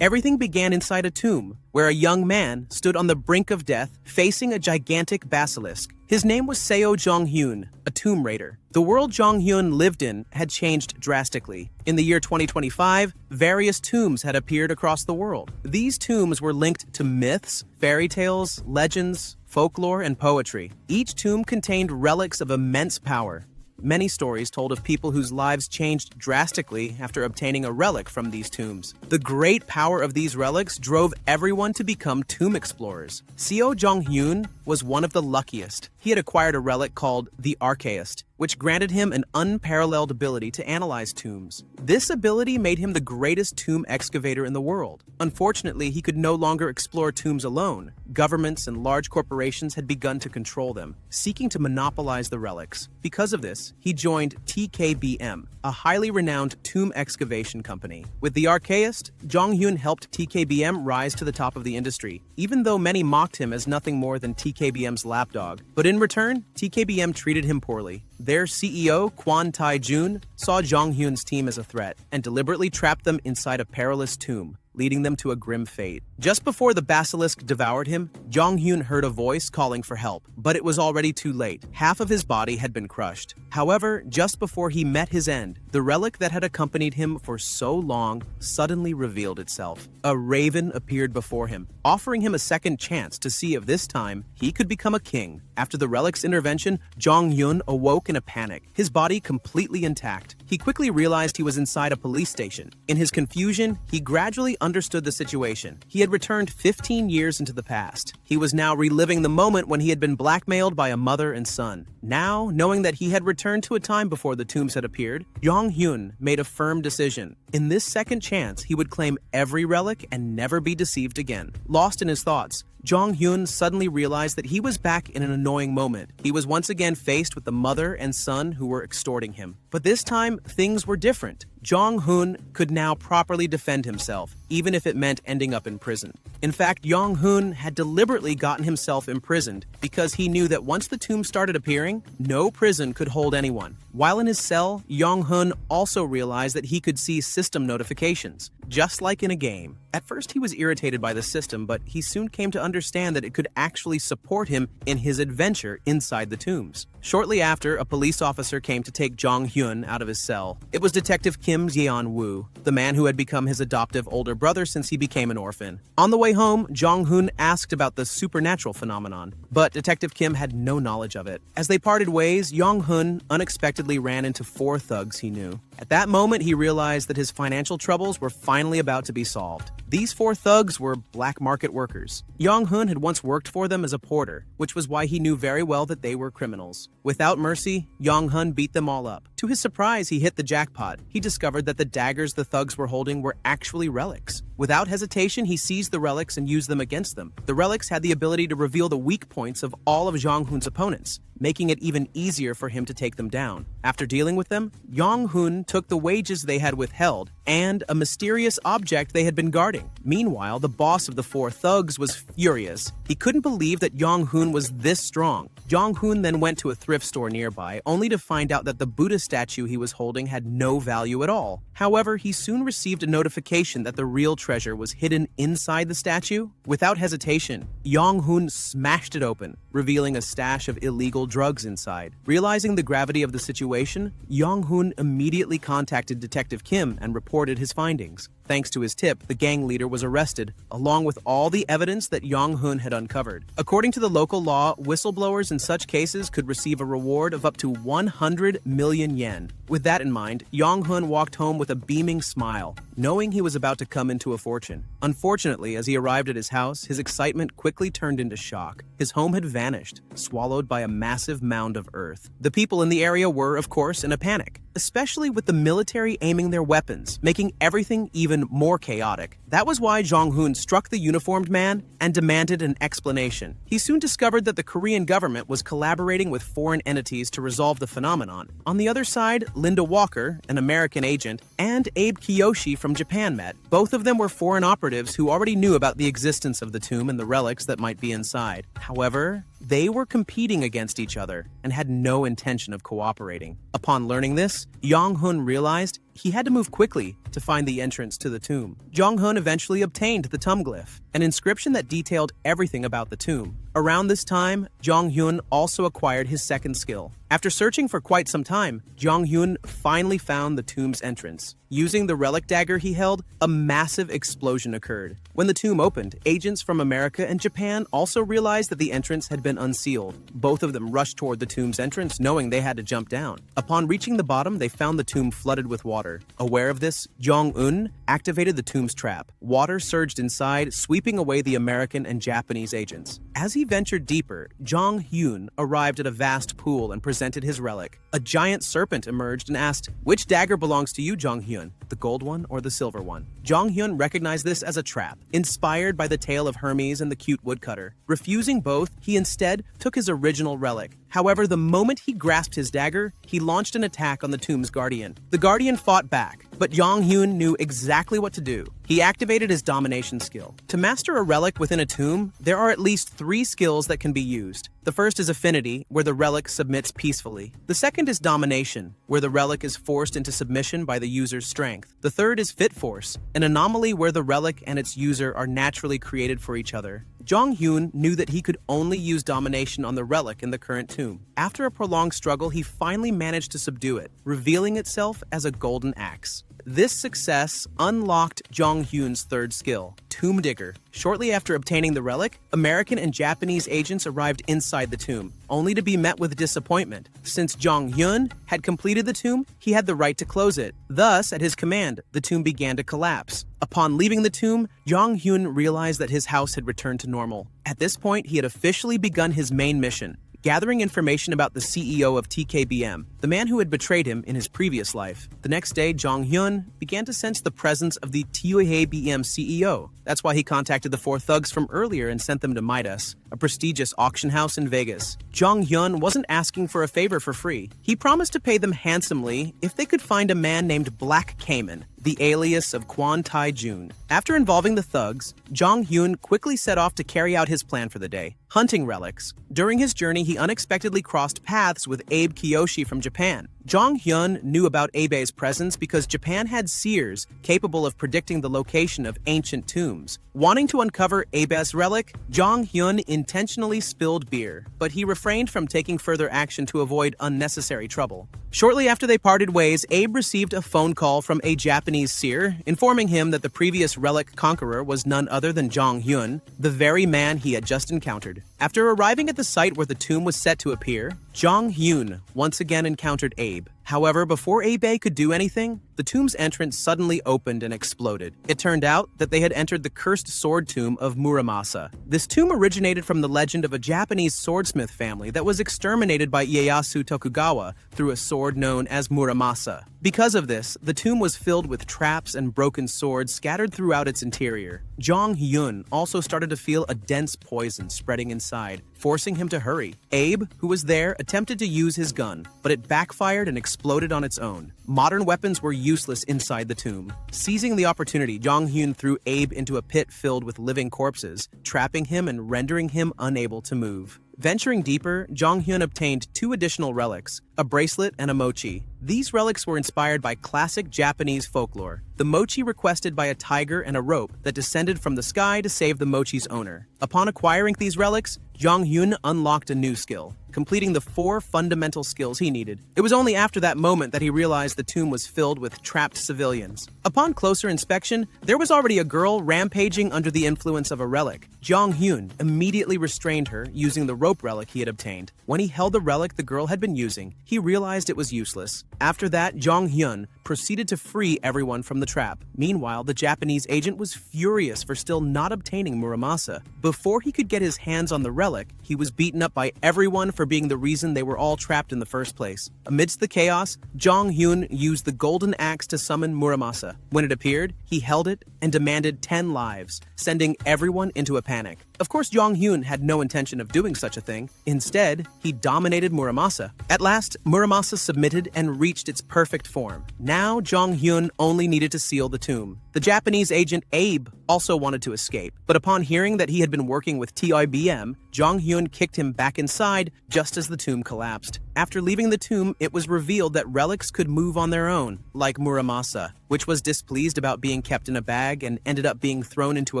Everything began inside a tomb, where a young man stood on the brink of death, facing a gigantic basilisk. His name was Seo Jong-hyun, a tomb raider. The world Jong-hyun lived in had changed drastically. In the year 2025, various tombs had appeared across the world. These tombs were linked to myths, fairy tales, legends, folklore, and poetry. Each tomb contained relics of immense power. Many stories told of people whose lives changed drastically after obtaining a relic from these tombs. The great power of these relics drove everyone to become tomb explorers. Seo Jong-hyun was one of the luckiest. He had acquired a relic called the Archaeist, which granted him an unparalleled ability to analyze tombs. This ability made him the greatest tomb excavator in the world. Unfortunately, he could no longer explore tombs alone. Governments and large corporations had begun to control them, seeking to monopolize the relics. Because of this, he joined TKBM, a highly renowned tomb excavation company. With the Archaeist, Jong-hyun helped TKBM rise to the top of the industry, even though many mocked him as nothing more than TKBM's lapdog. But in return, TKBM treated him poorly. Their CEO, Kwon Tae-jun, saw Jong-hyun's team as a threat and deliberately trapped them inside a perilous tomb, leading them to a grim fate. Just before the basilisk devoured him, Jong-hyun heard a voice calling for help, but it was already too late. Half of his body had been crushed. However, just before he met his end, the relic that had accompanied him for so long suddenly revealed itself. A raven appeared before him, offering him a second chance to see if this time he could become a king. After the relic's intervention, Jong-hyun awoke in a panic, his body completely intact. He quickly realized he was inside a police station. In his confusion, he gradually understood the situation. He had returned 15 years into the past. He was now reliving the moment when he had been blackmailed by a mother and son. Now, knowing that he had returned to a time before the tombs had appeared, Jong-hyun made a firm decision. In this second chance, he would claim every relic and never be deceived again. Lost in his thoughts, Jong-hyun suddenly realized that he was back in an annoying moment. He was once again faced with the mother and son who were extorting him. But this time, things were different. Jong-hyun could now properly defend himself, even if it meant ending up in prison. In fact, Jong-hyun had deliberately gotten himself imprisoned because he knew that once the tombs started appearing, no prison could hold anyone. While in his cell, Jong-hyun also realized that he could see system notifications, just like in a game. At first, he was irritated by the system, but he soon came to understand that it could actually support him in his adventure inside the tombs. Shortly after, a police officer came to take Jong-hyun out of his cell. It was Detective Kim Yeon-woo, the man who had become his adoptive older brother since he became an orphan. On the way home, Jong-hyun asked about the supernatural phenomenon, but Detective Kim had no knowledge of it. As they parted ways, Jong-hyun unexpectedly ran into 4 thugs he knew. At that moment, he realized that his financial troubles were finally about to be solved. These 4 thugs were black market workers. Jong-hyun had once worked for them as a porter, which was why he knew very well that they were criminals. Without mercy, Jong-hyun beat them all up. To his surprise, he hit the jackpot. He discovered that the daggers the thugs were holding were actually relics. Without hesitation, he seized the relics and used them against them. The relics had the ability to reveal the weak points of all of Jong-hyun's opponents, making it even easier for him to take them down. After dealing with them, Jong-hyun took the wages they had withheld and a mysterious object they had been guarding. Meanwhile, the boss of the 4 thugs was furious. He couldn't believe that Jong-hyun was this strong. Jong-hyun then went to a thrift store nearby, only to find out that the Buddha statue he was holding had no value at all. However, he soon received a notification that the real treasure was hidden inside the statue. Without hesitation, Jong-hyun smashed it open, revealing a stash of illegal drugs inside. Realizing the gravity of the situation, Jong-hyun immediately contacted Detective Kim and reported his findings. Thanks to his tip, the gang leader was arrested, along with all the evidence that Jong-hyun had uncovered. According to the local law, whistleblowers in such cases could receive a reward of up to 100 million yen. With that in mind, Jong-hyun walked home with a beaming smile, knowing he was about to come into a fortune. Unfortunately, as he arrived at his house, his excitement quickly turned into shock. His home had vanished, swallowed by a massive mound of earth. The people in the area were, of course, in a panic, especially with the military aiming their weapons, making everything even more chaotic. That was why Jong-hyun struck the uniformed man and demanded an explanation. He soon discovered that the Korean government was collaborating with foreign entities to resolve the phenomenon. On the other side, Linda Walker, an American agent, and Abe Kiyoshi from Japan met. Both of them were foreign operatives who already knew about the existence of the tomb and the relics that might be inside. However, they were competing against each other and had no intention of cooperating. Upon learning this, Jong-hyun realized he had to move quickly to find the entrance to the tomb. Jong-hun eventually obtained the tomb glyph, an inscription that detailed everything about the tomb. Around this time, Jong-hyun also acquired his second skill. After searching for quite some time, Jong-hyun finally found the tomb's entrance. Using the relic dagger he held, a massive explosion occurred. When the tomb opened, agents from America and Japan also realized that the entrance had been unsealed. Both of them rushed toward the tomb's entrance, knowing they had to jump down. Upon reaching the bottom, they found the tomb flooded with water. Aware of this, Jong-un activated the tomb's trap. Water surged inside, sweeping away the American and Japanese agents. As he ventured deeper, Jong-hyun arrived at a vast pool and presented his relic. A giant serpent emerged and asked, "Which dagger belongs to you, Jong-hyun? The gold one or the silver one?" Jong-hyun recognized this as a trap, inspired by the tale of Hermes and the cute woodcutter. Refusing both, he instead took his original relic. However, the moment he grasped his dagger, he launched an attack on the tomb's guardian. The guardian fought back, but Jong-hyun knew exactly what to do. He activated his domination skill. To master a relic within a tomb, there are at least 3 skills that can be used. The first is affinity, where the relic submits peacefully. The second is domination, where the relic is forced into submission by the user's strength. The third is fit force, an anomaly where the relic and its user are naturally created for each other. Jong-hyun knew that he could only use domination on the relic in the current tomb. After a prolonged struggle, he finally managed to subdue it, revealing itself as a golden axe. This success unlocked Jong-hyun's third skill, Tomb Digger. Shortly after obtaining the relic, American and Japanese agents arrived inside the tomb, only to be met with disappointment. Since Jong-hyun had completed the tomb, he had the right to close it. Thus, at his command, the tomb began to collapse. Upon leaving the tomb, Jong-hyun realized that his house had returned to normal. At this point, he had officially begun his main mission, gathering information about the CEO of TKBM, the man who had betrayed him in his previous life. The next day, Jong-hyun began to sense the presence of the TKBM CEO. That's why he contacted the 4 thugs from earlier and sent them to Midas, a prestigious auction house in Vegas. Jong-hyun wasn't asking for a favor for free. He promised to pay them handsomely if they could find a man named Black Cayman, the alias of Kwon Tae-jun. After involving the thugs, Jong-hyun quickly set off to carry out his plan for the day, hunting relics. During his journey, he unexpectedly crossed paths with Abe Kiyoshi from Japan. Jong-hyun knew about Abe's presence because Japan had seers capable of predicting the location of ancient tombs. Wanting to uncover Abe's relic, Jong-hyun intentionally spilled beer, but he refrained from taking further action to avoid unnecessary trouble. Shortly after they parted ways, Abe received a phone call from a Japanese seer, informing him that the previous relic conqueror was none other than Jong-hyun, the very man he had just encountered. After arriving at the site where the tomb was set to appear, Jong-hyun once again encountered Abe. However, before Abe could do anything, the tomb's entrance suddenly opened and exploded. It turned out that they had entered the cursed sword tomb of Muramasa. This tomb originated from the legend of a Japanese swordsmith family that was exterminated by Ieyasu Tokugawa through a sword known as Muramasa. Because of this, the tomb was filled with traps and broken swords scattered throughout its interior. Jong-hyun also started to feel a dense poison spreading inside, forcing him to hurry. Abe, who was there, attempted to use his gun, but it backfired and exploded on its own. Modern weapons were useless inside the tomb. Seizing the opportunity, Jong-hyun threw Abe into a pit filled with living corpses, trapping him and rendering him unable to move. Venturing deeper, Jong-hyun obtained 2 additional relics, a bracelet and a mochi. These relics were inspired by classic Japanese folklore. The mochi requested by a tiger and a rope that descended from the sky to save the mochi's owner. Upon acquiring these relics, Jong-hyun unlocked a new skill, completing the 4 fundamental skills he needed. It was only after that moment that he realized the tomb was filled with trapped civilians. Upon closer inspection, there was already a girl rampaging under the influence of a relic. Jong-hyun immediately restrained her using the rope relic he had obtained. When he held the relic the girl had been using, he realized it was useless. After that, Jong-hyun proceeded to free everyone from the trap. Meanwhile, the Japanese agent was furious for still not obtaining Muramasa. Before he could get his hands on the relic, he was beaten up by everyone for being the reason they were all trapped in the first place. Amidst the chaos, Jong-hyun used the golden axe to summon Muramasa. When it appeared, he held it and demanded 10 lives, sending everyone into a panic. Of course, Jong-hyun had no intention of doing such a thing. Instead, he dominated Muramasa. At last, Muramasa submitted and reached its perfect form. Now, Jong-hyun only needed to seal the tomb. The Japanese agent Abe also wanted to escape, but upon hearing that he had been working with TIBM, Jong Hyun kicked him back inside just as the tomb collapsed. After leaving the tomb, it was revealed that relics could move on their own, like Muramasa, which was displeased about being kept in a bag and ended up being thrown into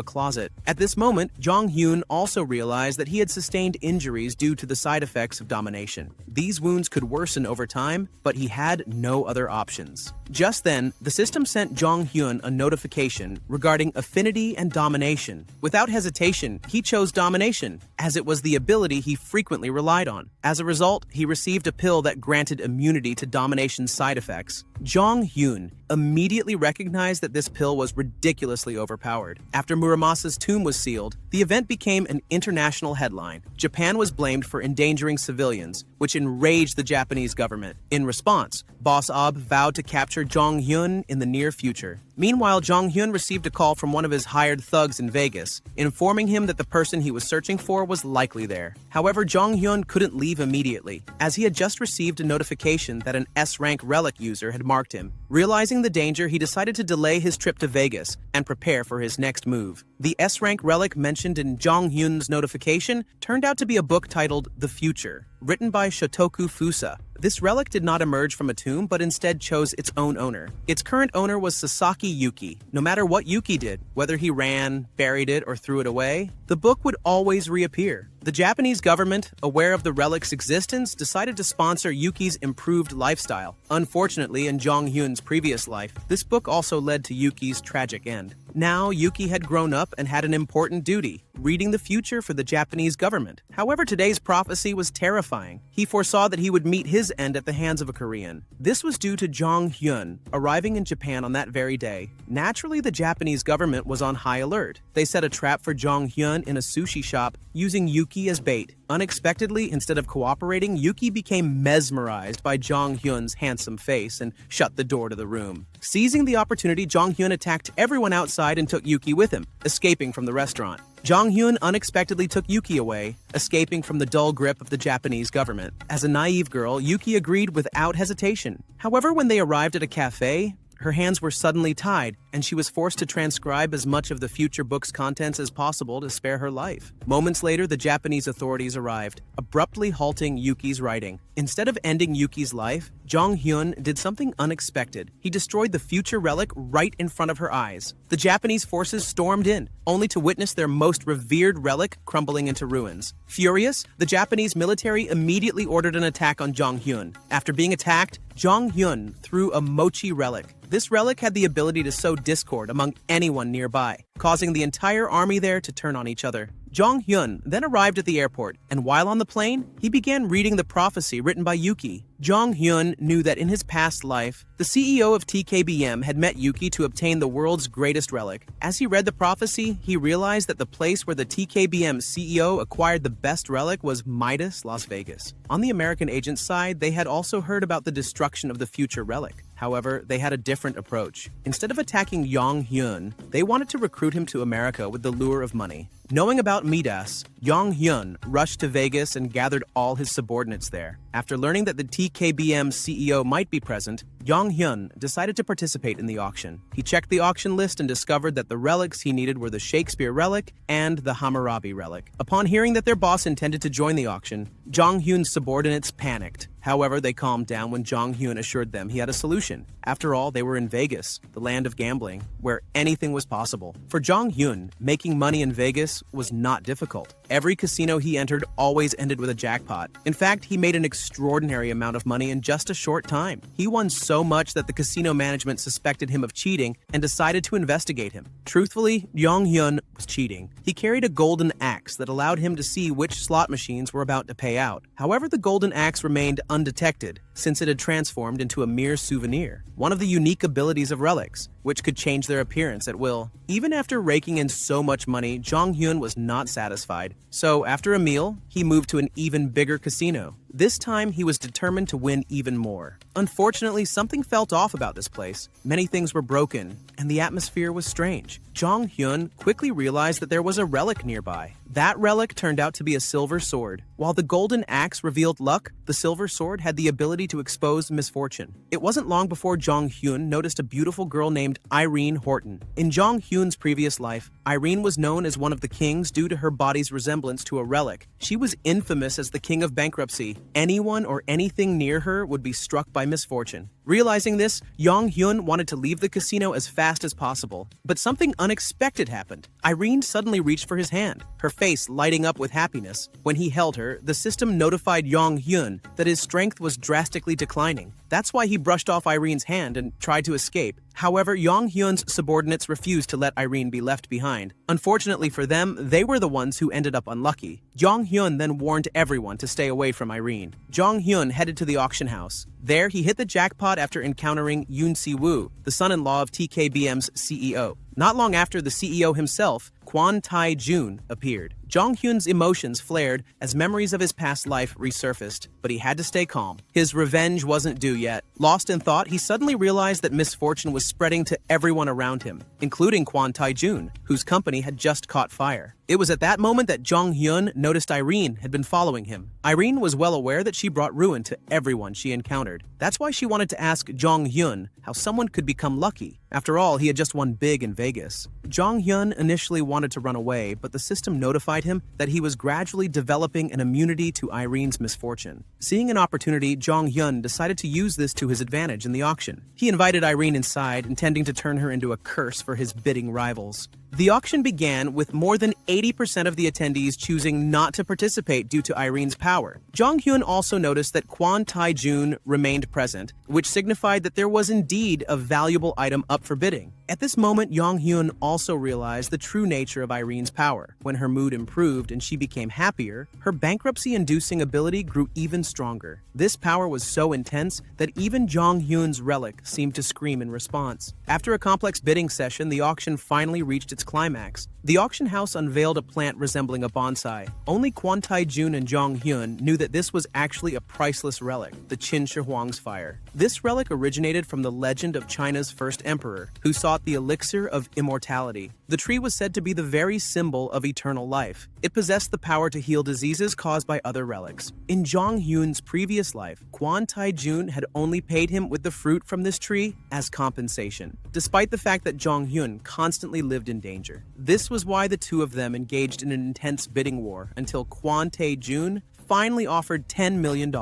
a closet. At this moment, Jong Hyun also realized that he had sustained injuries due to the side effects of domination. These wounds could worsen over time, but he had no other options. Just then, the system sent Jong Hyun a notification regarding affinity and domination. Without hesitation, he chose domination, as it was the ability he frequently relied on. As a result, he received a pill that granted immunity to domination side effects. Jong Hyun immediately recognized that this pill was ridiculously overpowered. After Muramasa's tomb was sealed, the event became an international headline. Japan was blamed for endangering civilians, which enraged the Japanese government. In response, Boss Ob vowed to capture Jong Hyun in the near future. Meanwhile, Jong Hyun received a call from one of his hired thugs in Vegas, informing him that the person he was searching for was likely there. However, Jong Hyun couldn't leave immediately, as he had just received a notification that an S-rank relic user had marked him. Realizing the danger, he decided to delay his trip to Vegas and prepare for his next move. The S-rank relic mentioned in Jong Hyun's notification turned out to be a book titled The Future, written by Shotoku Fusa. This relic did not emerge from a tomb, but instead chose its own owner. Its current owner was Sasaki Yuki. No matter what Yuki did, whether he ran, buried it, or threw it away, the book would always reappear. The Japanese government, aware of the relic's existence, decided to sponsor Yuki's improved lifestyle. Unfortunately, in Jong Hyun's previous life, this book also led to Yuki's tragic end. Now, Yuki had grown up and had an important duty, reading the future for the Japanese government. However, today's prophecy was terrifying. He foresaw that he would meet his end at the hands of a Korean. This was due to Jong Hyun arriving in Japan on that very day. Naturally, the Japanese government was on high alert. They set a trap for Jong Hyun in a sushi shop, using Yuki as bait. Unexpectedly, instead of cooperating, Yuki became mesmerized by Jong Hyun's handsome face and shut the door to the room. Seizing the opportunity, Jong Hyun attacked everyone outside and took Yuki with him, escaping from the restaurant. Jong Hyun unexpectedly took Yuki away, escaping from the dull grip of the Japanese government. As a naive girl, Yuki agreed without hesitation. However, when they arrived at a cafe, her hands were suddenly tied, and she was forced to transcribe as much of the future book's contents as possible to spare her life. Moments later, the Japanese authorities arrived, abruptly halting Yuki's writing. Instead of ending Yuki's life, Jong Hyun did something unexpected. He destroyed the future relic right in front of her eyes. The Japanese forces stormed in, only to witness their most revered relic crumbling into ruins. Furious, the Japanese military immediately ordered an attack on Jong Hyun. After being attacked, Jong Hyun threw a mochi relic. This relic had the ability to sow discord among anyone nearby, causing the entire army there to turn on each other. Jong Hyun then arrived at the airport, and while on the plane, he began reading the prophecy written by Yuki. Jong Hyun knew that in his past life, the CEO of TKBM had met Yuki to obtain the world's greatest relic. As he read the prophecy, he realized that the place where the TKBM CEO acquired the best relic was Midas, Las Vegas. On the American agent's side, they had also heard about the destruction of the future relic. However, they had a different approach. Instead of attacking Jong Hyun, they wanted to recruit him to America with the lure of money. Knowing about Midas, Jong Hyun rushed to Vegas and gathered all his subordinates there. After learning that the TKBM CEO might be present, Jong Hyun decided to participate in the auction. He checked the auction list and discovered that the relics he needed were the Shakespeare relic and the Hammurabi relic. Upon hearing that their boss intended to join the auction, Jong Hyun's subordinates panicked. However, they calmed down when Jong Hyun assured them he had a solution. After all, they were in Vegas, the land of gambling, where anything was possible. For Jong Hyun, making money in Vegas was not difficult. Every casino he entered always ended with a jackpot. In fact, he made an extraordinary amount of money in just a short time. He won so much that the casino management suspected him of cheating and decided to investigate him. Truthfully, Jong Hyun was cheating. He carried a golden axe that allowed him to see which slot machines were about to pay out. However, the golden axe remained undetected, since it had transformed into a mere souvenir, one of the unique abilities of relics, which could change their appearance at will. Even after raking in so much money, Jong Hyun was not satisfied. So, after a meal, he moved to an even bigger casino. This time, he was determined to win even more. Unfortunately, something felt off about this place. Many things were broken, and the atmosphere was strange. Jong Hyun quickly realized that there was a relic nearby. That relic turned out to be a silver sword. While the golden axe revealed luck, the silver sword had the ability to expose misfortune. It wasn't long before Jong Hyun noticed a beautiful girl named Irene Horton. In Jong Hyun's previous life, Irene was known as one of the kings due to her body's resemblance to a relic. She was infamous as the king of bankruptcy. Anyone or anything near her would be struck by misfortune. Realizing this, Jong Hyun wanted to leave the casino as fast as possible. But something unexpected happened. Irene suddenly reached for his hand, her face lighting up with happiness. When he held her, the system notified Jong Hyun that his strength was drastically declining. That's why he brushed off Irene's hand and tried to escape. However, Jong Hyun's subordinates refused to let Irene be left behind. Unfortunately for them, they were the ones who ended up unlucky. Jong Hyun then warned everyone to stay away from Irene. Jong Hyun headed to the auction house. There, he hit the jackpot after encountering Yoon Si-woo, the son-in-law of TKBM's CEO. Not long after, the CEO himself, Kwon Tae-jun, appeared. Jong Hyun's emotions flared as memories of his past life resurfaced, but he had to stay calm. His revenge wasn't due yet. Lost in thought, he suddenly realized that misfortune was spreading to everyone around him, including Kwon Tae-jun, whose company had just caught fire. It was at that moment that Jong Hyun noticed Irene had been following him. Irene was well aware that she brought ruin to everyone she encountered. That's why she wanted to ask Jong Hyun how someone could become lucky. After all, he had just won big in Vegas. Jong Hyun initially wanted to run away, but the system notified him that he was gradually developing an immunity to Irene's misfortune. Seeing an opportunity, Jong Hyun decided to use this to his advantage in the auction. He invited Irene inside, intending to turn her into a curse for his bidding rivals. The auction began with more than 80% of the attendees choosing not to participate due to Irene's power. Jong Hyun also noticed that Kwon Tae-jun remained present, which signified that there was indeed a valuable item up for bidding. At this moment, Jong Hyun also realized the true nature of Irene's power. When her mood improved and she became happier, her bankruptcy-inducing ability grew even stronger. This power was so intense that even Jong Hyun's relic seemed to scream in response. After a complex bidding session, the auction finally reached its climax. The auction house unveiled a plant resembling a bonsai. Only Kwon Tae-jun and Jong Hyun knew that this was actually a priceless relic, the Qin Shi Huang's fire. This relic originated from the legend of China's first emperor, who sought the elixir of immortality. The tree was said to be the very symbol of eternal life. It possessed the power to heal diseases caused by other relics. In Jong Hyun's previous life, Kwon Tae-jun had only paid him with the fruit from this tree as compensation, despite the fact that Jong Hyun constantly lived in danger. This was why the two of them engaged in an intense bidding war until Kwon Tae-jun finally offered $10 million.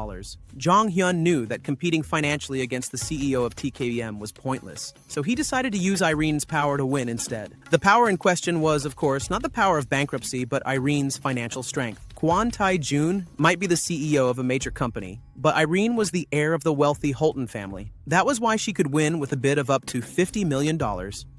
Jong Hyun knew that competing financially against the CEO of TKBM was pointless, so he decided to use Irene's power to win instead. The power in question was, of course, not the power of bankruptcy, but Irene's financial strength. Kwon Tae-jun might be the CEO of a major company, but Irene was the heir of the wealthy Holton family. That was why she could win with a bid of up to $50 million.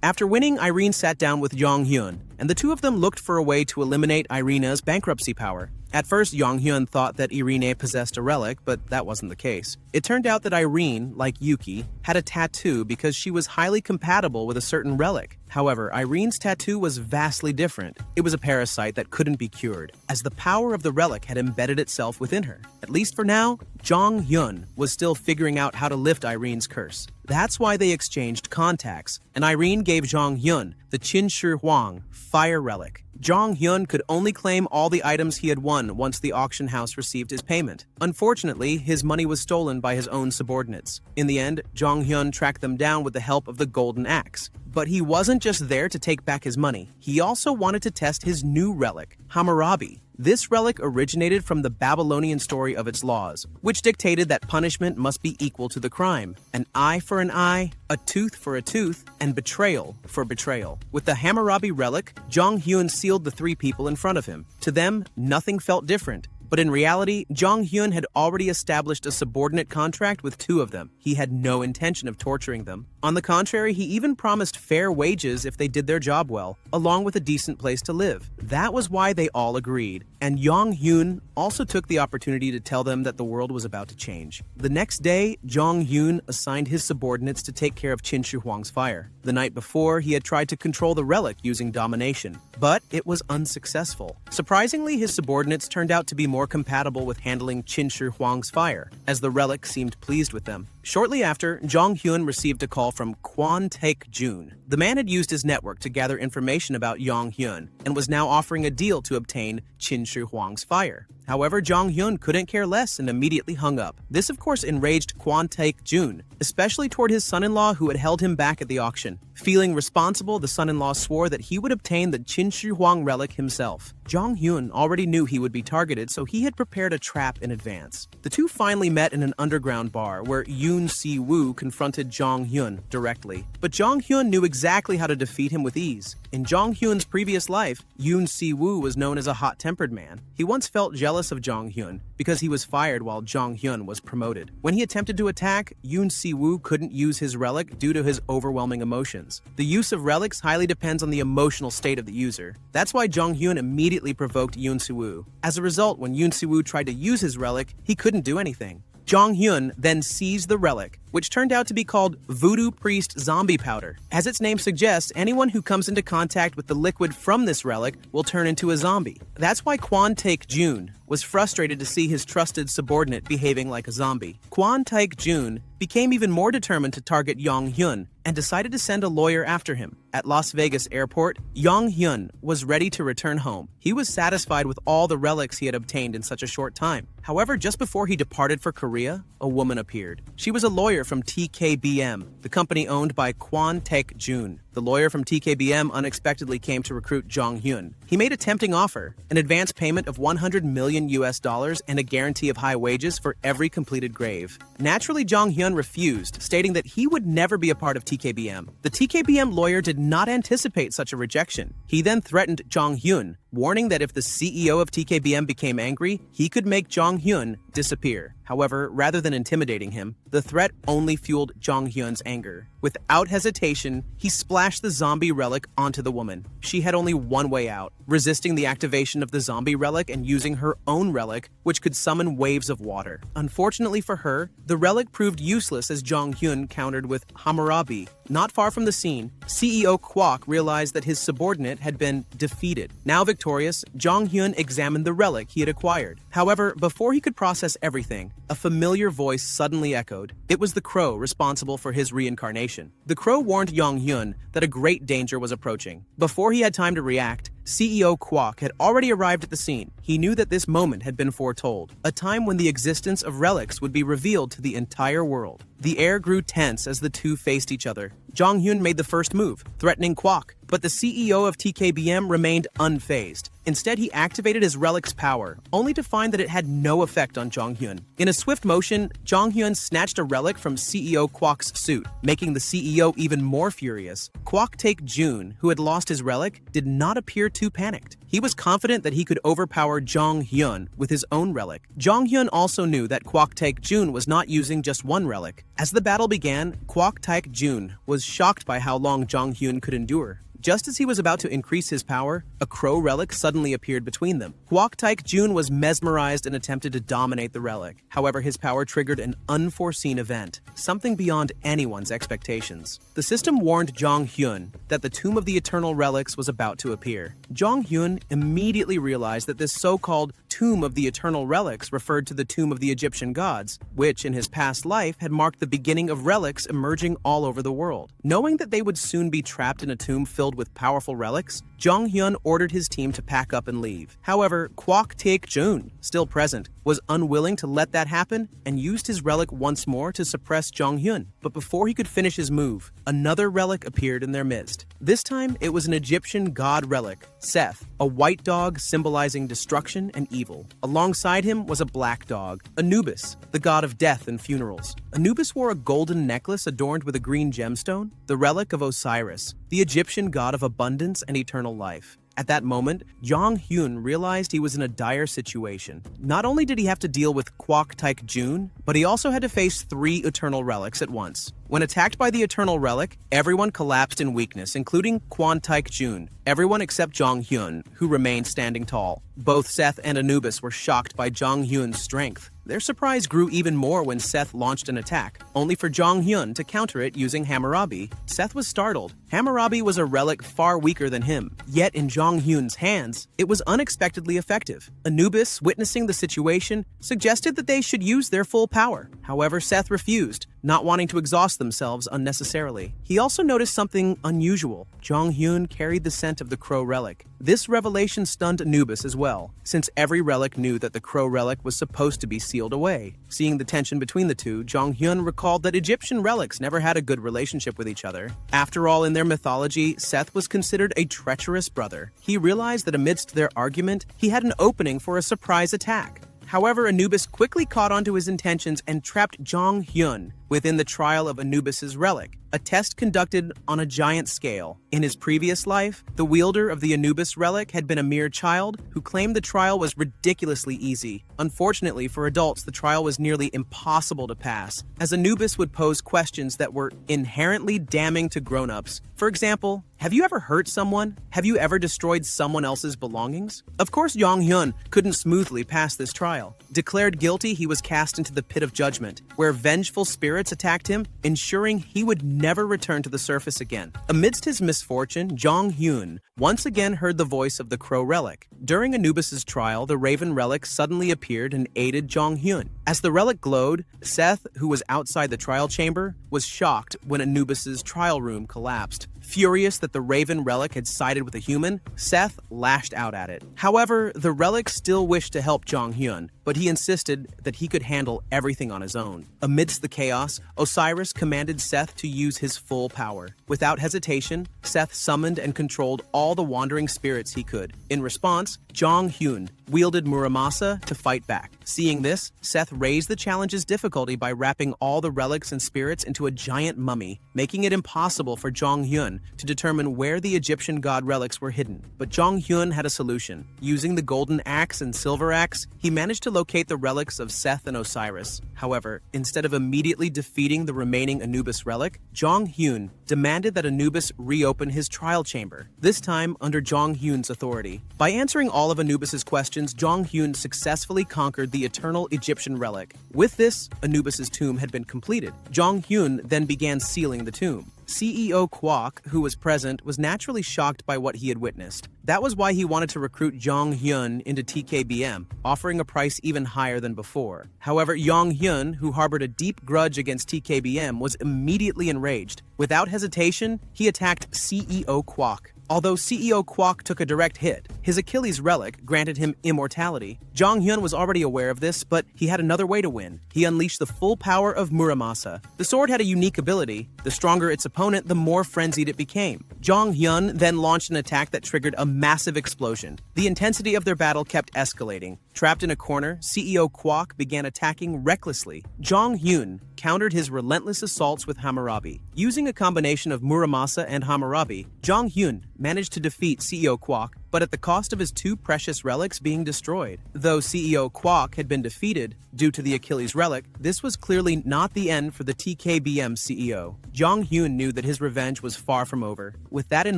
After winning, Irene sat down with Jong Hyun, and the two of them looked for a way to eliminate Irene's bankruptcy power. At first, Jong Hyun thought that Irene possessed a relic, but that wasn't the case. It turned out that Irene, like Yuki, had a tattoo because she was highly compatible with a certain relic. However, Irene's tattoo was vastly different. It was a parasite that couldn't be cured, as the power of the relic had embedded itself within her. At least for now, Jong Hyun was still figuring out how to lift Irene's curse. That's why they exchanged contacts, and Irene gave Jong Hyun the Qin Shi Huang fire relic. Jong Hyun could only claim all the items he had won once the auction house received his payment. Unfortunately, his money was stolen by his own subordinates. In the end, Jong Hyun tracked them down with the help of the golden axe. But he wasn't just there to take back his money. He also wanted to test his new relic, Hammurabi. This relic originated from the Babylonian story of its laws, which dictated that punishment must be equal to the crime. An eye for an eye, a tooth for a tooth, and betrayal for betrayal. With the Hammurabi relic, Jong Hyun sealed the three people in front of him. To them, nothing felt different. But in reality, Jong Hyun had already established a subordinate contract with two of them. He had no intention of torturing them. On the contrary, he even promised fair wages if they did their job well, along with a decent place to live. That was why they all agreed. And Jong Hyun also took the opportunity to tell them that the world was about to change. The next day, Jong Hyun assigned his subordinates to take care of Qin Shi Huang's fire. The night before, he had tried to control the relic using domination, but it was unsuccessful. Surprisingly, his subordinates turned out to be more more compatible with handling Qin Shi Huang's fire, as the relic seemed pleased with them. Shortly after, Zhang Hyun received a call from Kwon Taek-jun. The man had used his network to gather information about Zhang Hyun and was now offering a deal to obtain Qin Shi Huang's fire. However, Zhang Hyun couldn't care less and immediately hung up. This, of course, enraged Kwon Taek-jun, especially toward his son-in-law who had held him back at the auction. Feeling responsible, the son-in-law swore that he would obtain the Qin Shi Huang relic himself. Zhang Hyun already knew he would be targeted, so he had prepared a trap in advance. The two finally met in an underground bar where Yoon Si-woo confronted Zhang Hyun directly. But Zhang Hyun knew exactly how to defeat him with ease. In Zhang Hyun's previous life, Yoon Si-woo was known as a hot-tempered man. He once felt jealous of Zhang Hyun because he was fired while Zhang Hyun was promoted. When he attempted to attack, Yoon Si-woo couldn't use his relic due to his overwhelming emotions. The use of relics highly depends on the emotional state of the user. That's why Zhang Hyun immediately provoked Yoon Si-woo. As a result, when Yoon Si-woo tried to use his relic, he couldn't do anything. Zhang Hyun then seized the relic, which turned out to be called Voodoo Priest Zombie Powder. As its name suggests, anyone who comes into contact with the liquid from this relic will turn into a zombie. That's why Kwon Taek-jun was frustrated to see his trusted subordinate behaving like a zombie. Kwon Taek-jun became even more determined to target Zhang Hyun and decided to send a lawyer after him. At Las Vegas airport, Zhang Hyun was ready to return home. He was satisfied with all the relics he had obtained in such a short time. However, just before he departed for Korea, a woman appeared. She was a lawyer from TKBM, the company owned by Kwon Taek-jun. The lawyer from TKBM unexpectedly came to recruit Zhang Hyun. He made a tempting offer, an advance payment of $100 million and a guarantee of high wages for every completed grave. Naturally, Zhang Hyun refused, stating that he would never be a part of TKBM. The TKBM lawyer did not anticipate such a rejection. He then threatened Zhang Hyun, warning that if the CEO of TKBM became angry, he could make Zhang Hyun disappear. However, rather than intimidating him, the threat only fueled Zhang Hyun's anger. Without hesitation, he splashed the zombie relic onto the woman. She had only one way out, resisting the activation of the zombie relic and using her own relic, which could summon waves of water. Unfortunately for her, the relic proved useless as Zhang Hyun countered with Hammurabi. Not far from the scene, CEO Kwok realized that his subordinate had been defeated. Now victorious, Zhang Hyun examined the relic he had acquired. However, before he could process everything, a familiar voice suddenly echoed. It was the crow responsible for his reincarnation. The crow warned Zhang Hyun that a great danger was approaching. Before he had time to react, CEO Kwok had already arrived at the scene. He knew that this moment had been foretold, a time when the existence of relics would be revealed to the entire world. The air grew tense as the two faced each other. Zhang Hyun made the first move, threatening Kwok, but the CEO of TKBM remained unfazed. Instead, he activated his relic's power, only to find that it had no effect on Zhang Hyun. In a swift motion, Zhang Hyun snatched a relic from CEO Kwok's suit, making the CEO even more furious. Kwok Taek-jun, who had lost his relic, did not appear too panicked. He was confident that he could overpower Zhang Hyun with his own relic. Zhang Hyun also knew that Kwok Taek-jun was not using just one relic. As the battle began, Kwok Taek-jun was shocked by how long Zhang Hyun could endure. Just as he was about to increase his power, a crow relic suddenly appeared between them. Kwok Taek-jun was mesmerized and attempted to dominate the relic. However, his power triggered an unforeseen event, something beyond anyone's expectations. The system warned Zhang Hyun that the Tomb of the Eternal Relics was about to appear. Zhang Hyun immediately realized that this so-called Tomb of the Eternal Relics referred to the Tomb of the Egyptian gods, which in his past life had marked the beginning of relics emerging all over the world. Knowing that they would soon be trapped in a tomb filled with powerful relics, Zhang Hyun ordered his team to pack up and leave. However, Kwok Taek-jun, still present, was unwilling to let that happen and used his relic once more to suppress Zhang Hyun. But before he could finish his move, another relic appeared in their midst. This time, it was an Egyptian god relic, Seth, a white dog symbolizing destruction and evil. Alongside him was a black dog, Anubis, the god of death and funerals. Anubis wore a golden necklace adorned with a green gemstone, the relic of Osiris, the Egyptian god of abundance and eternal life. At that moment, Zhang Hyun realized he was in a dire situation. Not only did he have to deal with Kwok Taek-jun, but he also had to face 3 eternal relics at once. When attacked by the eternal relic, everyone collapsed in weakness, including Kwon Taek-jun, everyone except Zhang Hyun, who remained standing tall. Both Seth and Anubis were shocked by Zhang Hyun's strength. Their surprise grew even more when Seth launched an attack, only for Jong Hyun to counter it using Hammurabi. Seth was startled. Hammurabi was a relic far weaker than him, yet in Jong Hyun's hands, it was unexpectedly effective. Anubis, witnessing the situation, suggested that they should use their full power. However, Seth refused, not wanting to exhaust themselves unnecessarily. He also noticed something unusual. Jong Hyun carried the scent of the crow relic. This revelation stunned Anubis as well, since every relic knew that the crow relic was supposed to be sealed away. Seeing the tension between the two, Jong Hyun recalled that Egyptian relics never had a good relationship with each other. After all, in their mythology, Seth was considered a treacherous brother. He realized that amidst their argument, he had an opening for a surprise attack. However, Anubis quickly caught on to his intentions and trapped Jong Hyun within the trial of Anubis's relic, a test conducted on a giant scale. In his previous life, the wielder of the Anubis relic had been a mere child who claimed the trial was ridiculously easy. Unfortunately for adults, the trial was nearly impossible to pass, as Anubis would pose questions that were inherently damning to grown-ups. For example, have you ever hurt someone? Have you ever destroyed someone else's belongings? Of course, Jong Hyun couldn't smoothly pass this trial. Declared guilty, he was cast into the pit of judgment, where vengeful spirits attacked him, ensuring he would never return to the surface again. Amidst his misfortune, Jong Hyun once again heard the voice of the crow relic. During Anubis's trial, the raven relic suddenly appeared and aided Jong Hyun. As the relic glowed, Seth, who was outside the trial chamber, was shocked when Anubis's trial room collapsed. Furious that the raven relic had sided with a human, Seth lashed out at it. However, the relic still wished to help Jong Hyun, but he insisted that he could handle everything on his own. Amidst the chaos, Osiris commanded Seth to use his full power. Without hesitation, Seth summoned and controlled all the wandering spirits he could. In response, Jong Hyun wielded Muramasa to fight back. Seeing this, Seth raised the challenge's difficulty by wrapping all the relics and spirits into a giant mummy, making it impossible for Jong Hyun to determine where the Egyptian god relics were hidden. But Jong Hyun had a solution. Using the golden axe and silver axe, he managed to locate the relics of Seth and Osiris. However, instead of immediately defeating the remaining Anubis relic, Jong Hyun demanded that Anubis reopen his trial chamber, this time under Jong Hyun's authority. By answering all of Anubis's questions, Jong Hyun successfully conquered the eternal Egyptian relic. With this, Anubis's tomb had been completed. Jong Hyun then began sealing the tomb. CEO Kwok, who was present, was naturally shocked by what he had witnessed. That was why he wanted to recruit Jong Hyun into TKBM, offering a price even higher than before. However, Jong Hyun, who harbored a deep grudge against TKBM, was immediately enraged. Without hesitation, he attacked CEO Kwok. Although CEO Kwok took a direct hit, his Achilles relic granted him immortality. Jong Hyun was already aware of this, but he had another way to win. He unleashed the full power of Muramasa. The sword had a unique ability. The stronger its opponent, the more frenzied it became. Jong Hyun then launched an attack that triggered a massive explosion. The intensity of their battle kept escalating. Trapped in a corner, CEO Kwok began attacking recklessly. Jong Hyun countered his relentless assaults with Hammurabi. Using a combination of Muramasa and Hammurabi, Jong Hyun managed to defeat CEO Kwok, but at the cost of his two precious relics being destroyed. Though CEO Kwok had been defeated due to the Achilles relic, this was clearly not the end for the TKBM CEO. Jong Hyun knew that his revenge was far from over. With that in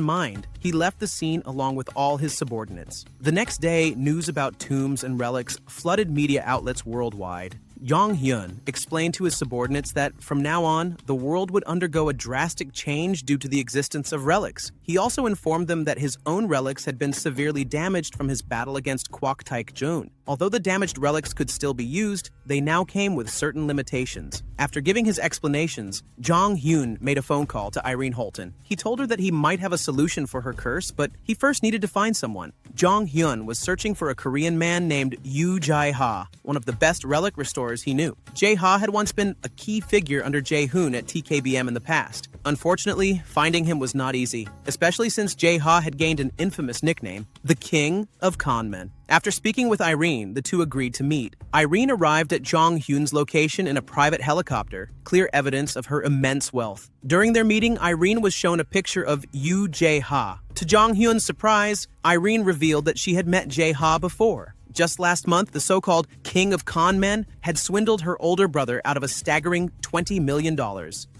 mind, he left the scene along with all his subordinates. The next day, news about tombs and relics flooded media outlets worldwide. Jong Hyun explained to his subordinates that from now on, the world would undergo a drastic change due to the existence of relics. He also informed them that his own relics had been severely damaged from his battle against Kwok Taek-joon. Although the damaged relics could still be used, they now came with certain limitations. After giving his explanations, Jong Hyun made a phone call to Irene Holton. He told her that he might have a solution for her curse, but he first needed to find someone. Jong Hyun was searching for a Korean man named Yoo Jae-ha, one of the best relic restorers he knew. Jae-ha had once been a key figure under Jae-hoon at TKBM in the past. Unfortunately, finding him was not easy, especially since Jae-ha had gained an infamous nickname, the King of Conmen. After speaking with Irene, the two agreed to meet. Irene arrived at Jong Hyun's location in a private helicopter, clear evidence of her immense wealth. During their meeting, Irene was shown a picture of Yoo Jae-ha. To Jong Hyun's surprise, Irene revealed that she had met Jae-ha before. Just last month, the so-called King of Con Men had swindled her older brother out of a staggering $20 million,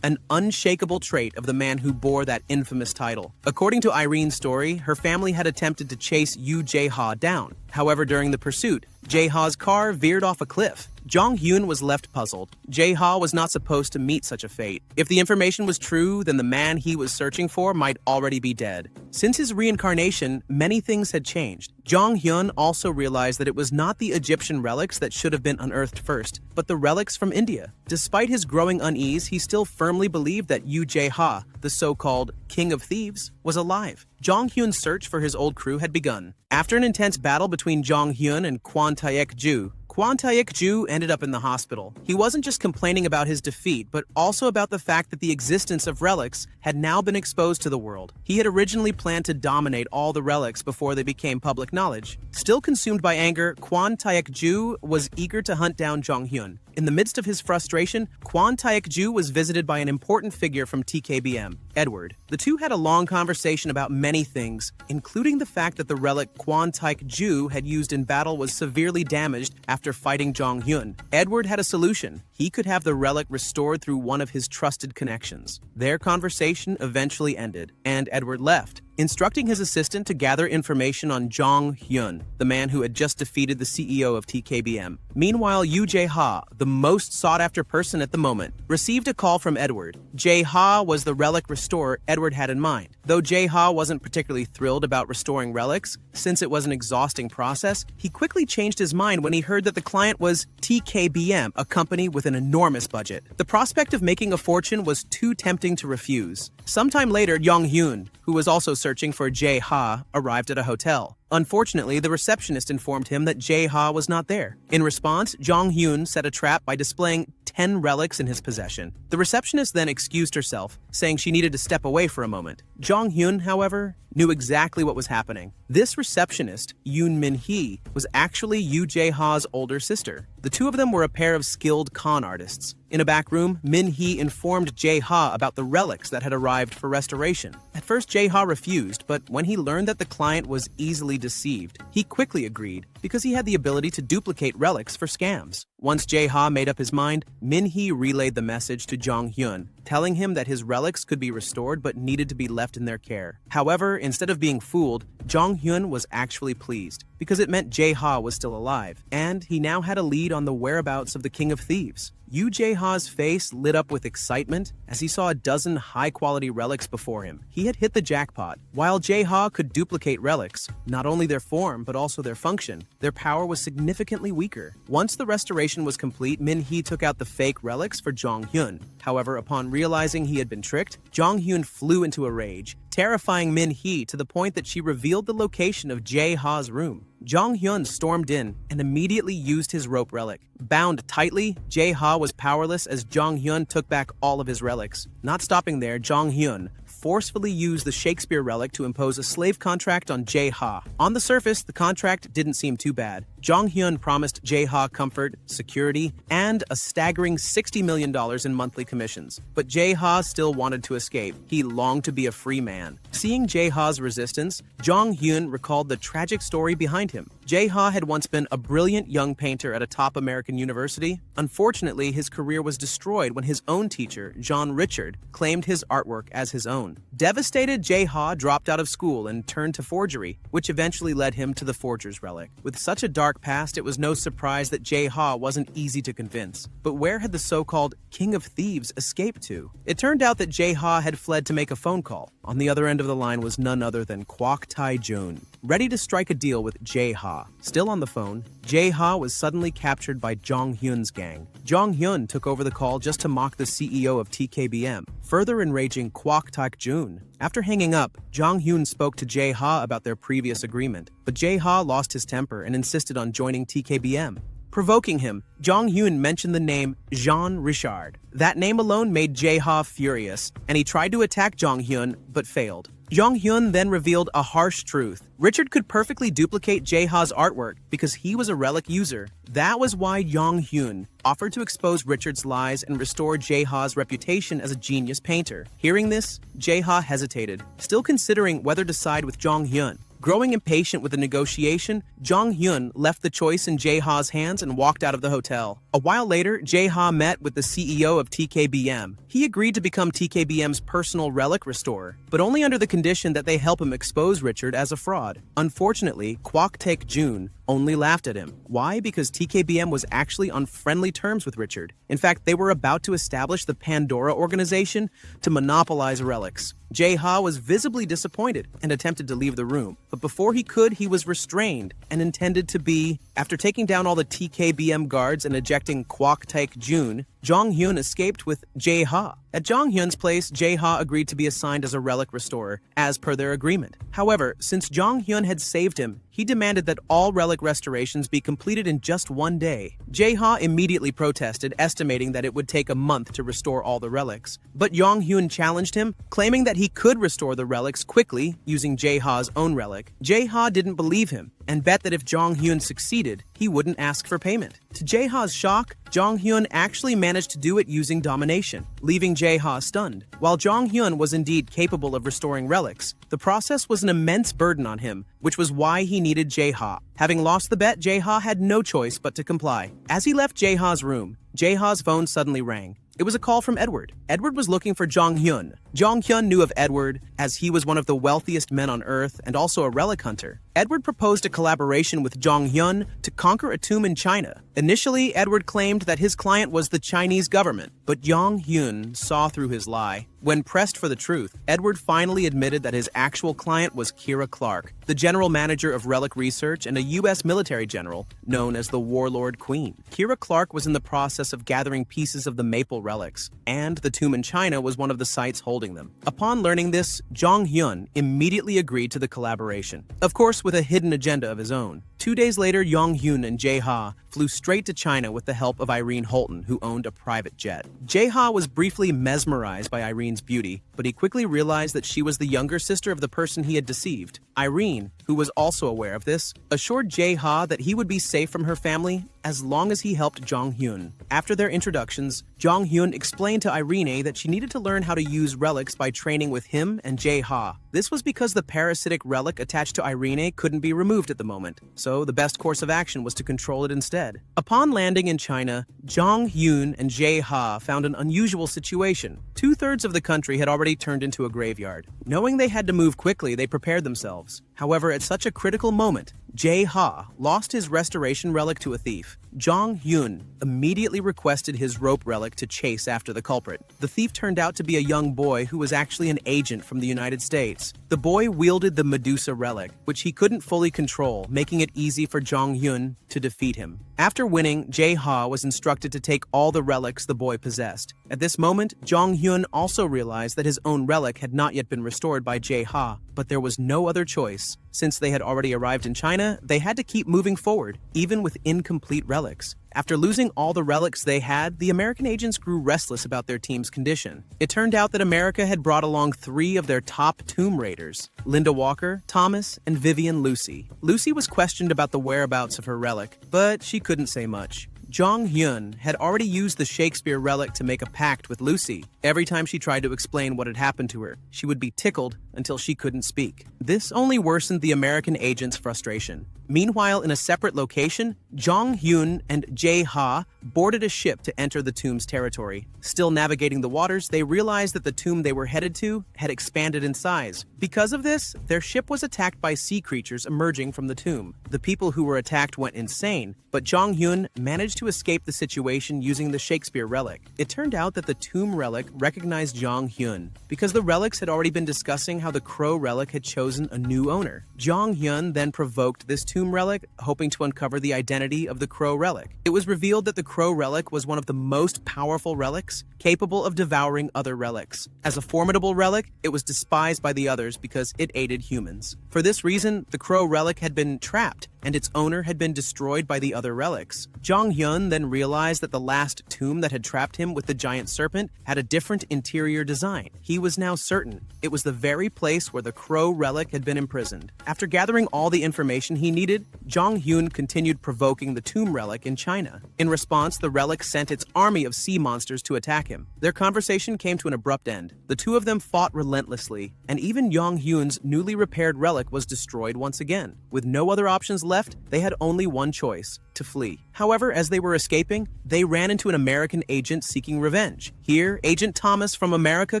an unshakable trait of the man who bore that infamous title. According to Irene's story, her family had attempted to chase Yoo Jae-ha down. However, during the pursuit, Jae-ha's car veered off a cliff. Jong Hyun was left puzzled. Jae-ha was not supposed to meet such a fate. If the information was true, then the man he was searching for might already be dead. Since his reincarnation, many things had changed. Jong Hyun also realized that it was not the Egyptian relics that should have been unearthed first, but the relics from India. Despite his growing unease, he still firmly believed that Yu Jae-ha, the so-called King of Thieves, was alive. Jong Hyun's search for his old crew had begun. After an intense battle between Jong Hyun and Kwon Taek-ju, Kwon Taek-ju ended up in the hospital. He wasn't just complaining about his defeat, but also about the fact that the existence of relics had now been exposed to the world. He had originally planned to dominate all the relics before they became public knowledge. Still consumed by anger, Kwon Taek-ju was eager to hunt down Jong Hyun. In the midst of his frustration, Kwon Taek-ju was visited by an important figure from TKBM, Edward. The two had a long conversation about many things, including the fact that the relic Kwon Taek-ju had used in battle was severely damaged after fighting Jong Hyun. Edward had a solution. He could have the relic restored through one of his trusted connections. Their conversation eventually ended, and Edward left, instructing his assistant to gather information on Jong Hyun, the man who had just defeated the CEO of TKBM. Meanwhile, Yu Jae-ha, the most sought-after person at the moment, received a call from Edward. Jae-ha was the relic restorer Edward had in mind. Though Jae-ha wasn't particularly thrilled about restoring relics, since it was an exhausting process, he quickly changed his mind when he heard that the client was TKBM, a company with an enormous budget. The prospect of making a fortune was too tempting to refuse. Sometime later, Jong Hyun, who was also searching for Jae-ha, arrived at a hotel. Unfortunately, the receptionist informed him that Jae-ha was not there. In response, Jong Hyun set a trap by displaying 10 relics in his possession. The receptionist then excused herself, saying she needed to step away for a moment. Jong Hyun, however, knew exactly what was happening. This receptionist, Yoon Min-hee, was actually Yu Jae-ha's older sister. The two of them were a pair of skilled con artists. In a back room, Min-hee informed Jae-ha about the relics that had arrived for restoration. At first, Jae-ha refused, but when he learned that the client was easily deceived, he quickly agreed, because he had the ability to duplicate relics for scams. Once Jae-ha made up his mind, Min-hee relayed the message to Jong Hyun, telling him that his relics could be restored but needed to be left in their care. However, instead of being fooled, Jong Hyun was actually pleased, because it meant Jae-ha was still alive, and he now had a lead on the whereabouts of the King of Thieves. Yu Jae-ha's face lit up with excitement as he saw a dozen high-quality relics before him. He had hit the jackpot. While Jae-ha could duplicate relics, not only their form but also their function, their power was significantly weaker. Once the restoration was complete, Min-hee took out the fake relics for Jong Hyun. However, upon realizing he had been tricked, Jong Hyun flew into a rage, terrifying Min-hee to the point that she revealed the location of Jae-ha's room. Jong Hyun stormed in and immediately used his rope relic. Bound tightly, Jae-ha was powerless as Jong Hyun took back all of his relics. Not stopping there, Jong Hyun forcefully used the Shakespeare relic to impose a slave contract on Jae-ha. On the surface, the contract didn't seem too bad. Jong Hyun promised Jae-ha comfort, security, and a staggering $60 million in monthly commissions. But Jae-ha still wanted to escape. He longed to be a free man. Seeing Jae-ha's resistance, Jong Hyun recalled the tragic story behind him. Jae-ha had once been a brilliant young painter at a top American university. Unfortunately, his career was destroyed when his own teacher, John Richard, claimed his artwork as his own. Devastated, Jae-ha dropped out of school and turned to forgery, which eventually led him to the forger's relic. With such a dark past, it was no surprise that Jae-ha wasn't easy to convince. But where had the so-called King of Thieves escaped to? It turned out that Jae-ha had fled to make a phone call. On the other end of the line was none other than Kwok Tae-joon, ready to strike a deal with Jae-ha. Still on the phone, Jae-ha was suddenly captured by Jong Hyun's gang. Jong Hyun took over the call just to mock the CEO of TKBM, further enraging Kwok Taek-joon. After hanging up, Jong Hyun spoke to Jae-ha about their previous agreement, but Jae-ha lost his temper and insisted on joining TKBM. Provoking him, Jong Hyun mentioned the name Jean Richard. That name alone made Jae-ha furious, and he tried to attack Jong Hyun, but failed. Jong Hyun then revealed a harsh truth. Richard could perfectly duplicate Jae-ha's artwork because he was a relic user. That was why Jong Hyun offered to expose Richard's lies and restore Jae-ha's reputation as a genius painter. Hearing this, Jae-ha hesitated, still considering whether to side with Jong Hyun. Growing impatient with the negotiation, Jong Hyun left the choice in Jae-ha's hands and walked out of the hotel. A while later, Jae-ha met with the CEO of TKBM. He agreed to become TKBM's personal relic restorer, but only under the condition that they help him expose Richard as a fraud. Unfortunately, Kwok Taek-jun only laughed at him. Why? Because TKBM was actually on friendly terms with Richard. In fact, they were about to establish the Pandora organization to monopolize relics. Jae-ha was visibly disappointed and attempted to leave the room, but before he could, he was restrained and intended to be. After taking down all the TKBM guards and ejecting Kwok Taek-jun, Jong Hyun escaped with Jae-ha. At Jong Hyun's place, Jae-ha agreed to be assigned as a relic restorer, as per their agreement. However, since Jong Hyun had saved him, he demanded that all relic restorations be completed in just one day. Jae-ha immediately protested, estimating that it would take a month to restore all the relics. But Jong Hyun challenged him, claiming that he could restore the relics quickly using Jae-ha's own relic. Jae-ha didn't believe him and bet that if Jong Hyun succeeded, he wouldn't ask for payment. To Jae-ha's shock, Jong Hyun actually managed to do it using domination, leaving Jae-ha stunned. While Jong Hyun was indeed capable of restoring relics, the process was an immense burden on him, which was why he needed Jae-ha. Having lost the bet, Jae-ha had no choice but to comply. As he left Jae-ha's room, Jae-ha's phone suddenly rang. It was a call from Edward. Edward was looking for Jong Hyun. Jong Hyun knew of Edward, as he was one of the wealthiest men on Earth and also a relic hunter. Edward proposed a collaboration with Jong Hyun to conquer a tomb in China. Initially, Edward claimed that his client was the Chinese government, but Jong Hyun saw through his lie. When pressed for the truth, Edward finally admitted that his actual client was Kira Clark, the general manager of relic research and a U.S. military general known as the Warlord Queen. Kira Clark was in the process of gathering pieces of the maple relics, and the tomb in China was one of the sites holding them. Upon learning this, Jong Hyun immediately agreed to the collaboration, of course with a hidden agenda of his own. 2 days later, Jong Hyun and Jae-ha flew straight to China with the help of Irene Holton, who owned a private jet. Jae-ha was briefly mesmerized by Irene's beauty, but he quickly realized that she was the younger sister of the person he had deceived. Irene, who was also aware of this, assured Jae-ha that he would be safe from her family as long as he helped Jong Hyun. After their introductions, Jong Hyun explained to Irene that she needed to learn how to use relics by training with him and Jae-ha. This was because the parasitic relic attached to Irene couldn't be removed at the moment, so the best course of action was to control it instead. Upon landing in China, Jong Hyun and Jae-ha found an unusual situation. 2/3 of the country had already turned into a graveyard. Knowing they had to move quickly, they prepared themselves. However, at such a critical moment, Jae-ha lost his restoration relic to a thief. Jong Hyun immediately requested his rope relic to chase after the culprit. The thief turned out to be a young boy who was actually an agent from the United States. The boy wielded the Medusa relic, which he couldn't fully control, making it easy for Jong Hyun to defeat him. After winning, Jae-ha was instructed to take all the relics the boy possessed. At this moment, Jong Hyun also realized that his own relic had not yet been restored by Jae-ha, but there was no other choice. Since they had already arrived in China, they had to keep moving forward, even with incomplete relics. After losing all the relics they had, the American agents grew restless about their team's condition. It turned out that America had brought along 3 of their top tomb raiders, Linda Walker, Thomas, and Vivian Lucy. Lucy was questioned about the whereabouts of her relic, but she couldn't say much. Jong Hyun had already used the Shakespeare relic to make a pact with Lucy. Every time she tried to explain what had happened to her, she would be tickled until she couldn't speak. This only worsened the American agent's frustration. Meanwhile, in a separate location, Jong Hyun and Jae-ha boarded a ship to enter the tomb's territory. Still navigating the waters, they realized that the tomb they were headed to had expanded in size. Because of this, their ship was attacked by sea creatures emerging from the tomb. The people who were attacked went insane, but Jong Hyun managed to escape the situation using the Shakespeare relic. It turned out that the tomb relic recognized Jong Hyun, because the relics had already been discussing how the crow relic had chosen a new owner. Jong Hyun then provoked this tomb relic, hoping to uncover the identity of the crow relic. It was revealed that the crow relic was one of the most powerful relics, capable of devouring other relics. As a formidable relic, it was despised by the others because it aided humans. For this reason, the crow relic had been trapped, and its owner had been destroyed by the other relics. Jong Hyun then realized that the last tomb that had trapped him with the giant serpent had a different interior design. He was now certain it was the very place where the crow relic had been imprisoned. After gathering all the information he needed, Jong Hyun continued provoking the tomb relic in China. In response, the relic sent its army of sea monsters to attack him. Their conversation came to an abrupt end. The two of them fought relentlessly, and even Jong Hyun's newly repaired relic was destroyed once again. With no other options left, they had only one choice: to flee. However, as they were escaping, they ran into an American agent seeking revenge. Here, Agent Thomas from America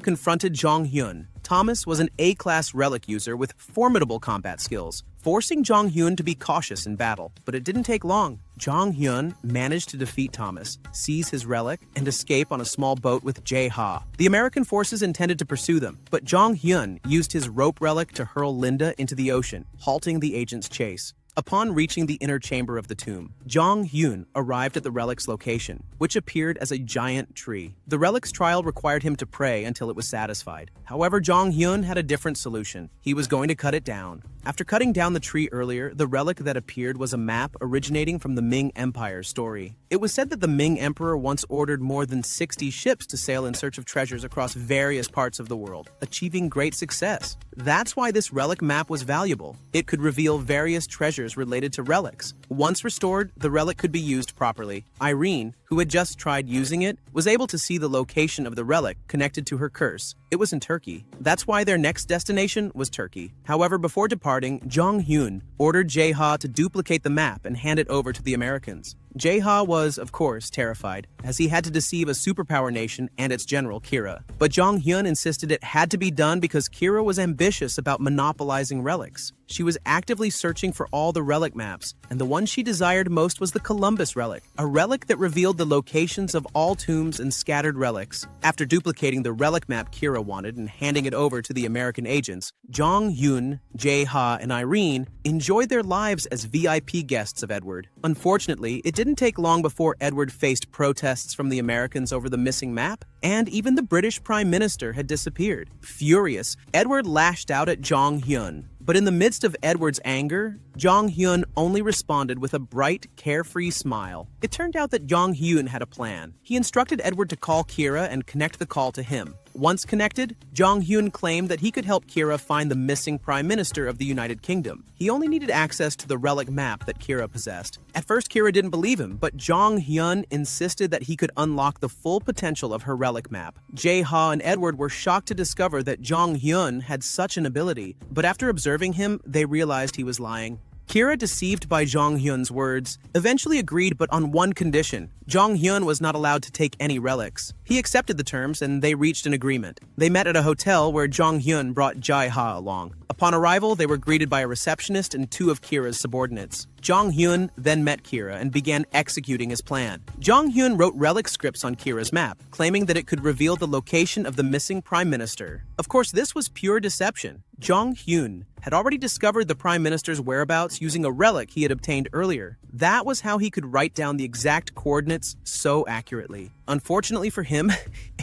confronted Jong Hyun. Thomas was an A-class relic user with formidable combat skills, forcing Jong Hyun to be cautious in battle. But it didn't take long. Jong Hyun managed to defeat Thomas, seize his relic, and escape on a small boat with Jae-ha. The American forces intended to pursue them, but Jong Hyun used his rope relic to hurl Linda into the ocean, halting the agent's chase. Upon reaching the inner chamber of the tomb, Jong Hyun arrived at the relic's location, which appeared as a giant tree. The relic's trial required him to pray until it was satisfied. However, Jong Hyun had a different solution. He was going to cut it down. After cutting down the tree earlier, the relic that appeared was a map originating from the Ming Empire's story. It was said that the Ming Emperor once ordered more than 60 ships to sail in search of treasures across various parts of the world, achieving great success. That's why this relic map was valuable. It could reveal various treasures related to relics. Once restored, the relic could be used properly. Irene, who had just tried using it, was able to see the location of the relic connected to her curse. It was in Turkey. That's why their next destination was Turkey. However, before departing, Jong Hyun ordered Jae-ha to duplicate the map and hand it over to the Americans. Jae-ha was, of course, terrified, as he had to deceive a superpower nation and its general, Kira. But Jong Hyun insisted it had to be done because Kira was ambitious about monopolizing relics. She was actively searching for all the relic maps, and the one she desired most was the Columbus relic, a relic that revealed the locations of all tombs and scattered relics. After duplicating the relic map Kira wanted and handing it over to the American agents, Jong Hyun, Jae-ha, and Irene enjoyed their lives as VIP guests of Edward. Unfortunately, it didn't take long before Edward faced protests from the Americans over the missing map, and even the British Prime Minister had disappeared. Furious, Edward lashed out at Jong Hyun. But in the midst of Edward's anger, Jong Hyun only responded with a bright, carefree smile. It turned out that Jong Hyun had a plan. He instructed Edward to call Kira and connect the call to him. Once connected, Jong Hyun claimed that he could help Kira find the missing Prime Minister of the United Kingdom. He only needed access to the relic map that Kira possessed. At first, Kira didn't believe him, but Jong Hyun insisted that he could unlock the full potential of her relic map. Jae-ha and Edward were shocked to discover that Jong Hyun had such an ability, but after observing him, they realized he was lying. Kira, deceived by Jong Hyun's words, eventually agreed, but on one condition. Jong Hyun was not allowed to take any relics. He accepted the terms and they reached an agreement. They met at a hotel where Jong Hyun brought Jae-ha along. Upon arrival, they were greeted by a receptionist and two of Kira's subordinates. Jong Hyun then met Kira and began executing his plan. Jong Hyun wrote relic scripts on Kira's map, claiming that it could reveal the location of the missing Prime Minister. Of course, this was pure deception. Jong Hyun had already discovered the Prime Minister's whereabouts using a relic he had obtained earlier. That was how he could write down the exact coordinates so accurately. Unfortunately for him,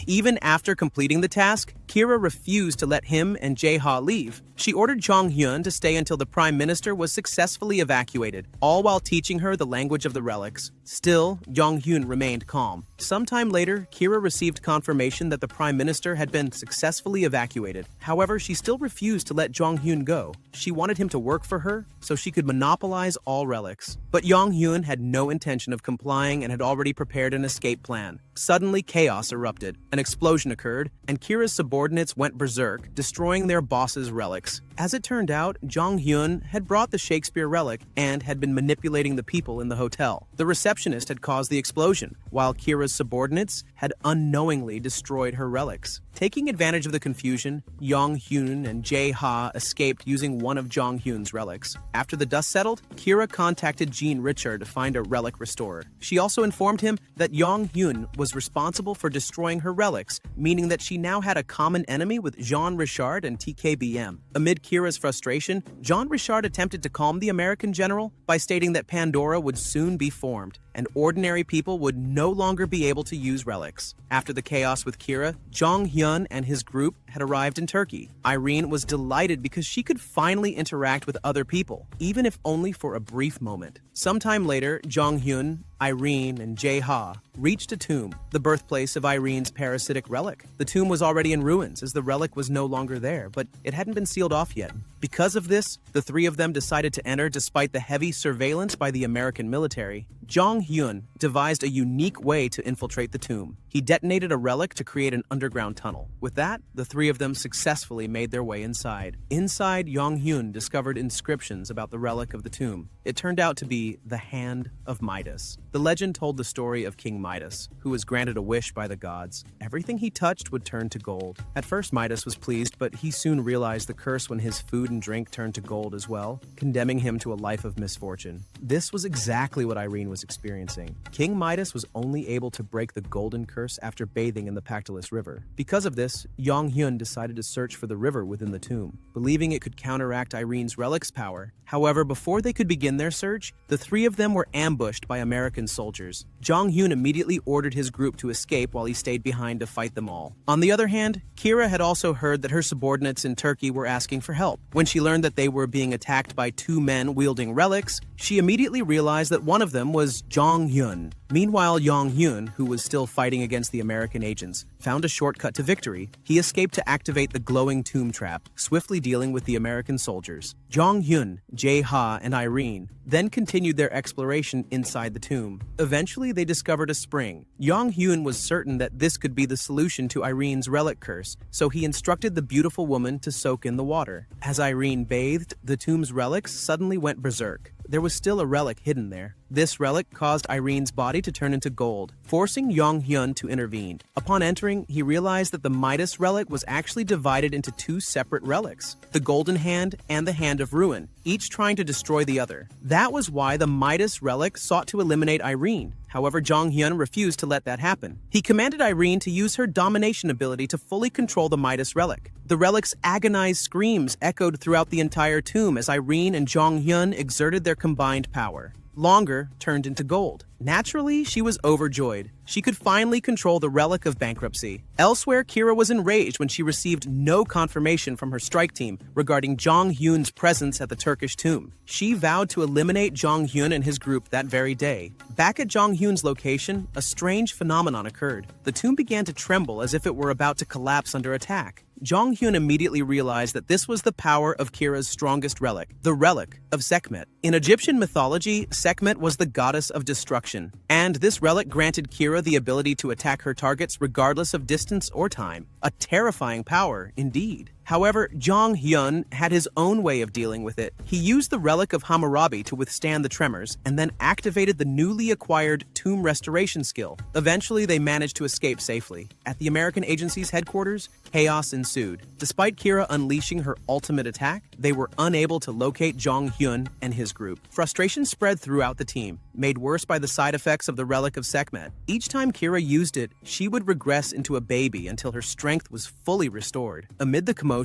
even after completing the task, Kira refused to let him and Jae-ha leave. She ordered Jong Hyun to stay until the Prime Minister was successfully evacuated, all while teaching her the language of the relics. Still, Jong Hyun remained calm. Sometime later, Kira received confirmation that the Prime Minister had been successfully evacuated. However, she still refused to let Jong Hyun go. She wanted him to work for her so she could monopolize all relics. But Jong Hyun had no intention of complying and had already prepared an escape plan. Suddenly, chaos erupted. An explosion occurred, and Kira's subordinates went berserk, destroying their boss's relics. As it turned out, Jong Hyun had brought the Shakespeare relic and had been manipulating the people in the hotel. The receptionist had caused the explosion, while Kira's subordinates had unknowingly destroyed her relics. Taking advantage of the confusion, Jong Hyun and Jae-ha escaped using one of Jong Hyun's relics. After the dust settled, Kira contacted Jean Richard to find a relic restorer. She also informed him that Jong Hyun was responsible for destroying her relics, meaning that she now had a common enemy with Jean Richard and TKBM. Amid Kira's frustration, Jean Richard attempted to calm the American general by stating that Pandora would soon be formed. and ordinary people would no longer be able to use relics. After the chaos with Kira, Jong Hyun and his group had arrived in Turkey. Irene was delighted because she could finally interact with other people, even if only for a brief moment. Sometime later, Jong Hyun, Irene, and Jae-ha reached a tomb, the birthplace of Irene's parasitic relic. The tomb was already in ruins, as the relic was no longer there, but it hadn't been sealed off yet. Because of this, the three of them decided to enter despite the heavy surveillance by the American military. Jong Hyun devised a unique way to infiltrate the tomb. He detonated a relic to create an underground tunnel. With that, the three of them successfully made their way inside. Inside, Jong Hyun discovered inscriptions about the relic of the tomb. It turned out to be the Hand of Midas. The legend told the story of King Midas, who was granted a wish by the gods. Everything he touched would turn to gold. At first, Midas was pleased, but he soon realized the curse when his food and drink turned to gold as well, condemning him to a life of misfortune. This was exactly what Irene was experiencing. King Midas was only able to break the golden curse after bathing in the Pactolus River. Because of this, Jong Hyun decided to search for the river within the tomb, believing it could counteract Irene's relic's power. However, before they could begin their search, the three of them were ambushed by American soldiers. Jong Hyun immediately ordered his group to escape while he stayed behind to fight them all. On the other hand, Kira had also heard that her subordinates in Turkey were asking for help. When she learned that they were being attacked by two men wielding relics, she immediately realized that one of them was Jong Hyun. Meanwhile, Jong Hyun, who was still fighting against the American agents, found a shortcut to victory. He escaped to activate the glowing tomb trap, swiftly dealing with the American soldiers. Jong Hyun, Jae-ha, and Irene then continued their exploration inside the tomb. Eventually, they discovered a spring. Jong Hyun was certain that this could be the solution to Irene's relic curse, so he instructed the beautiful woman to soak in the water. As Irene bathed, the tomb's relics suddenly went berserk. There was still a relic hidden there. This relic caused Irene's body to turn into gold, forcing Jong Hyun to intervene. Upon entering, he realized that the Midas relic was actually divided into two separate relics, the Golden Hand and the Hand of Ruin, each trying to destroy the other. That was why the Midas relic sought to eliminate Irene. However, Jong Hyun refused to let that happen. He commanded Irene to use her domination ability to fully control the Midas relic. The relic's agonized screams echoed throughout the entire tomb as Irene and Jong Hyun exerted their combined power. Longer turned into gold. Naturally, she was overjoyed. She could finally control the relic of bankruptcy. Elsewhere, Kira was enraged when she received no confirmation from her strike team regarding Jong Hyun's presence at the Turkish tomb. She vowed to eliminate Jong Hyun and his group that very day. Back at Jong Hyun's location, a strange phenomenon occurred. The tomb began to tremble as if it were about to collapse under attack. Jong Hyun immediately realized that this was the power of Kira's strongest relic, the relic of Sekhmet. In Egyptian mythology, Sekhmet was the goddess of destruction, and this relic granted Kira the ability to attack her targets regardless of distance or time. A terrifying power, indeed. However, Jong Hyun had his own way of dealing with it. He used the relic of Hammurabi to withstand the tremors, and then activated the newly acquired tomb restoration skill. Eventually, they managed to escape safely. At the American agency's headquarters, chaos ensued. Despite Kira unleashing her ultimate attack, they were unable to locate Jong Hyun and his group. Frustration spread throughout the team, made worse by the side effects of the relic of Sekhmet. Each time Kira used it, she would regress into a baby until her strength was fully restored. Amid the commotion,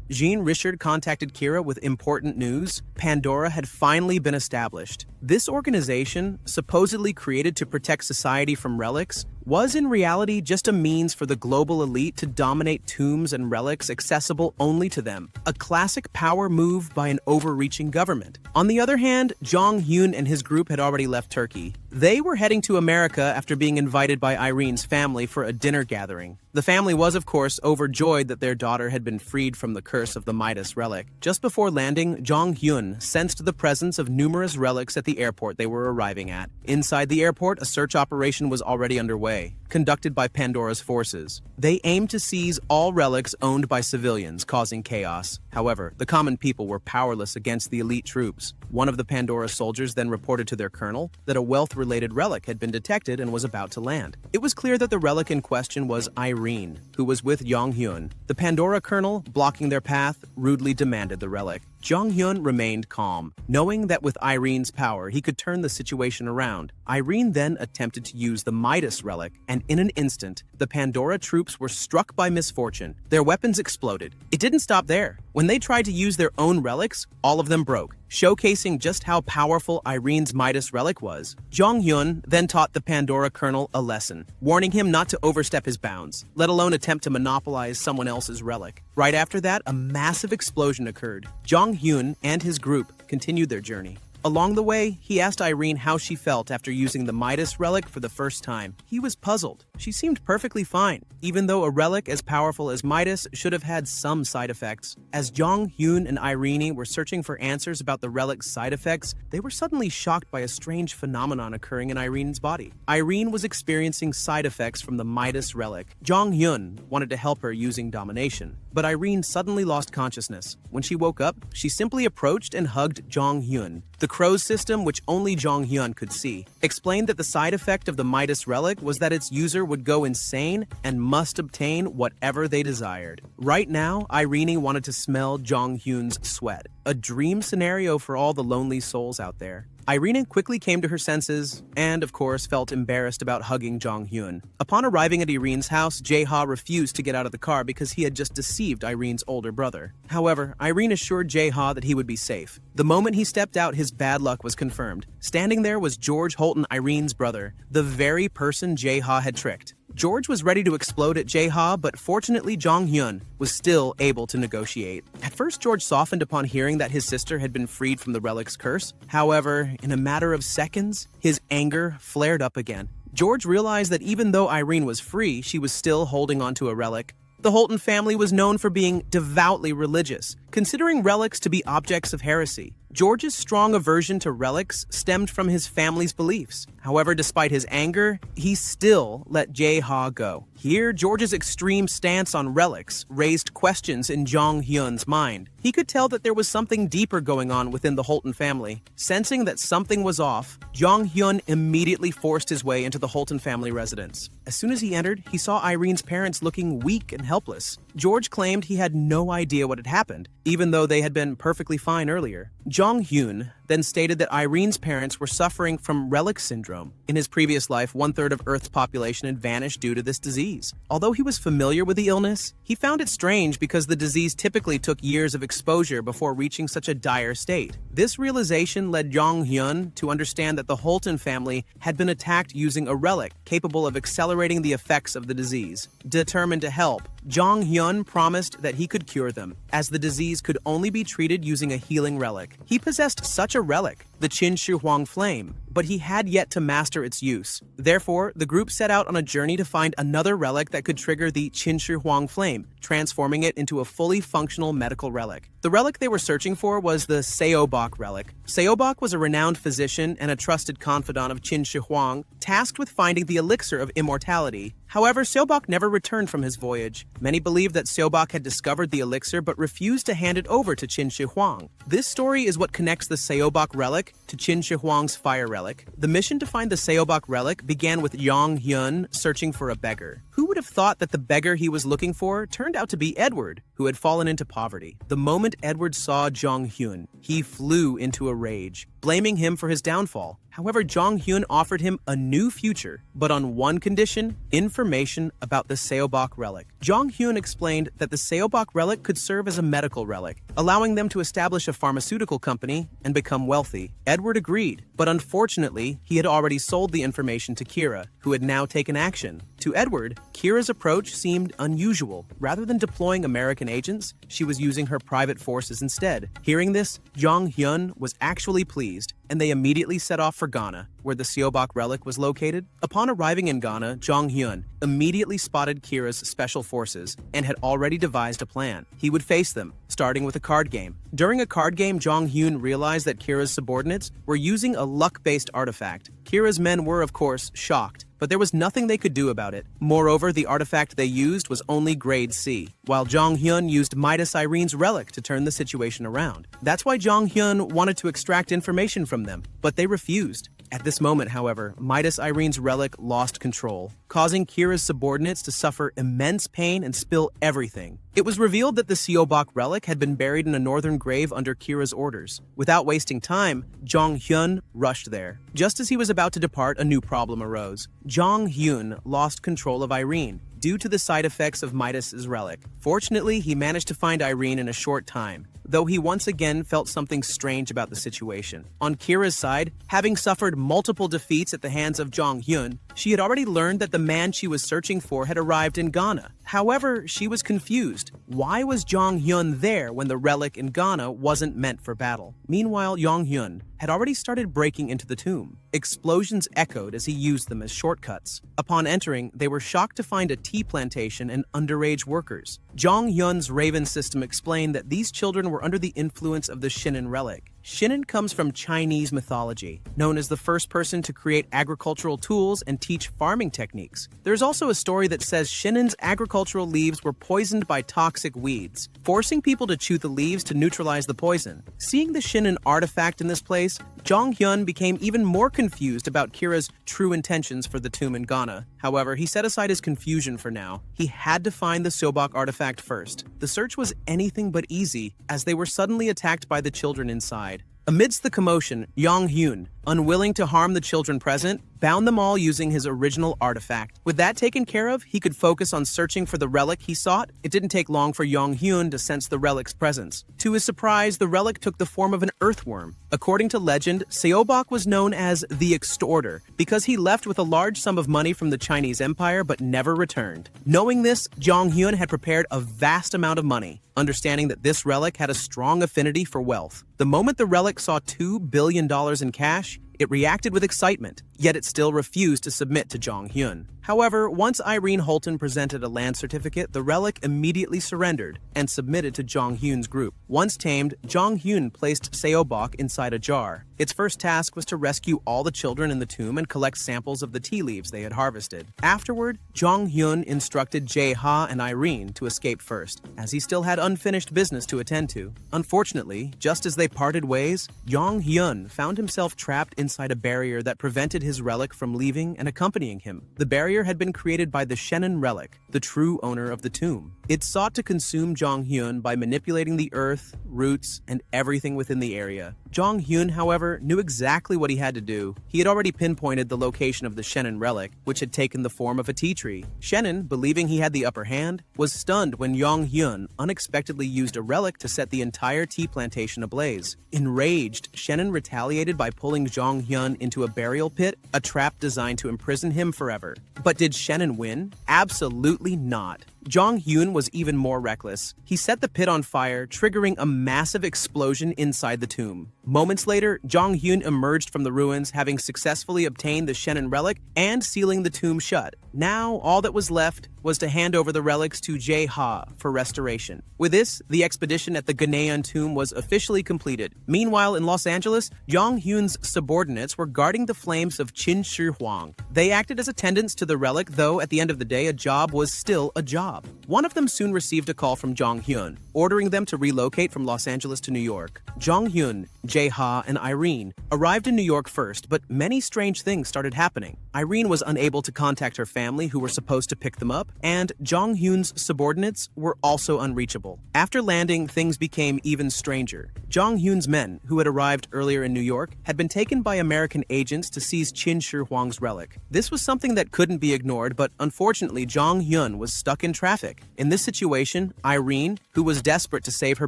Jean Richard contacted Kira with important news. Pandora had finally been established. This organization, supposedly created to protect society from relics, was in reality just a means for the global elite to dominate tombs and relics accessible only to them. A classic power move by an overreaching government. On the other hand, Jong Hyun and his group had already left Turkey. They were heading to America after being invited by Irene's family for a dinner gathering. The family was, of course, overjoyed that their daughter had been freed from the curse of the Midas relic. Just before landing, Jong Hyun sensed the presence of numerous relics at the airport they were arriving at. Inside the airport, a search operation was already underway, conducted by Pandora's forces. They aimed to seize all relics owned by civilians, causing chaos. However, the common people were powerless against the elite troops. One of the Pandora soldiers then reported to their colonel that a wealth-related relic had been detected and was about to land. It was clear that the relic in question was Irene, who was with Jong Hyun. The Pandora colonel, blocking their path, rudely demanded the relic. Jong Hyun remained calm, knowing that with Irene's power, he could turn the situation around. Irene then attempted to use the Midas relic, and in an instant, the Pandora troops were struck by misfortune. Their weapons exploded. It didn't stop there. When they tried to use their own relics, all of them broke, showcasing just how powerful Irene's Midas relic was. Jong-hyun then taught the Pandora Colonel a lesson, warning him not to overstep his bounds, let alone attempt to monopolize someone else's relic. Right after that, a massive explosion occurred. Jong-hyun and his group continued their journey. Along the way, he asked Irene how she felt after using the Midas relic for the first time. He was puzzled. She seemed perfectly fine, even though a relic as powerful as Midas should have had some side effects. As Jong-hyun and Irene were searching for answers about the relic's side effects, they were suddenly shocked by a strange phenomenon occurring in Irene's body. Irene was experiencing side effects from the Midas relic. Jong-hyun wanted to help her using domination, but Irene suddenly lost consciousness. When she woke up, she simply approached and hugged Jong-hyun. The crow's system, which only Jong-hyun could see, explained that the side effect of the Midas relic was that its user would go insane and must obtain whatever they desired. Right now, Irene wanted to smell Jong-hyun's sweat, a dream scenario for all the lonely souls out there. Irene quickly came to her senses and, of course, felt embarrassed about hugging Jong-hyun. Upon arriving at Irene's house, Jae-ha refused to get out of the car because he had just deceived Irene's older brother. However, Irene assured Jae-ha that he would be safe. The moment he stepped out, his bad luck was confirmed. Standing there was George Holton, Irene's brother, the very person Jae-ha had tricked. George was ready to explode at Jae-ha, but fortunately Jong-hyun was still able to negotiate. At first, George softened upon hearing that his sister had been freed from the relic's curse. However, in a matter of seconds, his anger flared up again. George realized that even though Irene was free, she was still holding onto a relic. The Holton family was known for being devoutly religious, considering relics to be objects of heresy. George's strong aversion to relics stemmed from his family's beliefs. However, despite his anger, he still let Jae-ha go. Here, George's extreme stance on relics raised questions in Jong-hyun's mind. He could tell that there was something deeper going on within the Holton family. Sensing that something was off, Jong-hyun immediately forced his way into the Holton family residence. As soon as he entered, he saw Irene's parents looking weak and helpless. George claimed he had no idea what had happened, even though they had been perfectly fine earlier. Jong-hyun then stated that Irene's parents were suffering from relic syndrome. In his previous life, 1/3 of Earth's population had vanished due to this disease. Although he was familiar with the illness, he found it strange because the disease typically took years of exposure before reaching such a dire state. This realization led Jong-hyun to understand that the Holton family had been attacked using a relic capable of accelerating the effects of the disease. Determined to help, Jong-hyun promised that he could cure them, as the disease could only be treated using a healing relic. He possessed such a relic, the Qin Shi Huang Flame, but he had yet to master its use. Therefore, the group set out on a journey to find another relic that could trigger the Qin Shi Huang Flame, transforming it into a fully functional medical relic. The relic they were searching for was the Seobok relic. Seobok was a renowned physician and a trusted confidant of Qin Shi Huang, tasked with finding the elixir of immortality. However, Seobok never returned from his voyage. Many believe that Seobok had discovered the elixir but refused to hand it over to Qin Shi Huang. This story is what connects the Seobok relic to Qin Shi Huang's fire relic. The mission to find the Seobok relic began with Jong-hyun searching for a beggar. Who would have thought that the beggar he was looking for turned out to be Edward, who had fallen into poverty? The moment Edward saw Jong-hyun, he flew into a rage, blaming him for his downfall. However, Jong-hyun offered him a new future, but on one condition: information about the Seobok relic. Jong-hyun explained that the Seobok relic could serve as a medical relic, allowing them to establish a pharmaceutical company and become wealthy. Edward agreed, but unfortunately, he had already sold the information to Kira, who had now taken action. To Edward, Kira's approach seemed unusual. Rather than deploying American agents, she was using her private forces instead. Hearing this, Jong-hyun was actually pleased, and they immediately set off for Ghana, where the Seobok relic was located. Upon arriving in Ghana, Jong-hyun immediately spotted Kira's special forces and had already devised a plan. He would face them, starting with a card game. During a card game, Jong-hyun realized that Kira's subordinates were using a luck-based artifact. Kira's men were, of course, shocked, but there was nothing they could do about it. Moreover, the artifact they used was only grade C, while Jong-hyun used Midas Irene's relic to turn the situation around. That's why Jong-hyun wanted to extract information from them, but they refused. At this moment, however, Midas Irene's relic lost control, causing Kira's subordinates to suffer immense pain and spill everything. It was revealed that the Seobok relic had been buried in a northern grave under Kira's orders. Without wasting time, Jong-hyun rushed there. Just as he was about to depart, a new problem arose. Jong-hyun lost control of Irene. due to the side effects of Midas's relic. Fortunately, he managed to find Irene in a short time, though he once again felt something strange about the situation. On Kira's side, having suffered multiple defeats at the hands of Jong Hyun, she had already learned that the man she was searching for had arrived in Ghana. However, she was confused. Why was Jong Hyun there when the relic in Ghana wasn't meant for battle? Meanwhile, Jong Hyun had already started breaking into the tomb. Explosions echoed as he used them as shortcuts. Upon entering, they were shocked to find a tea plantation and underage workers. Jong Hyun's Raven system explained that these children were under the influence of the Shinin relic. Shinin comes from Chinese mythology, known as the first person to create agricultural tools and teach farming techniques. There's also a story that says Shinin's agricultural leaves were poisoned by toxic weeds, forcing people to chew the leaves to neutralize the poison. Seeing the Shinin artifact in this place, Jong Hyun became even more confused about Kira's true intentions for the tomb in Ghana. However, he set aside his confusion for now. He had to find the Sobok artifact first. The search was anything but easy, as they were suddenly attacked by the children inside. Amidst the commotion, Jong Hyun, unwilling to harm the children present, bound them all using his original artifact. With that taken care of, he could focus on searching for the relic he sought. It didn't take long for Jong Hyun to sense the relic's presence. To his surprise, the relic took the form of an earthworm. According to legend, Seobok was known as the Extorter because he left with a large sum of money from the Chinese Empire but never returned. Knowing this, Jong Hyun had prepared a vast amount of money, understanding that this relic had a strong affinity for wealth. The moment the relic saw $2 billion in cash, it reacted with excitement, yet it still refused to submit to Jong Hyun. However, once Irene Holton presented a land certificate, the relic immediately surrendered and submitted to Jong Hyun's group. Once tamed, Jong Hyun placed Seobok inside a jar. Its first task was to rescue all the children in the tomb and collect samples of the tea leaves they had harvested. Afterward, Jong Hyun instructed Jae-ha and Irene to escape first, as he still had unfinished business to attend to. Unfortunately, just as they parted ways, Jong Hyun found himself trapped inside a barrier that prevented his relic from leaving and accompanying him. The barrier had been created by the Shinin relic, the true owner of the tomb. It sought to consume Jong Hyun by manipulating the earth, roots, and everything within the area. Jong Hyun, however, knew exactly what he had to do. He had already pinpointed the location of the Shinin relic, which had taken the form of a tea tree. Shinin, believing he had the upper hand, was stunned when Jong Hyun unexpectedly used a relic to set the entire tea plantation ablaze. Enraged, Shinin retaliated by pulling Jong Hyun into a burial pit, a trap designed to imprison him forever. But did Shinin win? Absolutely not. Jong Hyun was even more reckless. He set the pit on fire, triggering a massive explosion inside the tomb. Moments later, Jong Hyun emerged from the ruins, having successfully obtained the Shinin relic and sealing the tomb shut. Now, all that was left was to hand over the relics to Jae-ha for restoration. With this, the expedition at the Ghanaian tomb was officially completed. Meanwhile, in Los Angeles, Jong Hyun's subordinates were guarding the flames of Qin Shi Huang. They acted as attendants to the relic, though at the end of the day, a job was still a job. One of them soon received a call from Jong Hyun, ordering them to relocate from Los Angeles to New York. Jong Hyun, Jae-ha, and Irene arrived in New York first, but many strange things started happening. Irene was unable to contact her family, who were supposed to pick them up, and Jong Hyun's subordinates were also unreachable. After landing, things became even stranger. Jong Hyun's men, who had arrived earlier in New York, had been taken by American agents to seize Qin Shi Huang's relic. This was something that couldn't be ignored, but unfortunately, Jong Hyun was stuck in traffic. In this situation, Irene, who was desperate to save her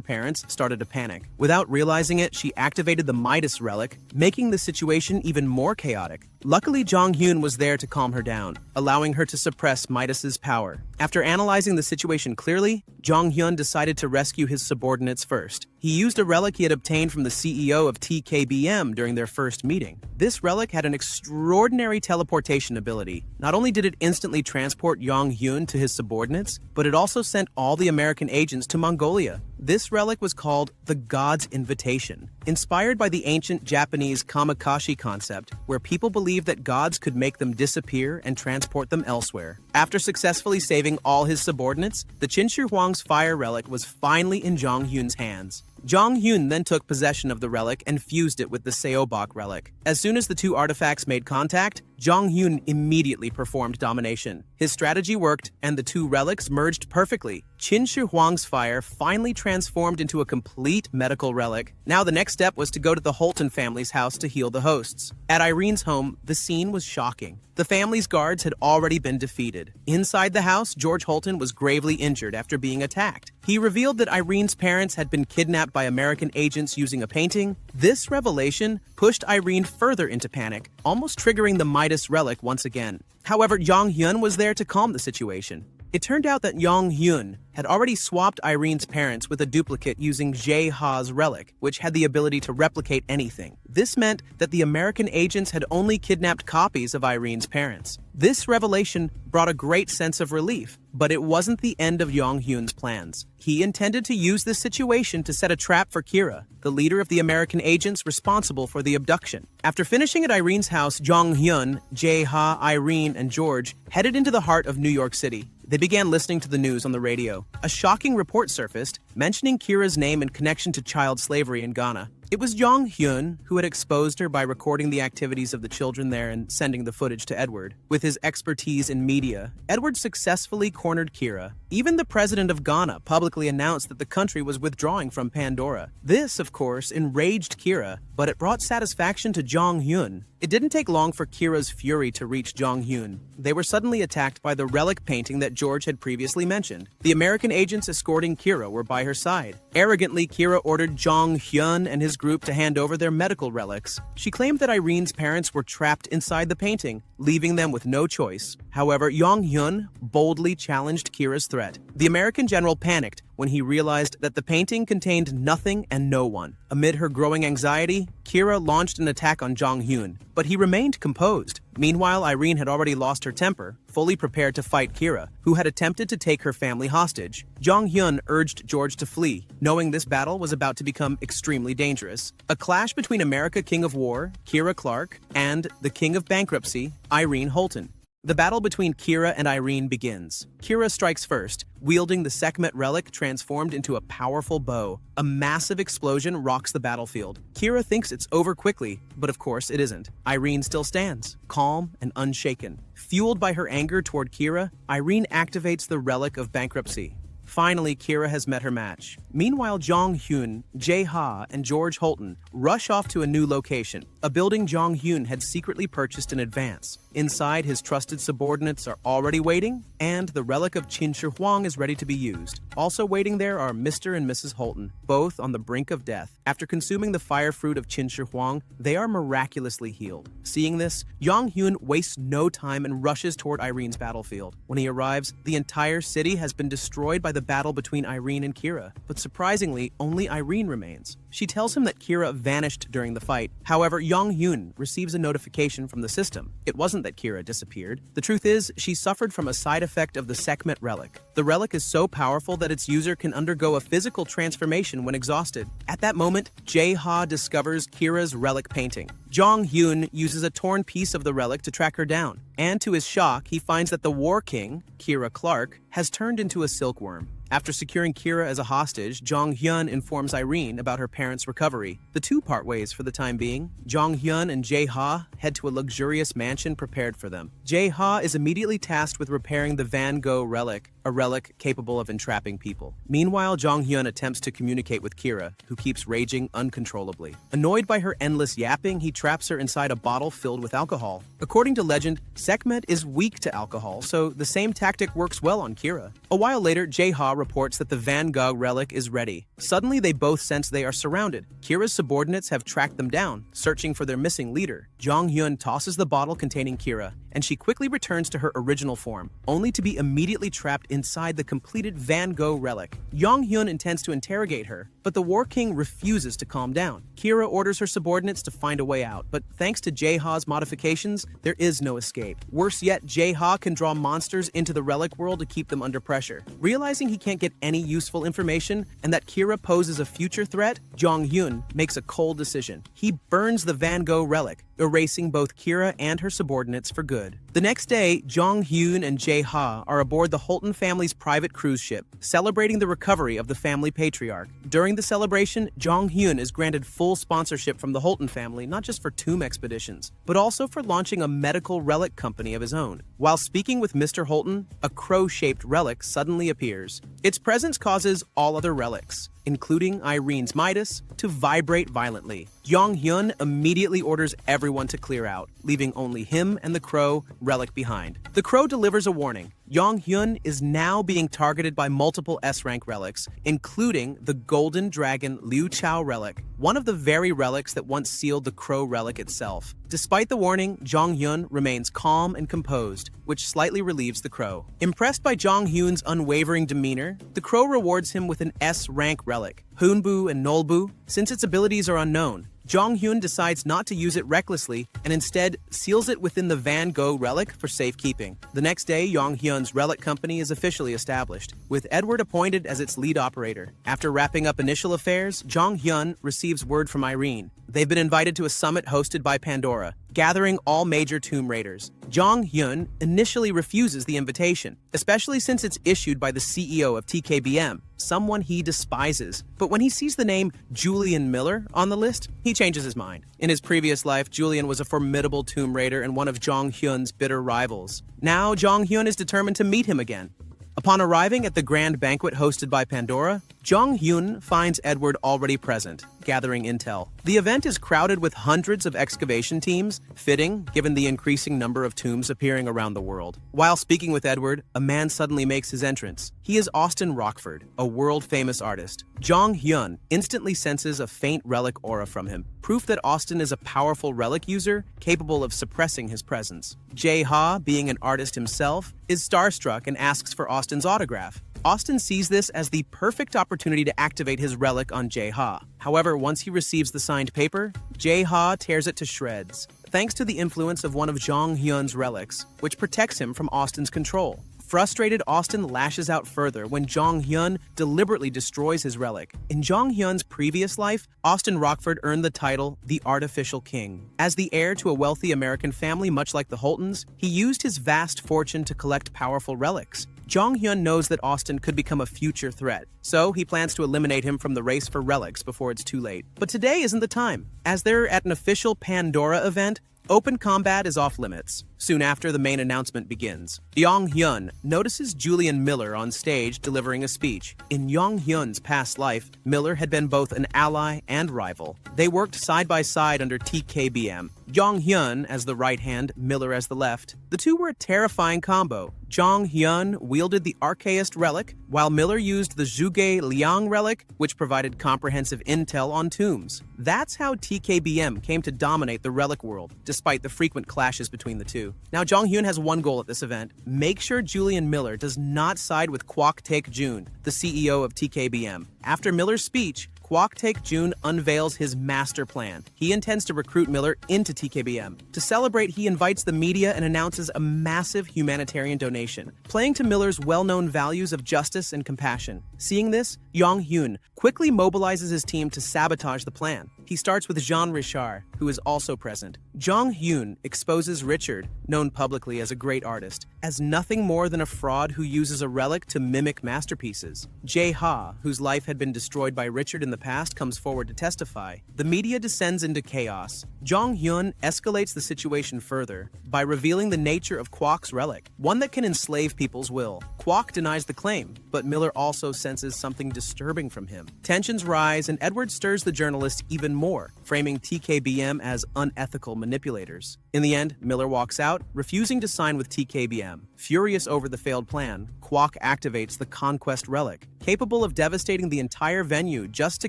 parents, started to panic. Without realizing it, she activated the Midas relic, making the situation even more chaotic. Luckily, Jong Hyun was there to calm her down, allowing her to suppress Midas's power. After analyzing the situation clearly, Jong Hyun decided to rescue his subordinates first. He used a relic he had obtained from the CEO of TKBM during their first meeting. This relic had an extraordinary teleportation ability. Not only did it instantly transport Jong Hyun to his subordinates, but it also sent all the American agents to Mongolia. This relic was called the God's Invitation, inspired by the ancient Japanese kamikaze concept, where people believed that gods could make them disappear and transport them elsewhere. After successfully saving all his subordinates, the Qin Shi Huang's fire relic was finally in Jong Hyun's hands. Jong Hyun then took possession of the relic and fused it with the Seobok relic. As soon as the two artifacts made contact, Jong Hyun immediately performed domination. His strategy worked, and the two relics merged perfectly. Qin Shi Huang's fire finally transformed into a complete medical relic. Now the next step was to go to the Holton family's house to heal the hosts. At Irene's home, the scene was shocking. The family's guards had already been defeated. Inside the house, George Holton was gravely injured after being attacked. He revealed that Irene's parents had been kidnapped by American agents using a painting. This revelation pushed Irene further into panic, almost triggering the Midas relic once again. However, Jong Hyun was there to calm the situation. It turned out that Jong Hyun had already swapped Irene's parents with a duplicate using Jae Ha's relic, which had the ability to replicate anything. This meant that the American agents had only kidnapped copies of Irene's parents. This revelation brought a great sense of relief, but it wasn't the end of Jong Hyun's plans. He intended to use this situation to set a trap for Kira, the leader of the American agents responsible for the abduction. After finishing at Irene's house, Jong Hyun, Jae Ha, Irene, and George headed into the heart of New York City. They began listening to the news on the radio. A shocking report surfaced, mentioning Kira's name in connection to child slavery in Ghana. It was Jong Hyun who had exposed her by recording the activities of the children there and sending the footage to Edward. With his expertise in media, Edward successfully cornered Kira. Even the president of Ghana publicly announced that the country was withdrawing from Pandora. This, of course, enraged Kira, but it brought satisfaction to Jong Hyun. It didn't take long for Kira's fury to reach Jong Hyun. They were suddenly attacked by the relic painting that George had previously mentioned. The American agents escorting Kira were by her side. Arrogantly, Kira ordered Jong Hyun and his group to hand over their medical relics. She claimed that Irene's parents were trapped inside the painting, leaving them with no choice. However, Jong Hyun boldly challenged Kira's threat. The American general panicked when he realized that the painting contained nothing and no one. Amid her growing anxiety, Kira launched an attack on Jong Hyun, but he remained composed. Meanwhile, Irene had already lost her temper, fully prepared to fight Kira, who had attempted to take her family hostage. Jong Hyun urged George to flee, knowing this battle was about to become extremely dangerous. A clash between America King of War, Kira Clark, and the King of Bankruptcy, Irene Holton. The battle between Kira and Irene begins. Kira strikes first, wielding the Sekhmet relic transformed into a powerful bow. A massive explosion rocks the battlefield. Kira thinks it's over quickly, but of course it isn't. Irene still stands, calm and unshaken. Fueled by her anger toward Kira, Irene activates the relic of bankruptcy. Finally, Kira has met her match. Meanwhile, Jong Hyun, Jae Ha, and George Holton rush off to a new location, a building Jong Hyun had secretly purchased in advance. Inside, his trusted subordinates are already waiting, and the relic of Qin Shi Huang is ready to be used. Also waiting there are Mr. and Mrs. Holton, both on the brink of death. After consuming the fire fruit of Qin Shi Huang, they are miraculously healed. Seeing this, Jong Hyun wastes no time and rushes toward Irene's battlefield. When he arrives, the entire city has been destroyed by the battle between Irene and Kira, but surprisingly, only Irene remains. She tells him that Kira vanished during the fight. However, Jong Hyun receives a notification from the system. It wasn't that Kira disappeared. The truth is, she suffered from a side effect of the Sekhmet relic. The relic is so powerful that its user can undergo a physical transformation when exhausted. At that moment, Jae Ha discovers Kira's relic painting. Jong Hyun uses a torn piece of the relic to track her down, and to his shock, he finds that the War King, Kira Clark, has turned into a silkworm. After securing Kira as a hostage, Jong Hyun informs Irene about her parents' recovery. The two part ways for the time being. Jong Hyun and Jae Ha head to a luxurious mansion prepared for them. Jae Ha is immediately tasked with repairing the Van Gogh relic, a relic capable of entrapping people. Meanwhile, Jong Hyun attempts to communicate with Kira, who keeps raging uncontrollably. Annoyed by her endless yapping, he traps her inside a bottle filled with alcohol. According to legend, Sekhmet is weak to alcohol, so the same tactic works well on Kira. A while later, Jae Ha reports that the Van Gogh relic is ready. Suddenly, they both sense they are surrounded. Kira's subordinates have tracked them down, searching for their missing leader. Jong Hyun tosses the bottle containing Kira, and she quickly returns to her original form, only to be immediately trapped inside the completed Van Gogh relic. Jong Hyun intends to interrogate her, but the War King refuses to calm down. Kira orders her subordinates to find a way out, but thanks to Jae Ha's modifications, there is no escape. Worse yet, Jae Ha can draw monsters into the relic world to keep them under pressure. Realizing he can't get any useful information and that Kira poses a future threat, Jong Hyun makes a cold decision. He burns the Van Gogh relic, erasing both Kira and her subordinates for good. The next day, Jong Hyun and Jae Ha are aboard the Holton family's private cruise ship, celebrating the recovery of the family patriarch. During the celebration, Jong Hyun is granted full sponsorship from the Holton family, not just for tomb expeditions, but also for launching a medical relic company of his own. While speaking with Mr. Holton, a crow-shaped relic suddenly appears. Its presence causes all other relics, including Irene's Midas, to vibrate violently. Jong Hyun immediately orders everyone to clear out, leaving only him and the crow relic behind. The crow delivers a warning. Jong Hyun is now being targeted by multiple S-rank relics, including the Golden Dragon Liu Chao relic, one of the very relics that once sealed the crow relic itself. Despite the warning, Jong Hyun remains calm and composed, which slightly relieves the crow. Impressed by Jong Hyun's unwavering demeanor, the crow rewards him with an S-rank relic, Hoonbu and Nolbu. Since its abilities are unknown, Jong Hyun decides not to use it recklessly and instead seals it within the Van Gogh relic for safekeeping. The next day, Jong Hyun's relic company is officially established, with Edward appointed as its lead operator. After wrapping up initial affairs, Jong Hyun receives word from Irene. They've been invited to a summit hosted by Pandora, gathering all major Tomb Raiders. Jong Hyun initially refuses the invitation, especially since it's issued by the CEO of TKBM, someone he despises. But when he sees the name Julian Miller on the list, he changes his mind. In his previous life, Julian was a formidable Tomb Raider and one of Jong Hyun's bitter rivals. Now, Jong Hyun is determined to meet him again. Upon arriving at the grand banquet hosted by Pandora, Jong Hyun finds Edward already present, gathering intel. The event is crowded with hundreds of excavation teams, fitting given the increasing number of tombs appearing around the world. While speaking with Edward, a man suddenly makes his entrance. He is Austin Rockford, a world-famous artist. Jong Hyun instantly senses a faint relic aura from him, proof that Austin is a powerful relic user capable of suppressing his presence. Jae Ha, being an artist himself, is starstruck and asks for Austin's autograph. Austin sees this as the perfect opportunity to activate his relic on Jae Ha. However, once he receives the signed paper, Jae Ha tears it to shreds, thanks to the influence of one of Jong Hyun's relics, which protects him from Austin's control. Frustrated, Austin lashes out further when Jong Hyun deliberately destroys his relic. In Jong Hyun's previous life, Austin Rockford earned the title the Artificial King. As the heir to a wealthy American family much like the Holtons, he used his vast fortune to collect powerful relics. Jong Hyun knows that Austin could become a future threat, so he plans to eliminate him from the race for relics before it's too late. But today isn't the time. As they're at an official Pandora event, open combat is off limits. Soon after, the main announcement begins. Jong Hyun notices Julian Miller on stage delivering a speech. In Jong Hyun's past life, Miller had been both an ally and rival. They worked side by side under TKBM. Jong Hyun as the right hand, Miller as the left. The two were a terrifying combo. Jong Hyun wielded the Archaist relic, while Miller used the Zhuge Liang relic, which provided comprehensive intel on tombs. That's how TKBM came to dominate the relic world, despite the frequent clashes between the two. Now, Jong Hyun has one goal at this event: make sure Julian Miller does not side with Kwok Taek-jun, the CEO of TKBM. After Miller's speech, Kwok Taek-jun unveils his master plan. He intends to recruit Miller into TKBM. To celebrate, he invites the media and announces a massive humanitarian donation, playing to Miller's well-known values of justice and compassion. Seeing this, Jong Hyun quickly mobilizes his team to sabotage the plan. He starts with Jean Richard, who is also present. Jong Hyun exposes Richard, known publicly as a great artist, as nothing more than a fraud who uses a relic to mimic masterpieces. Jae Ha, whose life had been destroyed by Richard in the past, comes forward to testify. The media descends into chaos. Jong Hyun escalates the situation further by revealing the nature of Kwok's relic, one that can enslave people's will. Kwok denies the claim, but Miller also senses something disturbing from him. Tensions rise, and Edward stirs the journalists even more, framing TKBM as unethical manipulators. In the end, Miller walks out, refusing to sign with TKBM. Furious over the failed plan, Kwok activates the Conquest relic, capable of devastating the entire venue just to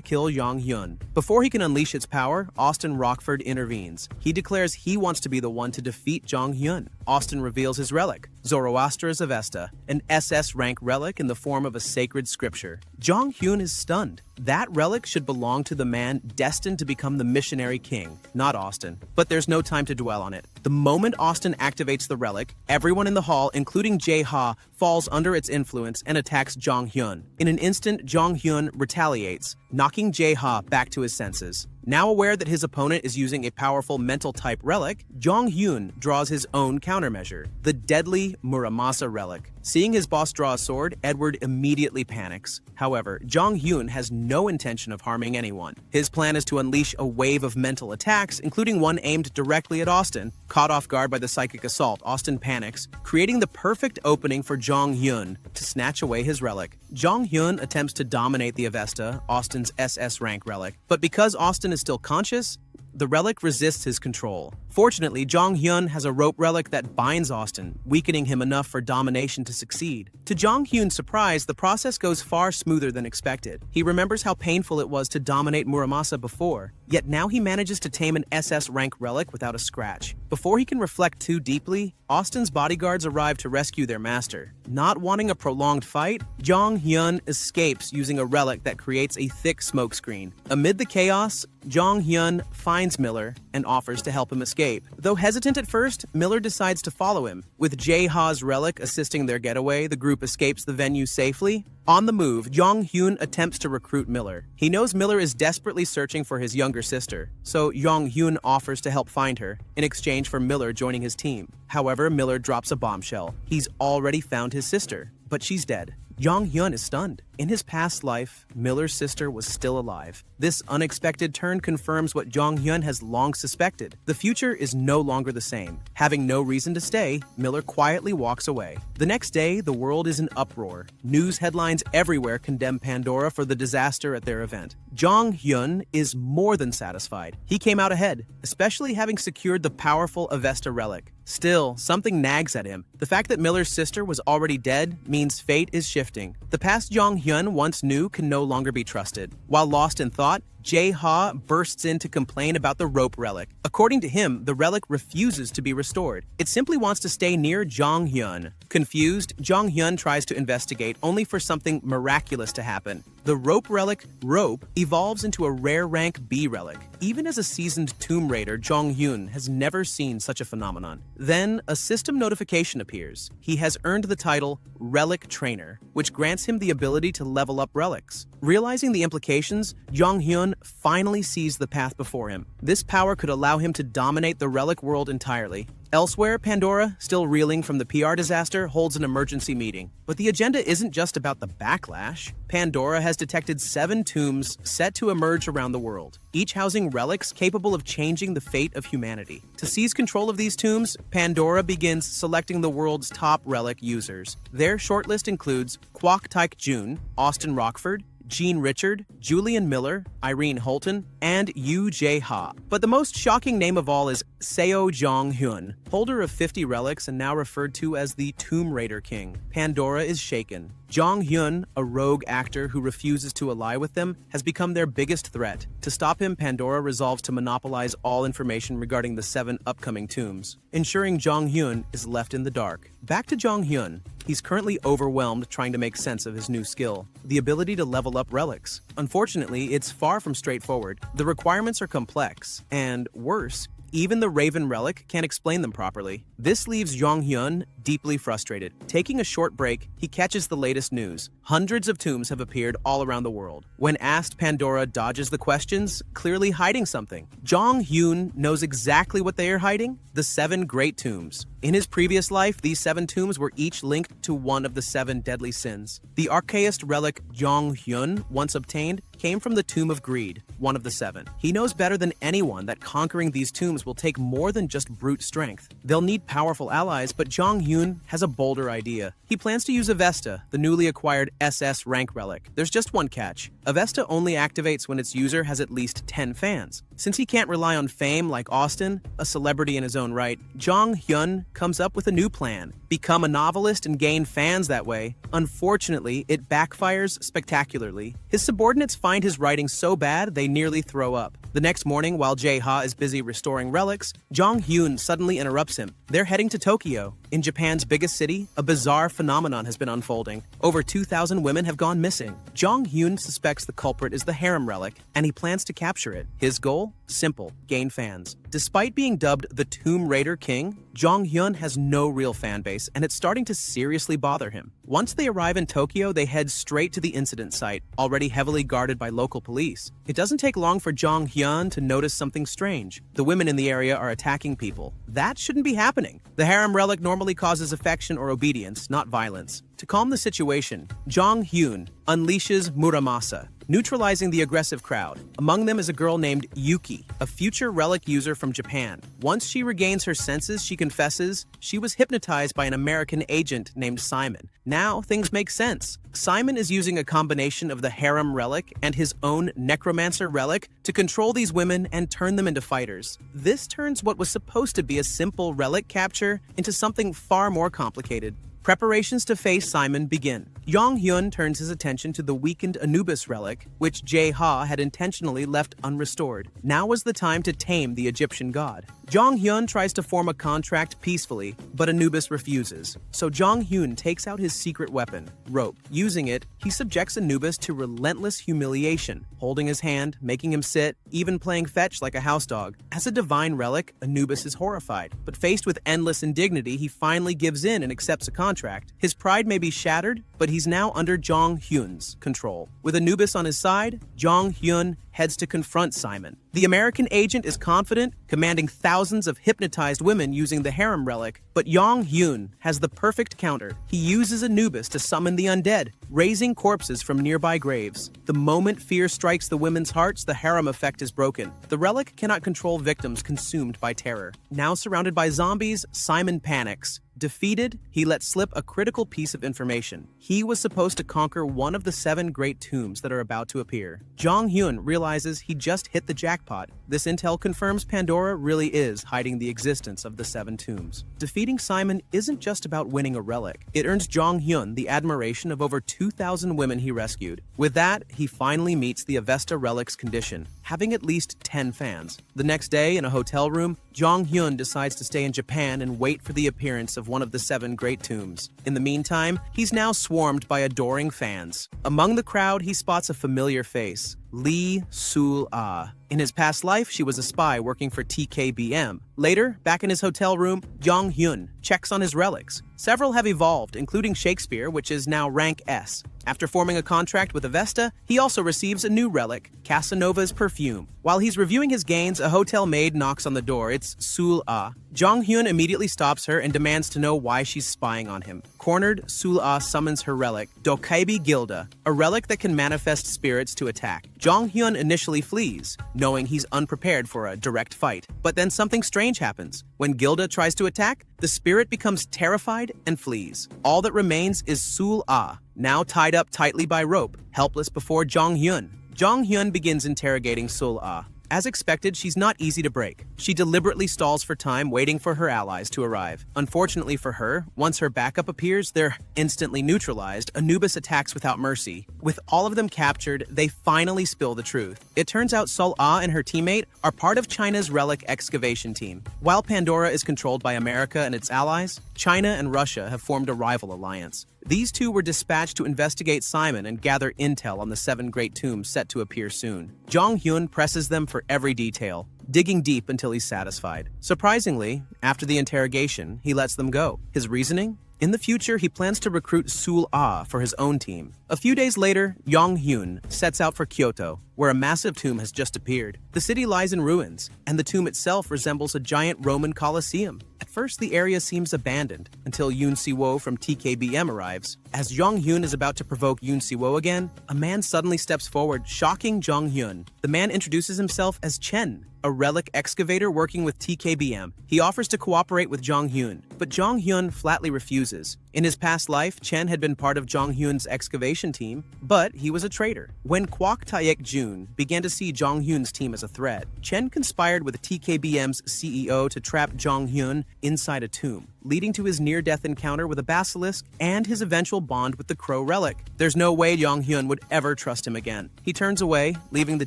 kill Jong Hyun. Before he can unleash its power, Austin Rockford intervenes. He declares he wants to be the one to defeat Jong Hyun. Austin reveals his relic, Zoroaster's Avesta, an SS rank relic in the form of a sacred scripture. Jong Hyun is stunned. That relic should belong to the man destined to become the missionary king, not Austin. But there's no time to dwell on it. The moment Austin activates the relic, everyone in the hall, including Jae Ha, falls under its influence and attacks Jong Hyun. In an instant, Jong Hyun retaliates, knocking Jae-ha back to his senses. Now aware that his opponent is using a powerful mental-type relic, Jong-hyun draws his own countermeasure, the deadly Muramasa relic. Seeing his boss draw a sword, Edward immediately panics. However, Jong-hyun has no intention of harming anyone. His plan is to unleash a wave of mental attacks, including one aimed directly at Austin. Caught off guard by the psychic assault, Austin panics, creating the perfect opening for Jong-hyun to snatch away his relic. Jong-hyun attempts to dominate the Avesta, Austin's SS rank relic, but because Austin is still conscious, the relic resists his control. Fortunately, Jong-hyun has a rope relic that binds Austin, weakening him enough for domination to succeed. To Jong-hyun's surprise, the process goes far smoother than expected. He remembers how painful it was to dominate Muramasa before, yet now he manages to tame an SS rank relic without a scratch. Before he can reflect too deeply, Austin's bodyguards arrive to rescue their master. Not wanting a prolonged fight, Jong-hyun escapes using a relic that creates a thick smokescreen. Amid the chaos, Jong-hyun finds Miller and offers to help him escape. Though hesitant at first, Miller decides to follow him. With Jae-ha's relic assisting their getaway, the group escapes the venue safely. On the move, Jong-hyun attempts to recruit Miller. He knows Miller is desperately searching for his younger sister, so Jong-hyun offers to help find her, in exchange for Miller joining his team. However, Miller drops a bombshell. He's already found his sister, but she's dead. Jong-hyun is stunned. In his past life, Miller's sister was still alive. This unexpected turn confirms what Jong-hyun has long suspected. The future is no longer the same. Having no reason to stay, Miller quietly walks away. The next day, the world is in uproar. News headlines everywhere condemn Pandora for the disaster at their event. Jong-hyun is more than satisfied. He came out ahead, especially having secured the powerful Avesta relic. Still, something nags at him. The fact that Miller's sister was already dead means fate is shifting. The past Jong-hyun once knew can no longer be trusted. While lost in thought, Jae-ha bursts in to complain about the rope relic. According to him, the relic refuses to be restored. It simply wants to stay near Jong-hyun. Confused, Jong-hyun tries to investigate, only for something miraculous to happen. The rope relic, Rope, evolves into a rare rank B relic. Even as a seasoned tomb raider, Jong-hyun has never seen such a phenomenon. Then, a system notification appears. He has earned the title Relic Trainer, which grants him the ability to level up relics. Realizing the implications, Jong-hyun finally sees the path before him. This power could allow him to dominate the relic world entirely. Elsewhere, Pandora, still reeling from the PR disaster, holds an emergency meeting. But the agenda isn't just about the backlash. Pandora has detected 7 tombs set to emerge around the world, each housing relics capable of changing the fate of humanity. To seize control of these tombs, Pandora begins selecting the world's top relic users. Their shortlist includes Kwok Taek-jun, Austin Rockford, Jean Richard, Julian Miller, Irene Holton, and Yu Jae-ha. But the most shocking name of all is Seo Jong-hyun, holder of 50 relics and now referred to as the Tomb Raider King. Pandora is shaken. Jong-hyun, a rogue actor who refuses to ally with them, has become their biggest threat. To stop him, Pandora resolves to monopolize all information regarding the 7 upcoming tombs, ensuring Jong-hyun is left in the dark. Back to Jong-hyun. He's currently overwhelmed trying to make sense of his new skill, the ability to level up relics. Unfortunately, it's far from straightforward. The requirements are complex, and worse, even the Raven relic can't explain them properly. This leaves Jong-hyun deeply frustrated. Taking a short break, he catches the latest news. Hundreds of tombs have appeared all around the world. When asked, Pandora dodges the questions, clearly hiding something. Jong-hyun knows exactly what they are hiding: the 7 great tombs. In his previous life, these 7 tombs were each linked to one of the 7 deadly sins. The archaist relic Jong-hyun once obtained came from the Tomb of Greed, one of the 7. He knows better than anyone that conquering these tombs will take more than just brute strength. They'll need powerful allies, but Jong-hyun has a bolder idea. He plans to use Avesta, the newly acquired SS rank relic. There's just one catch. Avesta only activates when its user has at least 10 fans. Since he can't rely on fame like Austin, a celebrity in his own right, Jong-hyun comes up with a new plan: become a novelist and gain fans that way. Unfortunately, it backfires spectacularly. His subordinates find his writing so bad they nearly throw up. The next morning, while Jae-ha is busy restoring relics, Jong-hyun suddenly interrupts him. They're heading to Tokyo. In Japan's biggest city, a bizarre phenomenon has been unfolding. Over 2,000 women have gone missing. Jong Hyun suspects the culprit is the harem relic, and he plans to capture it. His goal? Simple, gain fans. Despite being dubbed the Tomb Raider King, Jong Hyun has no real fan base, and it's starting to seriously bother him. Once they arrive in Tokyo, they head straight to the incident site, already heavily guarded by local police. It doesn't take long for Jong Hyun to notice something strange. The women in the area are attacking people. That shouldn't be happening. The harem relic normally causes affection or obedience, not violence. To calm the situation, Jong Hyun unleashes Muramasa, neutralizing the aggressive crowd. Among them is a girl named Yuki, a future relic user from Japan. Once she regains her senses, she confesses she was hypnotized by an American agent named Simon. Now things make sense. Simon is using a combination of the harem relic and his own necromancer relic to control these women and turn them into fighters. This turns what was supposed to be a simple relic capture into something far more complicated. Preparations to face Simon begin. Jong Hyun turns his attention to the weakened Anubis relic, which Jae-ha had intentionally left unrestored. Now was the time to tame the Egyptian god. Jong Hyun tries to form a contract peacefully, but Anubis refuses. So Jong Hyun takes out his secret weapon, rope. Using it, he subjects Anubis to relentless humiliation, holding his hand, making him sit, even playing fetch like a house dog. As a divine relic, Anubis is horrified, but faced with endless indignity, he finally gives in and accepts a contract. His pride may be shattered, but he's now under Jong Hyun's control. With Anubis on his side, Jong Hyun heads to confront Simon. The American agent is confident, commanding thousands of hypnotized women using the harem relic, but Jong Hyun has the perfect counter. He uses Anubis to summon the undead, raising corpses from nearby graves. The moment fear strikes the women's hearts, the harem effect is broken. The relic cannot control victims consumed by terror. Now surrounded by zombies, Simon panics. Defeated, he let slip a critical piece of information. He was supposed to conquer one of the 7 great tombs that are about to appear. Jong Hyun realizes he just hit the jackpot. This intel confirms Pandora really is hiding the existence of the 7 tombs. Defeating Simon isn't just about winning a relic. It earns Jong Hyun the admiration of over 2,000 women he rescued. With that, he finally meets the Avesta relic's condition, having at least 10 fans. The next day, in a hotel room, Jong Hyun decides to stay in Japan and wait for the appearance of one of the 7 great tombs. In the meantime, he's now swarmed by adoring fans. Among the crowd, he spots a familiar face, Lee Sul-ah. In his past life, she was a spy working for TKBM. Later, back in his hotel room, Jong Hyun checks on his relics. Several have evolved, including Shakespeare, which is now rank S. After forming a contract with Avesta, he also receives a new relic, Casanova's perfume. While he's reviewing his gains, a hotel maid knocks on the door. It's Sul-ah. Jong Hyun immediately stops her and demands to know why she's spying on him. Cornered, Sul-ah summons her relic, Dokaibi Gilda, a relic that can manifest spirits to attack. Jong Hyun initially flees, knowing he's unprepared for a direct fight. But then something strange happens. When Gilda tries to attack, the spirit becomes terrified and flees. All that remains is Sul-ah, now tied up tightly by rope, helpless before Jong Hyun. Jong Hyun begins interrogating Sul-ah. As expected, she's not easy to break. She deliberately stalls for time, waiting for her allies to arrive. Unfortunately for her, once her backup appears, they're instantly neutralized. Anubis attacks without mercy. With all of them captured, they finally spill the truth. It turns out Sul-ah and her teammate are part of China's relic excavation team. While Pandora is controlled by America and its allies, China and Russia have formed a rival alliance. These two were dispatched to investigate Simon and gather intel on the 7 great tombs set to appear soon. Jong Hyun presses them for every detail, digging deep until he's satisfied. Surprisingly, after the interrogation, he lets them go. His reasoning? In the future, he plans to recruit Sul-ah for his own team. A few days later, Jong Hyun sets out for Kyoto, where a massive tomb has just appeared. The city lies in ruins, and the tomb itself resembles a giant Roman Colosseum. At first, the area seems abandoned, until Yoon Si-wo from TKBM arrives. As Jong Hyun is about to provoke Yoon Si-wo again, a man suddenly steps forward, shocking Jong Hyun. The man introduces himself as Chen, a relic excavator working with TKBM. He offers to cooperate with Jong Hyun, but Jong Hyun flatly refuses. In his past life, Chen had been part of Jong Hyun's excavation team, but he was a traitor. When Kwok Taek-jun began to see Jong Hyun's team as a threat, Chen conspired with TKBM's CEO to trap Jong Hyun inside a tomb, leading to his near-death encounter with a basilisk and his eventual bond with the Crow relic. There's no way Jong Hyun would ever trust him again. He turns away, leaving the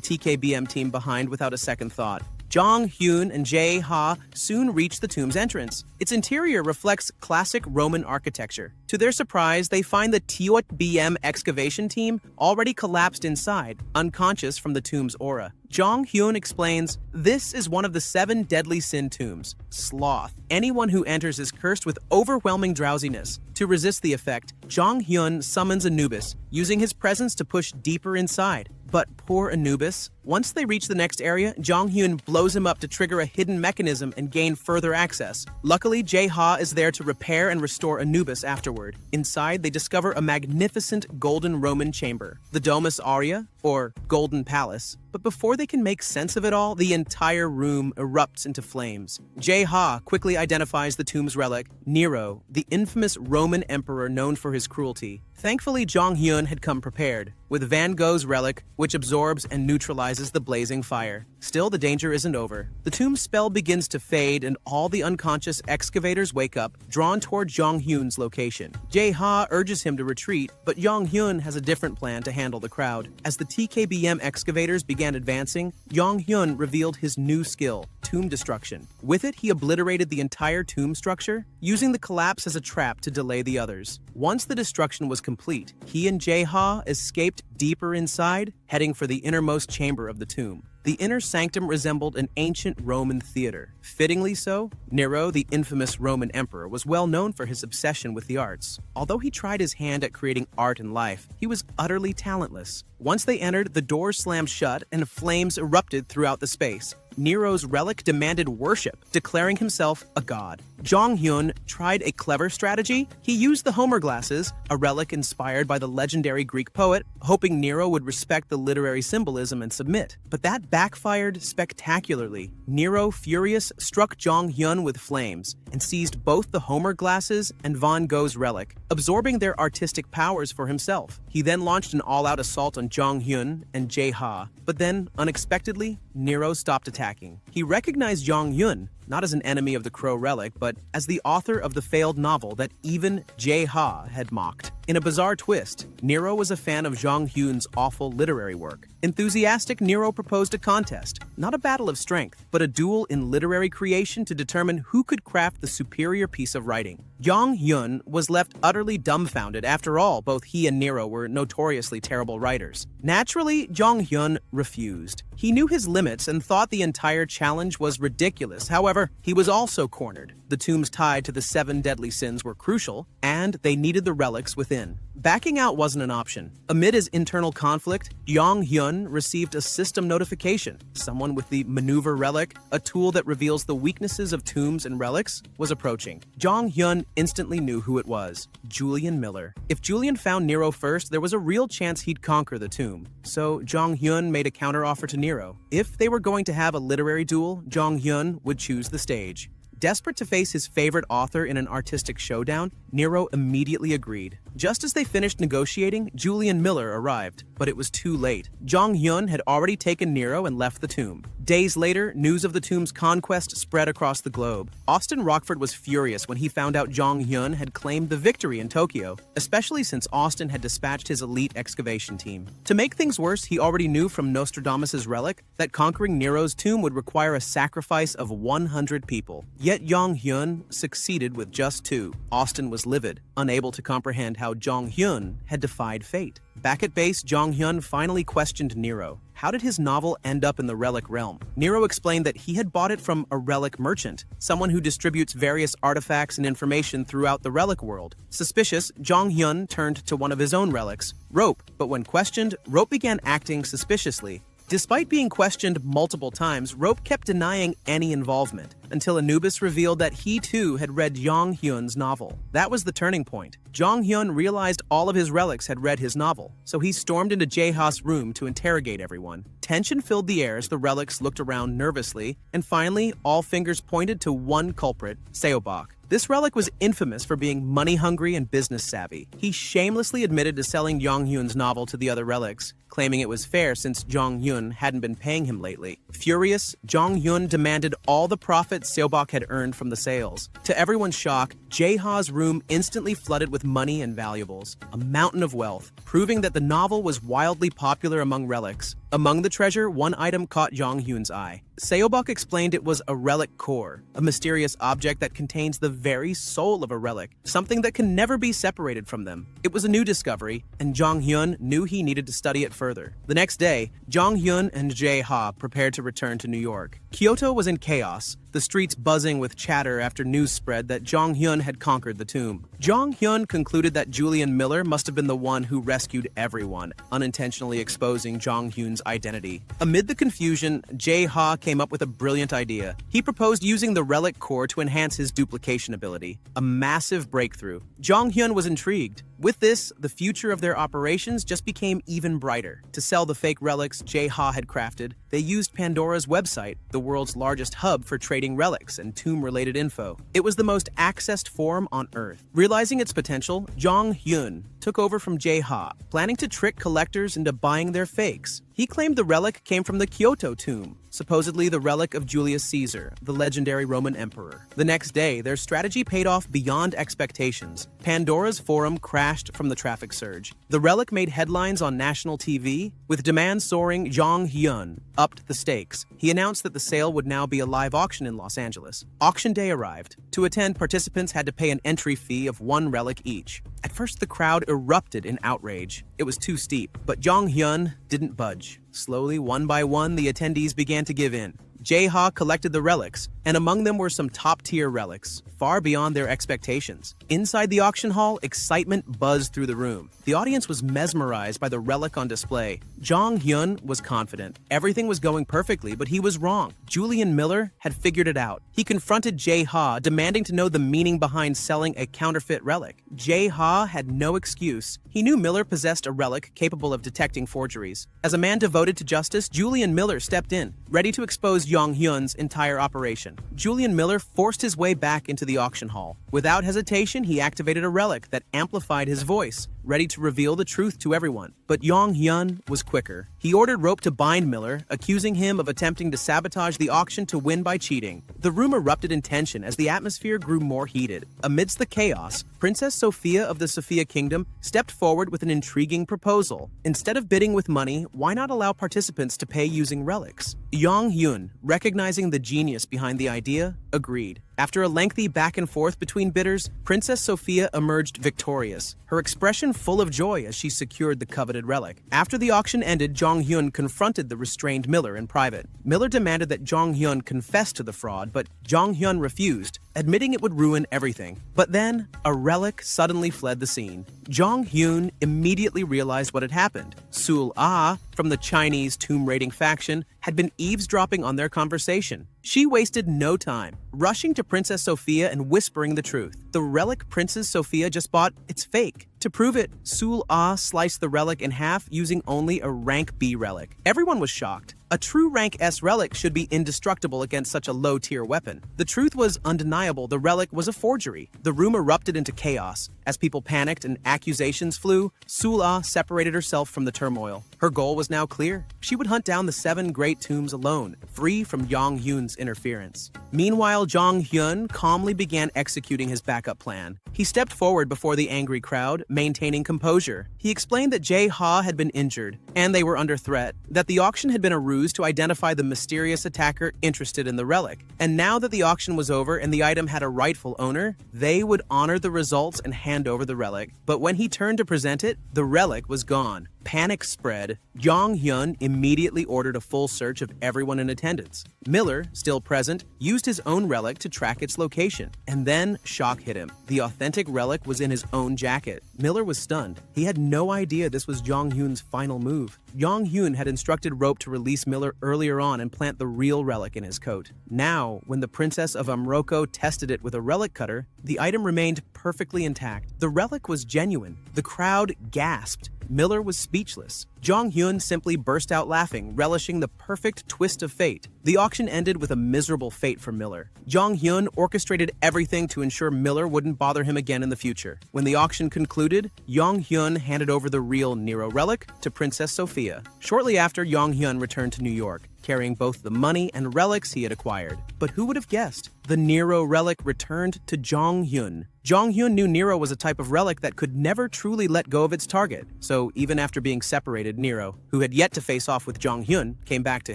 TKBM team behind without a second thought. Jong Hyun and Jae Ha soon reach the tomb's entrance. Its interior reflects classic Roman architecture. To their surprise, they find the Tiot BM excavation team already collapsed inside, unconscious from the tomb's aura. Jong Hyun explains, "This is one of the 7 deadly sin tombs, sloth. Anyone who enters is cursed with overwhelming drowsiness. To resist the effect, Jong Hyun summons Anubis, using his presence to push deeper inside. But poor Anubis. Once they reach the next area, Jong Hyun blows him up to trigger a hidden mechanism and gain further access. Luckily, Jae Ha is there to repair and restore Anubis afterward. Inside, they discover a magnificent golden Roman chamber, the Domus Aurea, or Golden Palace. But before they can make sense of it all, the entire room erupts into flames. Jae Ha quickly identifies the tomb's relic, Nero, the infamous Roman emperor known for his cruelty. Thankfully, Jong Hyun had come prepared, with Van Gogh's relic, which absorbs and neutralizes the blazing fire. Still, the danger isn't over. The tomb's spell begins to fade, and all the unconscious excavators wake up, drawn toward Jong Hyun's location. Jae Ha urges him to retreat, but Jong Hyun has a different plan to handle the crowd. As the TKBM excavators began advancing, Jong Hyun revealed his new skill, tomb destruction. With it, he obliterated the entire tomb structure, using the collapse as a trap to delay the others. Once the destruction was complete, he and Jae Ha escaped deeper inside, heading for the innermost chamber of the tomb. The inner sanctum resembled an ancient Roman theater. Fittingly so, Nero, the infamous Roman emperor, was well known for his obsession with the arts. Although he tried his hand at creating art and life, he was utterly talentless. Once they entered, the doors slammed shut and flames erupted throughout the space. Nero's relic demanded worship, declaring himself a god. Jong Hyun tried a clever strategy. He used the Homer glasses, a relic inspired by the legendary Greek poet, hoping Nero would respect the literary symbolism and submit. But that backfired spectacularly. Nero, furious, struck Jong Hyun with flames and seized both the Homer glasses and Van Gogh's relic, absorbing their artistic powers for himself. He then launched an all-out assault on Jong Hyun and Jae Ha, but then, unexpectedly, Nero stopped attacking. He recognized Jong Hyun, not as an enemy of the Crow relic, but as the author of the failed novel that even Jae Ha had mocked. In a bizarre twist, Nero was a fan of Jong Hyun's awful literary work. Enthusiastic, Nero proposed a contest, not a battle of strength, but a duel in literary creation to determine who could craft the superior piece of writing. Jong Hyun was left utterly dumbfounded. After all, both he and Nero were notoriously terrible writers. Naturally, Jong Hyun refused. He knew his limits and thought the entire challenge was ridiculous. However, he was also cornered. The tombs tied to the 7 deadly sins were crucial, and they needed the relics within. Backing out wasn't an option. Amid his internal conflict, Jong Hyun received a system notification. Someone with the maneuver relic, a tool that reveals the weaknesses of tombs and relics, was approaching. Jong Hyun instantly knew who it was: Julian Miller. If Julian found Nero first, there was a real chance he'd conquer the tomb. So Jong Hyun made a counteroffer to Nero. If they were going to have a literary duel, Jong Hyun would choose the stage. Desperate to face his favorite author in an artistic showdown, Nero immediately agreed. Just as they finished negotiating, Julian Miller arrived, but it was too late. Jong Hyun had already taken Nero and left the tomb. Days later, news of the tomb's conquest spread across the globe. Austin Rockford was furious when he found out Jong Hyun had claimed the victory in Tokyo, especially since Austin had dispatched his elite excavation team. To make things worse, he already knew from Nostradamus' relic that conquering Nero's tomb would require a sacrifice of 100 people. Yet Jong Hyun succeeded with just 2. Austin was livid, unable to comprehend how Jong Hyun had defied fate. Back at base, Jong Hyun finally questioned Nero. How did his novel end up in the relic realm? Nero explained that he had bought it from a relic merchant, someone who distributes various artifacts and information throughout the relic world. Suspicious, Jong Hyun turned to one of his own relics, Rope, but when questioned, Rope began acting suspiciously. Despite being questioned multiple times, Rope kept denying any involvement, until Anubis revealed that he too had read Jong Hyun's novel. That was the turning point. Jong Hyun realized all of his relics had read his novel, so he stormed into Jae Ha's room to interrogate everyone. Tension filled the air as the relics looked around nervously, and finally, all fingers pointed to one culprit, Seobok. This relic was infamous for being money-hungry and business-savvy. He shamelessly admitted to selling Jong Hyun's novel to the other relics, claiming it was fair since Jong Hyun hadn't been paying him lately. Furious, Jong Hyun demanded all the profit Seobok had earned from the sales. To everyone's shock, Jae-ha's room instantly flooded with money and valuables, a mountain of wealth, proving that the novel was wildly popular among relics. Among the treasure, one item caught Jong Hyun's eye. Seobok explained it was a relic core, a mysterious object that contains the very soul of a relic, something that can never be separated from them. It was a new discovery, and Jong Hyun knew he needed to study it further. The next day, Jong Hyun and Jae-ha prepared to return to New York. Kyoto was in chaos, the streets buzzing with chatter after news spread that Jong Hyun had conquered the tomb. Jong Hyun concluded that Julian Miller must have been the one who rescued everyone, unintentionally exposing Jong Hyun's identity. Amid the confusion, Jae-ha came up with a brilliant idea. He proposed using the relic core to enhance his duplication ability, a massive breakthrough. Jong Hyun was intrigued. With this, the future of their operations just became even brighter. To sell the fake relics Jae-ha had crafted, they used Pandora's website, the world's largest hub for trading relics and tomb-related info. It was the most accessed forum on Earth. Realizing its potential, Jong Hyun took over from Jae-ha, planning to trick collectors into buying their fakes. He claimed the relic came from the Kyoto tomb, supposedly the relic of Julius Caesar, the legendary Roman emperor. The next day, their strategy paid off beyond expectations. Pandora's forum crashed from the traffic surge. The relic made headlines on national TV, with demand soaring. Jong Hyun upped the stakes. He announced that the sale would now be a live auction in Los Angeles. Auction day arrived. To attend, participants had to pay an entry fee of one relic each. At first, the crowd erupted in outrage. It was too steep, but Jong Hyun didn't budge. Slowly, one by one, the attendees began to give in. Jae-ha collected the relics, and among them were some top-tier relics, far beyond their expectations. Inside the auction hall, excitement buzzed through the room. The audience was mesmerized by the relic on display. Jong Hyun was confident. Everything was going perfectly, but he was wrong. Julian Miller had figured it out. He confronted Jae-ha, demanding to know the meaning behind selling a counterfeit relic. Jae-ha had no excuse. He knew Miller possessed a relic capable of detecting forgeries. As a man devoted to justice, Julian Miller stepped in, ready to expose Jong Hyun's entire operation. Julian Miller forced his way back into the auction hall. Without hesitation, he activated a relic that amplified his voice, ready to reveal the truth to everyone. But Jong Hyun was quicker. He ordered rope to bind Miller, accusing him of attempting to sabotage the auction to win by cheating. The room erupted in tension as the atmosphere grew more heated. Amidst the chaos, Princess Sophia of the Sophia Kingdom stepped forward with an intriguing proposal. Instead of bidding with money, why not allow participants to pay using relics? Jong Hyun, recognizing the genius behind the idea, agreed. After a lengthy back and forth between bidders, Princess Sophia emerged victorious, her expression full of joy as she secured the coveted relic. After the auction ended, Jong Hyun confronted the restrained Miller in private. Miller demanded that Jong Hyun confess to the fraud, but Jong Hyun refused, admitting it would ruin everything. But then, a relic suddenly fled the scene. Jong Hyun immediately realized what had happened. Sul-ah, from the Chinese tomb-raiding faction, had been eavesdropping on their conversation. She wasted no time, rushing to Princess Sophia and whispering the truth. The relic Princess Sophia just bought, it's fake. To prove it, Sul-ah sliced the relic in half using only a rank B relic. Everyone was shocked. A true rank S relic should be indestructible against such a low-tier weapon. The truth was undeniable. The relic was a forgery. The room erupted into chaos. As people panicked and accusations flew, Sul-ah separated herself from the turmoil. Her goal was now clear. She would hunt down the 7 great tombs alone, free from Jong Hyun's interference. Meanwhile, Jong Hyun calmly began executing his backup plan. He stepped forward before the angry crowd, maintaining composure. He explained that Jae-ha had been injured, and they were under threat, that the auction had been a ruse to identify the mysterious attacker interested in the relic. And now that the auction was over and the item had a rightful owner, they would honor the results and hand over the relic. But when he turned to present it, the relic was gone. Panic spread. Jong Hyun immediately ordered a full search of everyone in attendance. Miller, still present, used his own relic to track its location. And then shock hit him. The authentic relic was in his own jacket. Miller was stunned. He had no idea this was Jong Hyun's final move. Jong Hyun had instructed Rope to release Miller earlier on and plant the real relic in his coat. Now, when the Princess of Amroko tested it with a relic cutter, the item remained perfectly intact. The relic was genuine. The crowd gasped. Miller was speechless. Jong Hyun simply burst out laughing, relishing the perfect twist of fate. The auction ended with a miserable fate for Miller. Jong Hyun orchestrated everything to ensure Miller wouldn't bother him again in the future. When the auction concluded, Jong Hyun handed over the real Nero relic to Princess Sophia. Shortly after, Jong Hyun returned to New York, carrying both the money and relics he had acquired. But who would have guessed? The Nero relic returned to Jong Hyun. Jong Hyun knew Nero was a type of relic that could never truly let go of its target. So even after being separated, Nero, who had yet to face off with Jong Hyun, came back to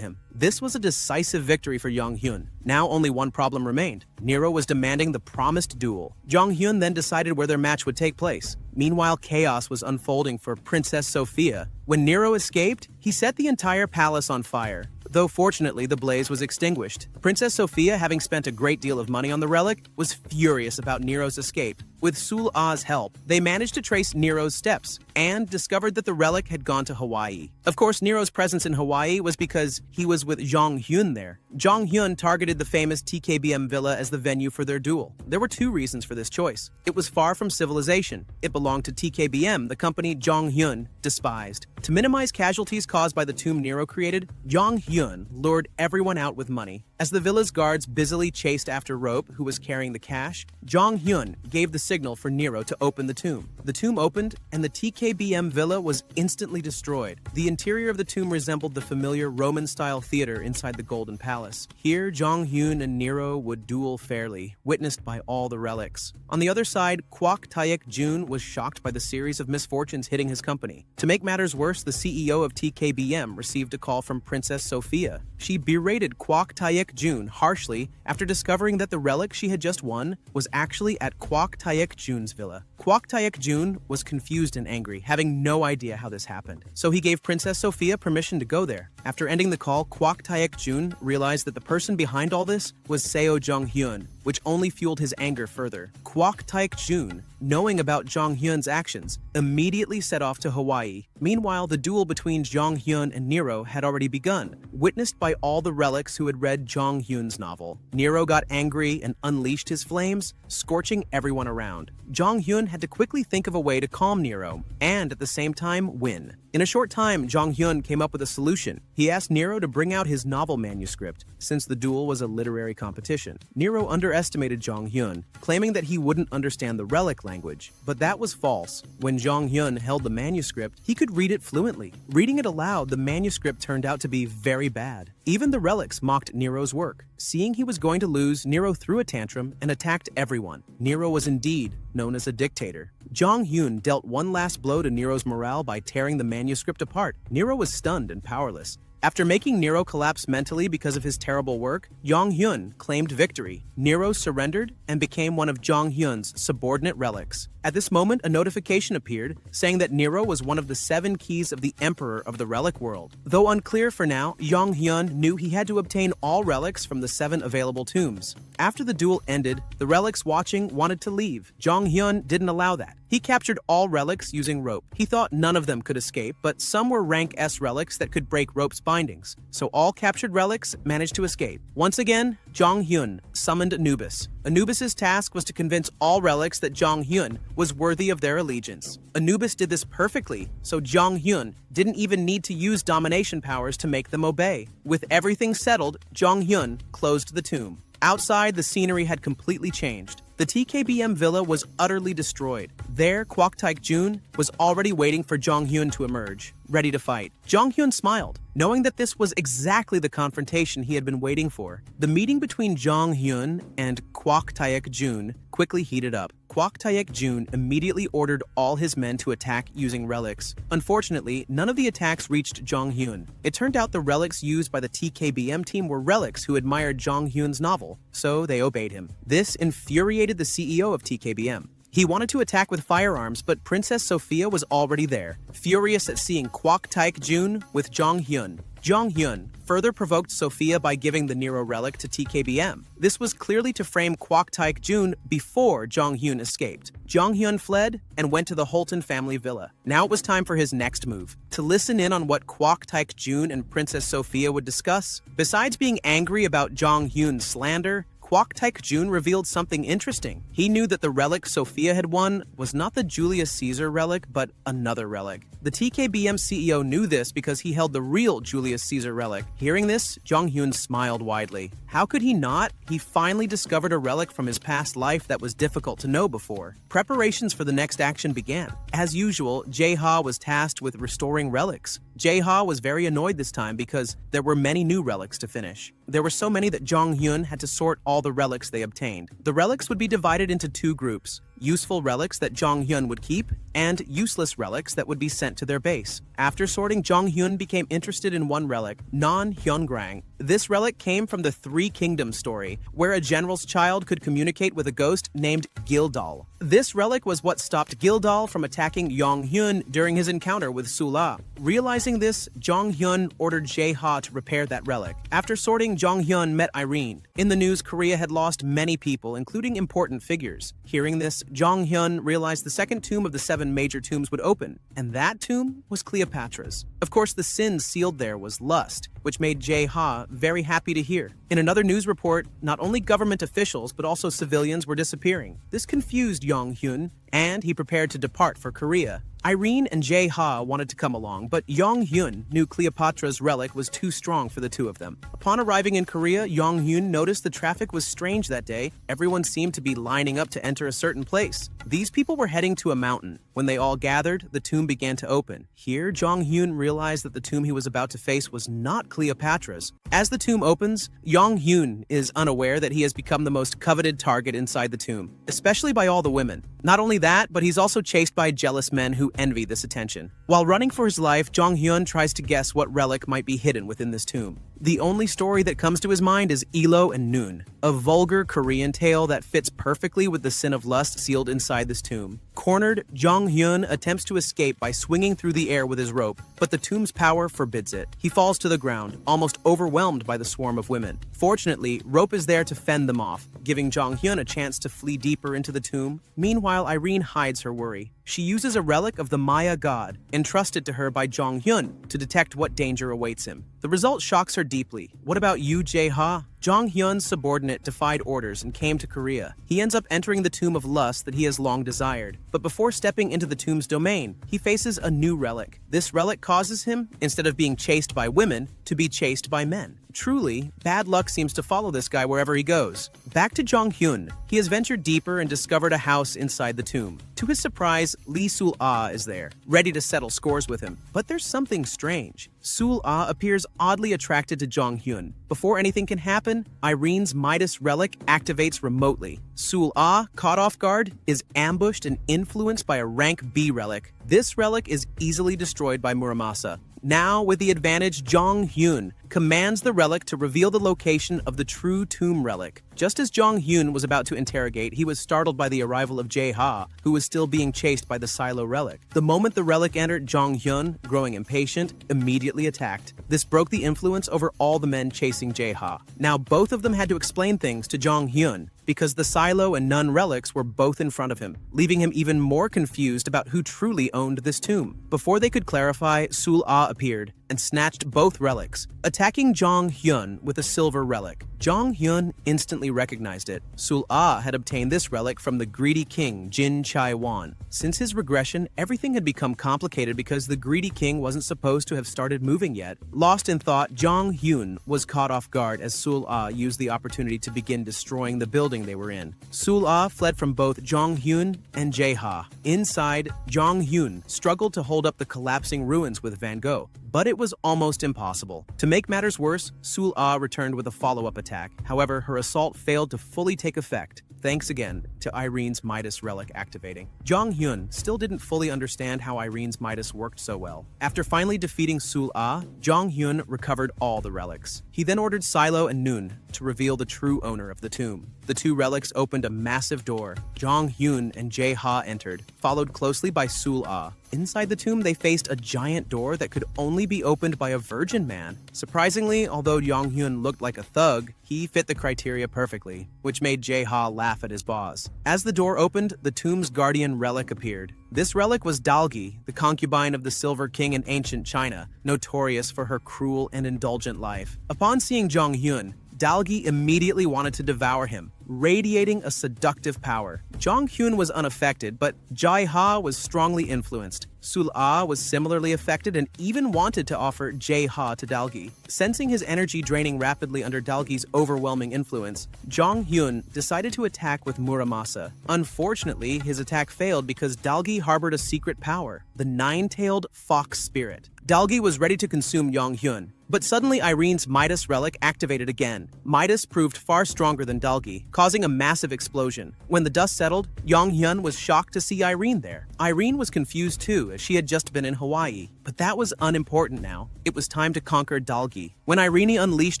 him. This was a decisive victory for Jong Hyun. Now only one problem remained. Nero was demanding the promised duel. Jong Hyun then decided where their match would take place. Meanwhile, chaos was unfolding for Princess Sophia. When Nero escaped, he set the entire palace on fire. Though fortunately, the blaze was extinguished. Princess Sophia, having spent a great deal of money on the relic, was furious about Nero's escape. With Sul Ah's help, they managed to trace Nero's steps and discovered that the relic had gone to Hawaii. Of course, Nero's presence in Hawaii was because he was with Jong Hyun there. Jong Hyun targeted the famous TKBM villa as the venue for their duel. There were two reasons for this choice. It was far from civilization. It belonged to TKBM, the company Jong Hyun despised. To minimize casualties caused by the tomb Nero created, Jong Hyun lured everyone out with money. As the villa's guards busily chased after Rope, who was carrying the cash, Jong Hyun gave the signal for Nero to open the tomb. The tomb opened, and the TKBM villa was instantly destroyed. The interior of the tomb resembled the familiar Roman-style theater inside the Golden Palace. Here, Jong Hyun and Nero would duel fairly, witnessed by all the relics. On the other side, Kwok Taek Jun was shocked by the series of misfortunes hitting his company. To make matters worse, the CEO of TKBM received a call from Princess Sophia. She berated Kwok Taek Jun harshly after discovering that the relic she had just won was actually at Kwok Taek Jun's villa. Kwok Taek Jun was confused and angry, having no idea how this happened. So he gave Princess Sophia permission to go there. After ending the call, Kwok Taek Jun realized that the person behind all this was Seo Jong Hyun, which only fueled his anger further. Kwok Taek Jun, knowing about Jong Hyun's actions, immediately set off to Hawaii. Meanwhile, the duel between Jong Hyun and Nero had already begun, witnessed by all the relics who had read Jong Hyun's novel. Nero got angry and unleashed his flames, scorching everyone around. Jong Hyun had to quickly think of a way to calm Nero, and at the same time, win. In a short time, Jong Hyun came up with a solution. He asked Nero to bring out his novel manuscript, since the duel was a literary competition. Nero underestimated Jong Hyun, claiming that he wouldn't understand the relic language. But that was false. When Jong Hyun held the manuscript, he could read it fluently. Reading it aloud, the manuscript turned out to be very bad. Even the relics mocked Nero's work. Seeing he was going to lose, Nero threw a tantrum and attacked everyone. Nero was indeed known as a dictator. Jong Hyun dealt one last blow to Nero's morale by tearing the manuscript apart. Nero was stunned and powerless. After making Nero collapse mentally because of his terrible work, Jong Hyun claimed victory. Nero surrendered and became one of Jong Hyun's subordinate relics. At this moment, a notification appeared saying that Nero was one of the 7 keys of the Emperor of the Relic World. Though unclear for now, Jong Hyun knew he had to obtain all relics from the 7 available tombs. After the duel ended, the relics watching wanted to leave. Jong Hyun didn't allow that. He captured all relics using rope. He thought none of them could escape, but some were rank S relics that could break rope's bindings. So all captured relics managed to escape. Once again, Jong Hyun summoned Anubis. Anubis's task was to convince all relics that Jong Hyun was worthy of their allegiance. Anubis did this perfectly, so Jong Hyun didn't even need to use domination powers to make them obey. With everything settled, Jong Hyun closed the tomb. Outside, the scenery had completely changed. The TKBM villa was utterly destroyed. There, Kwok Taek Jun was already waiting for Jong Hyun to emerge, ready to fight. Jong Hyun smiled, knowing that this was exactly the confrontation he had been waiting for. The meeting between Jong Hyun and Kwok Taek Jun quickly heated up. Kwok Taek Jun immediately ordered all his men to attack using relics. Unfortunately, none of the attacks reached Jong Hyun. It turned out the relics used by the TKBM team were relics who admired Jong Hyun's novel, so they obeyed him. This infuriated the CEO of TKBM. He wanted to attack with firearms, but Princess Sophia was already there, furious at seeing Kwok Taek Jun with Jong Hyun. Jong Hyun further provoked Sophia by giving the Nero relic to TKBM. This was clearly to frame Kwok Taek Jun before Jong Hyun escaped. Jong Hyun fled and went to the Holton family villa. Now it was time for his next move, to listen in on what Kwok Taek Jun and Princess Sophia would discuss. Besides being angry about Jong Hyun's slander, Kwok Kwok Taek-jun revealed something interesting. He knew that the relic Sophia had won was not the Julius Caesar relic, but another relic. The TKBM CEO knew this because he held the real Julius Caesar relic. Hearing this, Jong-hyun smiled widely. How could he not? He finally discovered a relic from his past life that was difficult to know before. Preparations for the next action began. As usual, Jae-ha was tasked with restoring relics. Jae-ha was very annoyed this time because there were many new relics to finish. There were so many that Jong-hyun had to sort all the relics they obtained. The relics would be divided into two groups: useful relics that Jong-hyun would keep, and useless relics that would be sent to their base. After sorting, Jong-hyun became interested in one relic, Non-hyungrang. This relic came from the Three Kingdoms story, where a general's child could communicate with a ghost named Gildal. This relic was what stopped Gildal from attacking Jong-hyun during his encounter with Sula. Realizing this, Jong-hyun ordered Jae-ha to repair that relic. After sorting, Jong-hyun met Irene. In the news, Korea had lost many people, including important figures. Hearing this, Jong-hyun realized the second tomb of the 7 major tombs would open, and that tomb was Cleopatra's. Of course, the sin sealed there was lust, which made Jae-ha very happy to hear. In another news report, not only government officials but also civilians were disappearing. This confused Jong-hyun, and he prepared to depart for Korea. Irene and Jae-ha wanted to come along, but Jong-hyun knew Cleopatra's relic was too strong for the two of them. Upon arriving in Korea, Jong-hyun noticed the traffic was strange that day. Everyone seemed to be lining up to enter a certain place. These people were heading to a mountain. When they all gathered, the tomb began to open. Here, Jong-hyun realized that the tomb he was about to face was not Cleopatra's. As the tomb opens, Jong-hyun is unaware that he has become the most coveted target inside the tomb, especially by all the women. Not only that, but he's also chased by jealous men who envy this attention. While running for his life, Jong-hyun tries to guess what relic might be hidden within this tomb. The only story that comes to his mind is Ilo and Noon, a vulgar Korean tale that fits perfectly with the sin of lust sealed inside this tomb. Cornered, Jong-hyun attempts to escape by swinging through the air with his rope, but the tomb's power forbids it. He falls to the ground, almost overwhelmed by the swarm of women. Fortunately, rope is there to fend them off, giving Jong-hyun a chance to flee deeper into the tomb. Meanwhile, Irene hides her worry. She uses a relic of the Maya god, entrusted to her by Jong-hyun, to detect what danger awaits him. The result shocks her deeply. What about you, Jae-ha? Jong-hyun's subordinate defied orders and came to Korea. He ends up entering the tomb of lust that he has long desired. But before stepping into the tomb's domain, he faces a new relic. This relic causes him, instead of being chased by women, to be chased by men. Truly, bad luck seems to follow this guy wherever he goes. Back to Jong-hyun. He has ventured deeper and discovered a house inside the tomb. To his surprise, Lee Sul-ah is there, ready to settle scores with him. But there's something strange. Sul-ah appears oddly attracted to Jong-hyun. Before anything can happen, Irene's Midas relic activates remotely. Sul-ah, caught off guard, is ambushed and influenced by a rank B relic. This relic is easily destroyed by Muramasa. Now, with the advantage, Jong-hyun commands the relic to reveal the location of the true tomb relic. Just as Jong-hyun was about to interrogate, he was startled by the arrival of Jae-ha, who was still being chased by the silo relic. The moment the relic entered, Jong-hyun, growing impatient, immediately attacked. This broke the influence over all the men chasing Jae-ha. Now both of them had to explain things to Jong-hyun, because the silo and nun relics were both in front of him, leaving him even more confused about who truly owned this tomb. Before they could clarify, Sul-ah appeared and snatched both relics, attacking Jong-hyun with a silver relic. Jong-hyun instantly recognized it. Sul-ah had obtained this relic from the greedy king, Jin Chai-wan. Since his regression, everything had become complicated because the greedy king wasn't supposed to have started moving yet. Lost in thought, Jong-hyun was caught off guard as Sul-ah used the opportunity to begin destroying the building they were in. Sul-ah fled from both Jong-hyun and Jae-ha. Inside, Jong-hyun struggled to hold up the collapsing ruins with Van Gogh, but it was almost impossible. To make matters worse, Sul-ah returned with a follow-up attack. However, her assault failed to fully take effect, thanks again to Irene's Midas relic activating. Jong-hyun still didn't fully understand how Irene's Midas worked so well. After finally defeating Sul-ah, Jong-hyun recovered all the relics. He then ordered Silo and Noon to reveal the true owner of the tomb. The two relics opened a massive door. Jong-hyun and Jae-ha entered, followed closely by Sul-ah. Inside the tomb, they faced a giant door that could only be opened by a virgin man. Surprisingly, although Jong-hyun looked like a thug, he fit the criteria perfectly, which made Jae-ha laugh at his boss. As the door opened, the tomb's guardian relic appeared. This relic was Dalgi, the concubine of the Silver King in ancient China, notorious for her cruel and indulgent life. Upon seeing Jong-hyun, Dalgi immediately wanted to devour him, radiating a seductive power. Jong Hyun was unaffected, but Jae Ha was strongly influenced. Sul Ah was similarly affected and even wanted to offer Jae Ha to Dalgi. Sensing his energy draining rapidly under Dalgi's overwhelming influence, Jong Hyun decided to attack with Muramasa. Unfortunately, his attack failed because Dalgi harbored a secret power, the nine-tailed fox spirit. Dalgi was ready to consume Jong Hyun, but suddenly Irene's Midas relic activated again. Midas proved far stronger than Dalgi, causing a massive explosion. When the dust settled, Jong Hyun was shocked to see Irene there. Irene was confused too, as she had just been in Hawaii. But that was unimportant now. It was time to conquer Dalgi. When Irene unleashed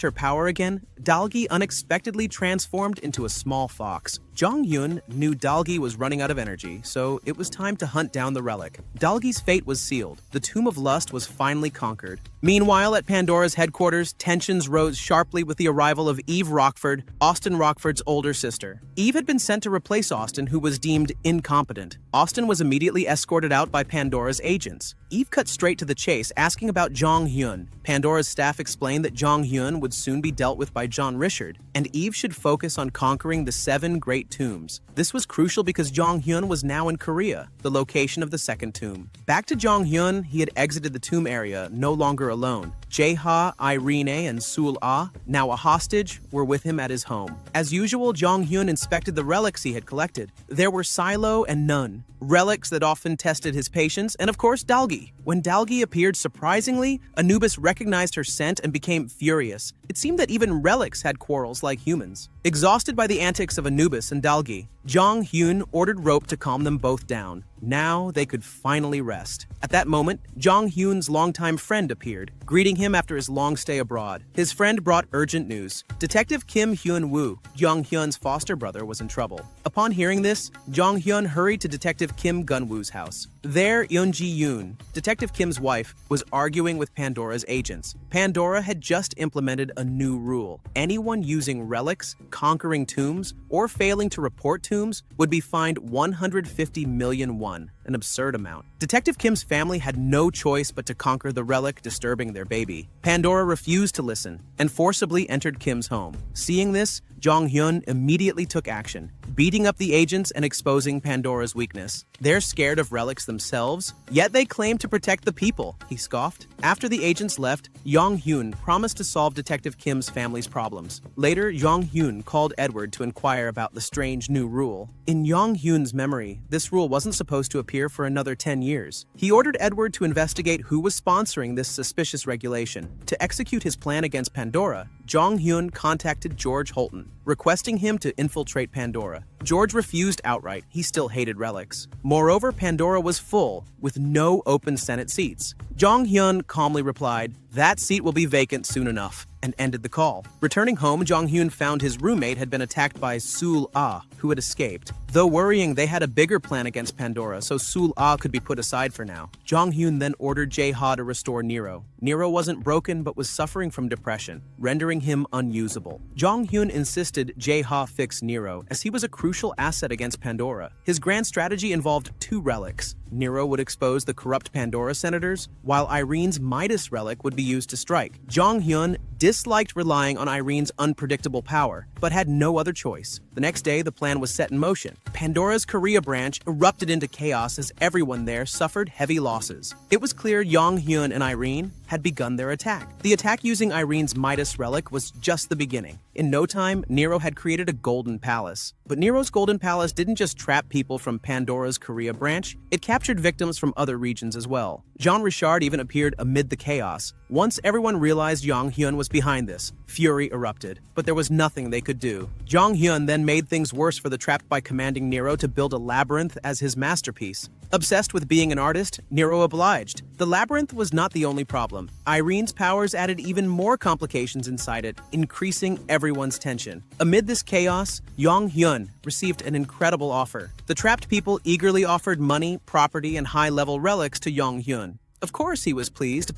her power again, Dalgi unexpectedly transformed into a small fox. Jong Hyun knew Dalgi was running out of energy, so it was time to hunt down the relic. Dalgi's fate was sealed. The Tomb of Lust was finally conquered. Meanwhile, at Pandora's headquarters, tensions rose sharply with the arrival of Eve Rockford, Austin Rockford's older sister. Eve had been sent to replace Austin, who was deemed incompetent. Austin was immediately escorted out by Pandora's agents. Eve cut straight to the chase, asking about Jong Hyun. Pandora's staff explained that Jong Hyun would soon be dealt with by John Richard, and Eve should focus on conquering the 7 great tombs. This was crucial because Jong Hyun was now in Korea, the location of the second tomb. Back to Jong Hyun, he had exited the tomb area, no longer alone. Jae Ha, Irene, and Sul Ah, now a hostage, were with him at his home. As usual, Jong Hyun inspected the relics he had collected. There were Silo and Nun, relics that often tested his patience, and of course Dalgi. When Dalgi appeared surprisingly, Anubis recognized her scent and became furious. It seemed that even relics had quarrels like humans. Exhausted by the antics of Anubis and Dalgi, Jong Hyun ordered Rope to calm them both down. Now they could finally rest. At that moment, Jong Hyun's longtime friend appeared, greeting him after his long stay abroad. His friend brought urgent news. Detective Kim Hyun-woo, Jong Hyun's foster brother, was in trouble. Upon hearing this, Jong Hyun hurried to Detective Kim Gun-woo's house. There, Yeon-ji-yoon, Detective Kim's wife, was arguing with Pandora's agents. Pandora had just implemented a new rule. Anyone using relics, conquering tombs, or failing to report tombs would be fined 150 million won, an absurd amount. Detective Kim's family had no choice but to conquer the relic disturbing their baby. Pandora refused to listen and forcibly entered Kim's home. Seeing this, Jong Hyun immediately took action, beating up the agents and exposing Pandora's weakness. They're scared of relics themselves, yet they claim to protect the people, he scoffed. After the agents left, Jong Hyun promised to solve Detective Kim's family's problems. Later, Jong Hyun called Edward to inquire about the strange new rule. In Jong Hyun's memory, this rule wasn't supposed to appear for another 10 years. He ordered Edward to investigate who was sponsoring this suspicious regulation. To execute his plan against Pandora, Jong Hyun contacted George Holton, requesting him to infiltrate Pandora. George refused outright. He still hated relics. Moreover, Pandora was full, with no open Senate seats. Jong Hyun calmly replied, "That seat will be vacant soon enough," and ended the call. Returning home, Jong Hyun found his roommate had been attacked by Sul Ah, who had escaped. Though worrying, they had a bigger plan against Pandora, so Sul Ah could be put aside for now. Jong Hyun then ordered Jae Ha to restore Nero. Nero wasn't broken, but was suffering from depression, rendering him unusable. Jong Hyun insisted Jae Ha fix Nero, as he was a crucial asset against Pandora. His grand strategy involved 2 relics. Nero would expose the corrupt Pandora senators, while Irene's Midas relic would be used to strike. Jong Hyun disliked relying on Irene's unpredictable power, but had no other choice. The next day, the plan was set in motion. Pandora's Korea branch erupted into chaos as everyone there suffered heavy losses. It was clear Jong Hyun and Irene had begun their attack. The attack using Irene's Midas relic was just the beginning. In no time, Nero had created a golden palace. But Nero's golden palace didn't just trap people from Pandora's Korea branch, it captured victims from other regions as well. Jean Richard even appeared amid the chaos. Once everyone realized Jong Hyun was behind this, fury erupted, but there was nothing they could do. Jong Hyun then made things worse for the trapped by commanding Nero to build a labyrinth as his masterpiece. Obsessed with being an artist, Nero obliged. The labyrinth was not the only problem. Irene's powers added even more complications inside it, increasing everyone's tension. Amid this chaos, Jong Hyun received an incredible offer. The trapped people eagerly offered money, property, and high-level relics to Jong Hyun. Of course he was pleased,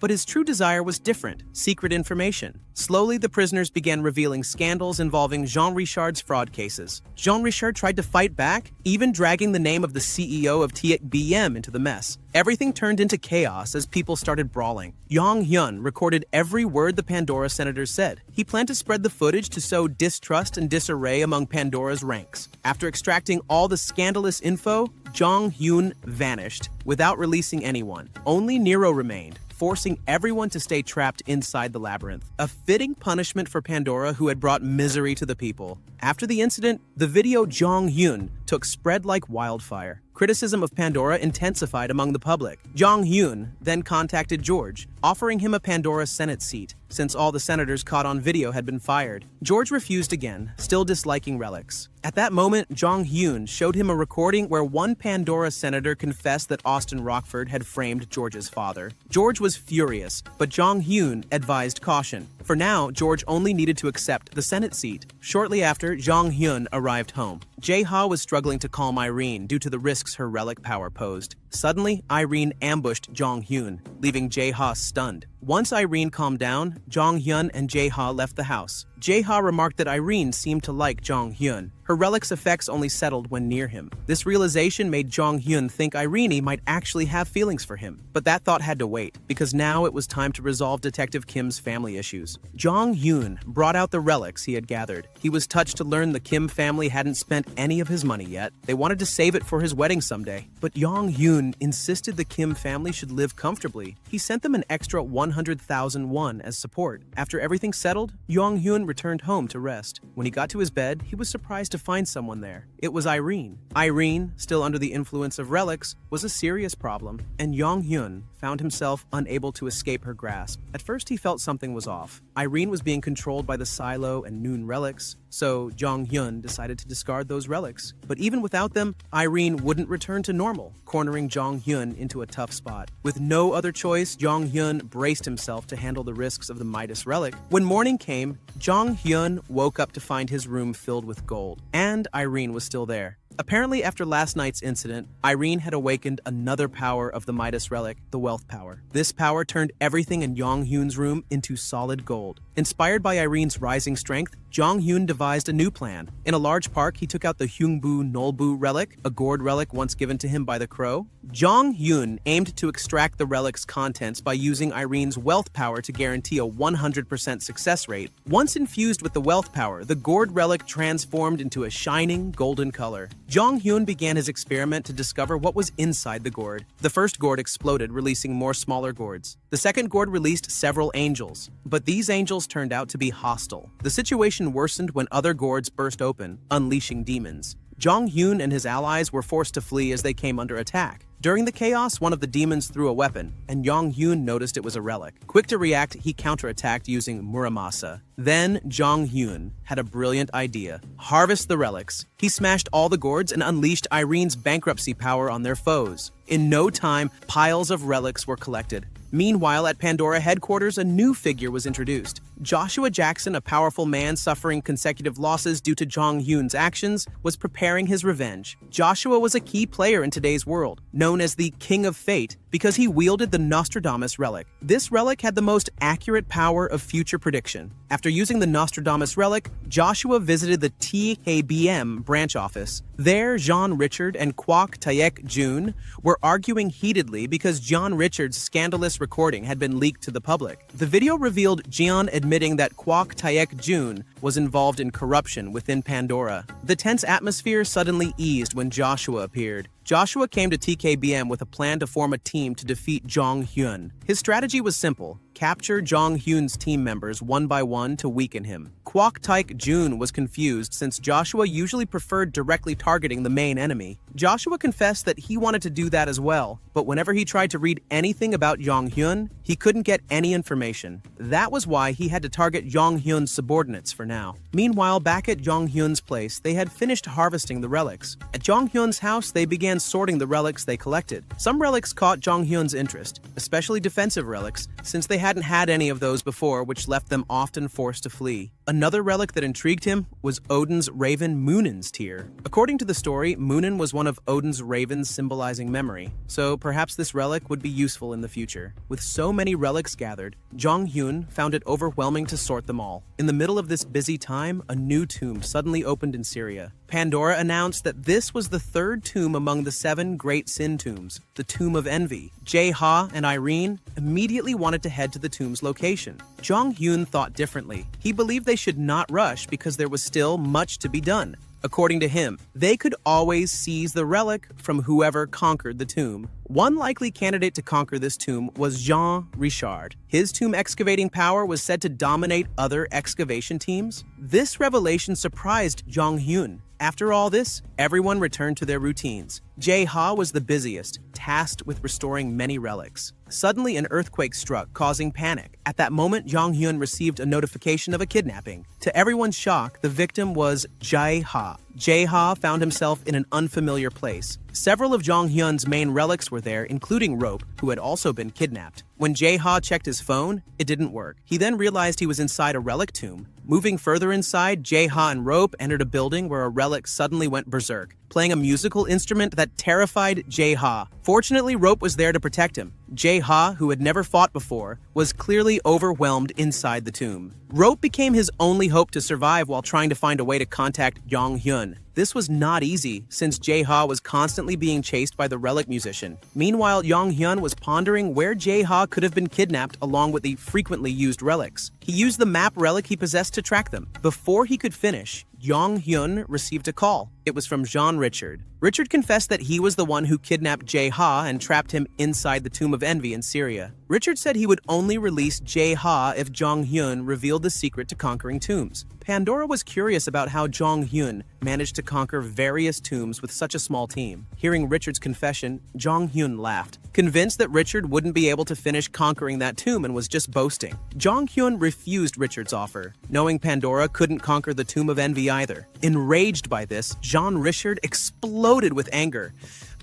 but his true desire was different, secret information. Slowly, the prisoners began revealing scandals involving Jean Richard's fraud cases. Jean Richard tried to fight back, even dragging the name of the CEO of TIC BM into the mess. Everything turned into chaos as people started brawling. Jong Hyun recorded every word the Pandora senators said. He planned to spread the footage to sow distrust and disarray among Pandora's ranks. After extracting all the scandalous info, Jong Hyun vanished without releasing anyone. Only Nero remained, forcing everyone to stay trapped inside the labyrinth. A fitting punishment for Pandora, who had brought misery to the people. After the incident, the video Jong Hyun took spread like wildfire. Criticism of Pandora intensified among the public. Jong Hyun then contacted George, offering him a Pandora Senate seat, since all the senators caught on video had been fired. George refused again, still disliking relics. At that moment, Jong Hyun showed him a recording where one Pandora senator confessed that Austin Rockford had framed George's father. George was furious, but Jong Hyun advised caution. For now, George only needed to accept the Senate seat. Shortly after, Jong Hyun arrived home. Jae-ha was struggling to calm Irene due to the risks her relic power posed. Suddenly, Irene ambushed Jong Hyun, leaving Jae-ha stunned. Once Irene calmed down, Jong Hyun and Jae-ha left the house. Jae-ha remarked that Irene seemed to like Jong Hyun. Her relic's effects only settled when near him. This realization made Jong Hyun think Irene might actually have feelings for him. But that thought had to wait, because now it was time to resolve Detective Kim's family issues. Jong Hyun brought out the relics he had gathered. He was touched to learn the Kim family hadn't spent any of his money yet. They wanted to save it for his wedding someday. But Jong Hyun insisted the Kim family should live comfortably. He sent them an extra 100,000 won as support. After everything settled, Jong Hyun returned home to rest. When he got to his bed, he was surprised to find someone there. It was Irene. Irene, still under the influence of relics, was a serious problem, and Jong Hyun found himself unable to escape her grasp. At first, he felt something was off. Irene was being controlled by the Silo and Noon relics, so Jong Hyun decided to discard those relics. But even without them, Irene wouldn't return to normal, cornering Jong Hyun into a tough spot. With no other choice, Jong Hyun braced himself to handle the risks of the Midas relic. When morning came, Jong Hyun woke up to find his room filled with gold, and Irene was still there. Apparently, after last night's incident, Irene had awakened another power of the Midas relic, the wealth power. This power turned everything in Jong Hyun's room into solid gold. Inspired by Irene's rising strength, Jong Hyun devised a new plan. In a large park, he took out the Hyungbu Nolbu relic, a gourd relic once given to him by the crow. Jong Hyun aimed to extract the relic's contents by using Irene's wealth power to guarantee a 100% success rate. Once infused with the wealth power, the gourd relic transformed into a shining golden color. Jong Hyun began his experiment to discover what was inside the gourd. The first gourd exploded, releasing more smaller gourds. The second gourd released several angels, but these angels turned out to be hostile. The situation worsened when other gourds burst open, unleashing demons. Jong Hyun and his allies were forced to flee as they came under attack. During the chaos, one of the demons threw a weapon, and Jong Hyun noticed it was a relic. Quick to react, he counterattacked using Muramasa. Then, Jong Hyun had a brilliant idea. Harvest the relics. He smashed all the gourds and unleashed Irene's bankruptcy power on their foes. In no time, piles of relics were collected. Meanwhile, at Pandora headquarters, a new figure was introduced. Joshua Jackson, a powerful man suffering consecutive losses due to Jong Hyun's actions, was preparing his revenge. Joshua was a key player in today's world, known as the King of Fate, because he wielded the Nostradamus relic. This relic had the most accurate power of future prediction. After using the Nostradamus relic, Joshua visited the TKBM branch office. There, Jean Richard and Kwok Taek Jun were arguing heatedly because John Richard's scandalous recording had been leaked to the public. The video revealed Jeon admitting that Kwok Taek Jun was involved in corruption within Pandora. The tense atmosphere suddenly eased when Joshua appeared. Joshua came to TKBM with a plan to form a team to defeat Jong Hyun. His strategy was simple: capture Jong Hyun's team members one by one to weaken him. Kwok Taek Jun was confused since Joshua usually preferred directly targeting the main enemy. Joshua confessed that he wanted to do that as well, but whenever he tried to read anything about Jong Hyun, he couldn't get any information. That was why he had to target Jong Hyun's subordinates for now. Meanwhile, back at Jong Hyun's place, they had finished harvesting the relics. At Jong Hyun's house, they began sorting the relics they collected. Some relics caught Jong Hyun's interest, especially defensive relics, since they hadn't had any of those before, which left them often forced to flee. Another relic that intrigued him was Odin's raven Munen's tear. According to the story, Munen was one of Odin's ravens symbolizing memory, so perhaps this relic would be useful in the future. With so many relics gathered, Jong Hyun found it overwhelming to sort them all. In the middle of this busy time, a new tomb suddenly opened in Syria. Pandora announced that this was the third tomb among the 7 Great Sin Tombs, the Tomb of Envy. Jae-ha and Irene immediately wanted to head to the tomb's location. Jong-hyun thought differently. He believed they should not rush because there was still much to be done. According to him, they could always seize the relic from whoever conquered the tomb. One likely candidate to conquer this tomb was Jean Richard. His tomb excavating power was said to dominate other excavation teams. This revelation surprised Jong-hyun. After all this, everyone returned to their routines. Jae-ha was the busiest, tasked with restoring many relics. Suddenly, an earthquake struck, causing panic. At that moment, Jong-hyun received a notification of a kidnapping. To everyone's shock, the victim was Jae-ha. Jae-ha found himself in an unfamiliar place. Several of Jong-hyun's main relics were there, including Rope, who had also been kidnapped. When Jae-ha checked his phone, it didn't work. He then realized he was inside a relic tomb. Moving further inside, Jae-ha and Rope entered a building where a relic suddenly went berserk, playing a musical instrument that terrified Jae-ha. Fortunately, Rope was there to protect him. Jae-ha, who had never fought before, was clearly overwhelmed inside the tomb. Rope became his only hope to survive while trying to find a way to contact Jong-hyun. This was not easy, since Jae-ha was constantly being chased by the relic musician. Meanwhile, Jong-hyun was pondering where Jae-ha could have been kidnapped along with the frequently used relics. He used the map relic he possessed to track them. Before he could finish, Jong-hyun received a call. It was from Jean Richard. Richard confessed that he was the one who kidnapped Jae-ha and trapped him inside the Tomb of Envy in Syria. Richard said he would only release Jae-ha if Jong-hyun revealed the secret to conquering tombs. Pandora was curious about how Jong-hyun managed to conquer various tombs with such a small team. Hearing Richard's confession, Jong-hyun laughed, convinced that Richard wouldn't be able to finish conquering that tomb and was just boasting. Jong-hyun refused Richard's offer, knowing Pandora couldn't conquer the Tomb of Envy either. Enraged by this, Jean Richard exploded with anger.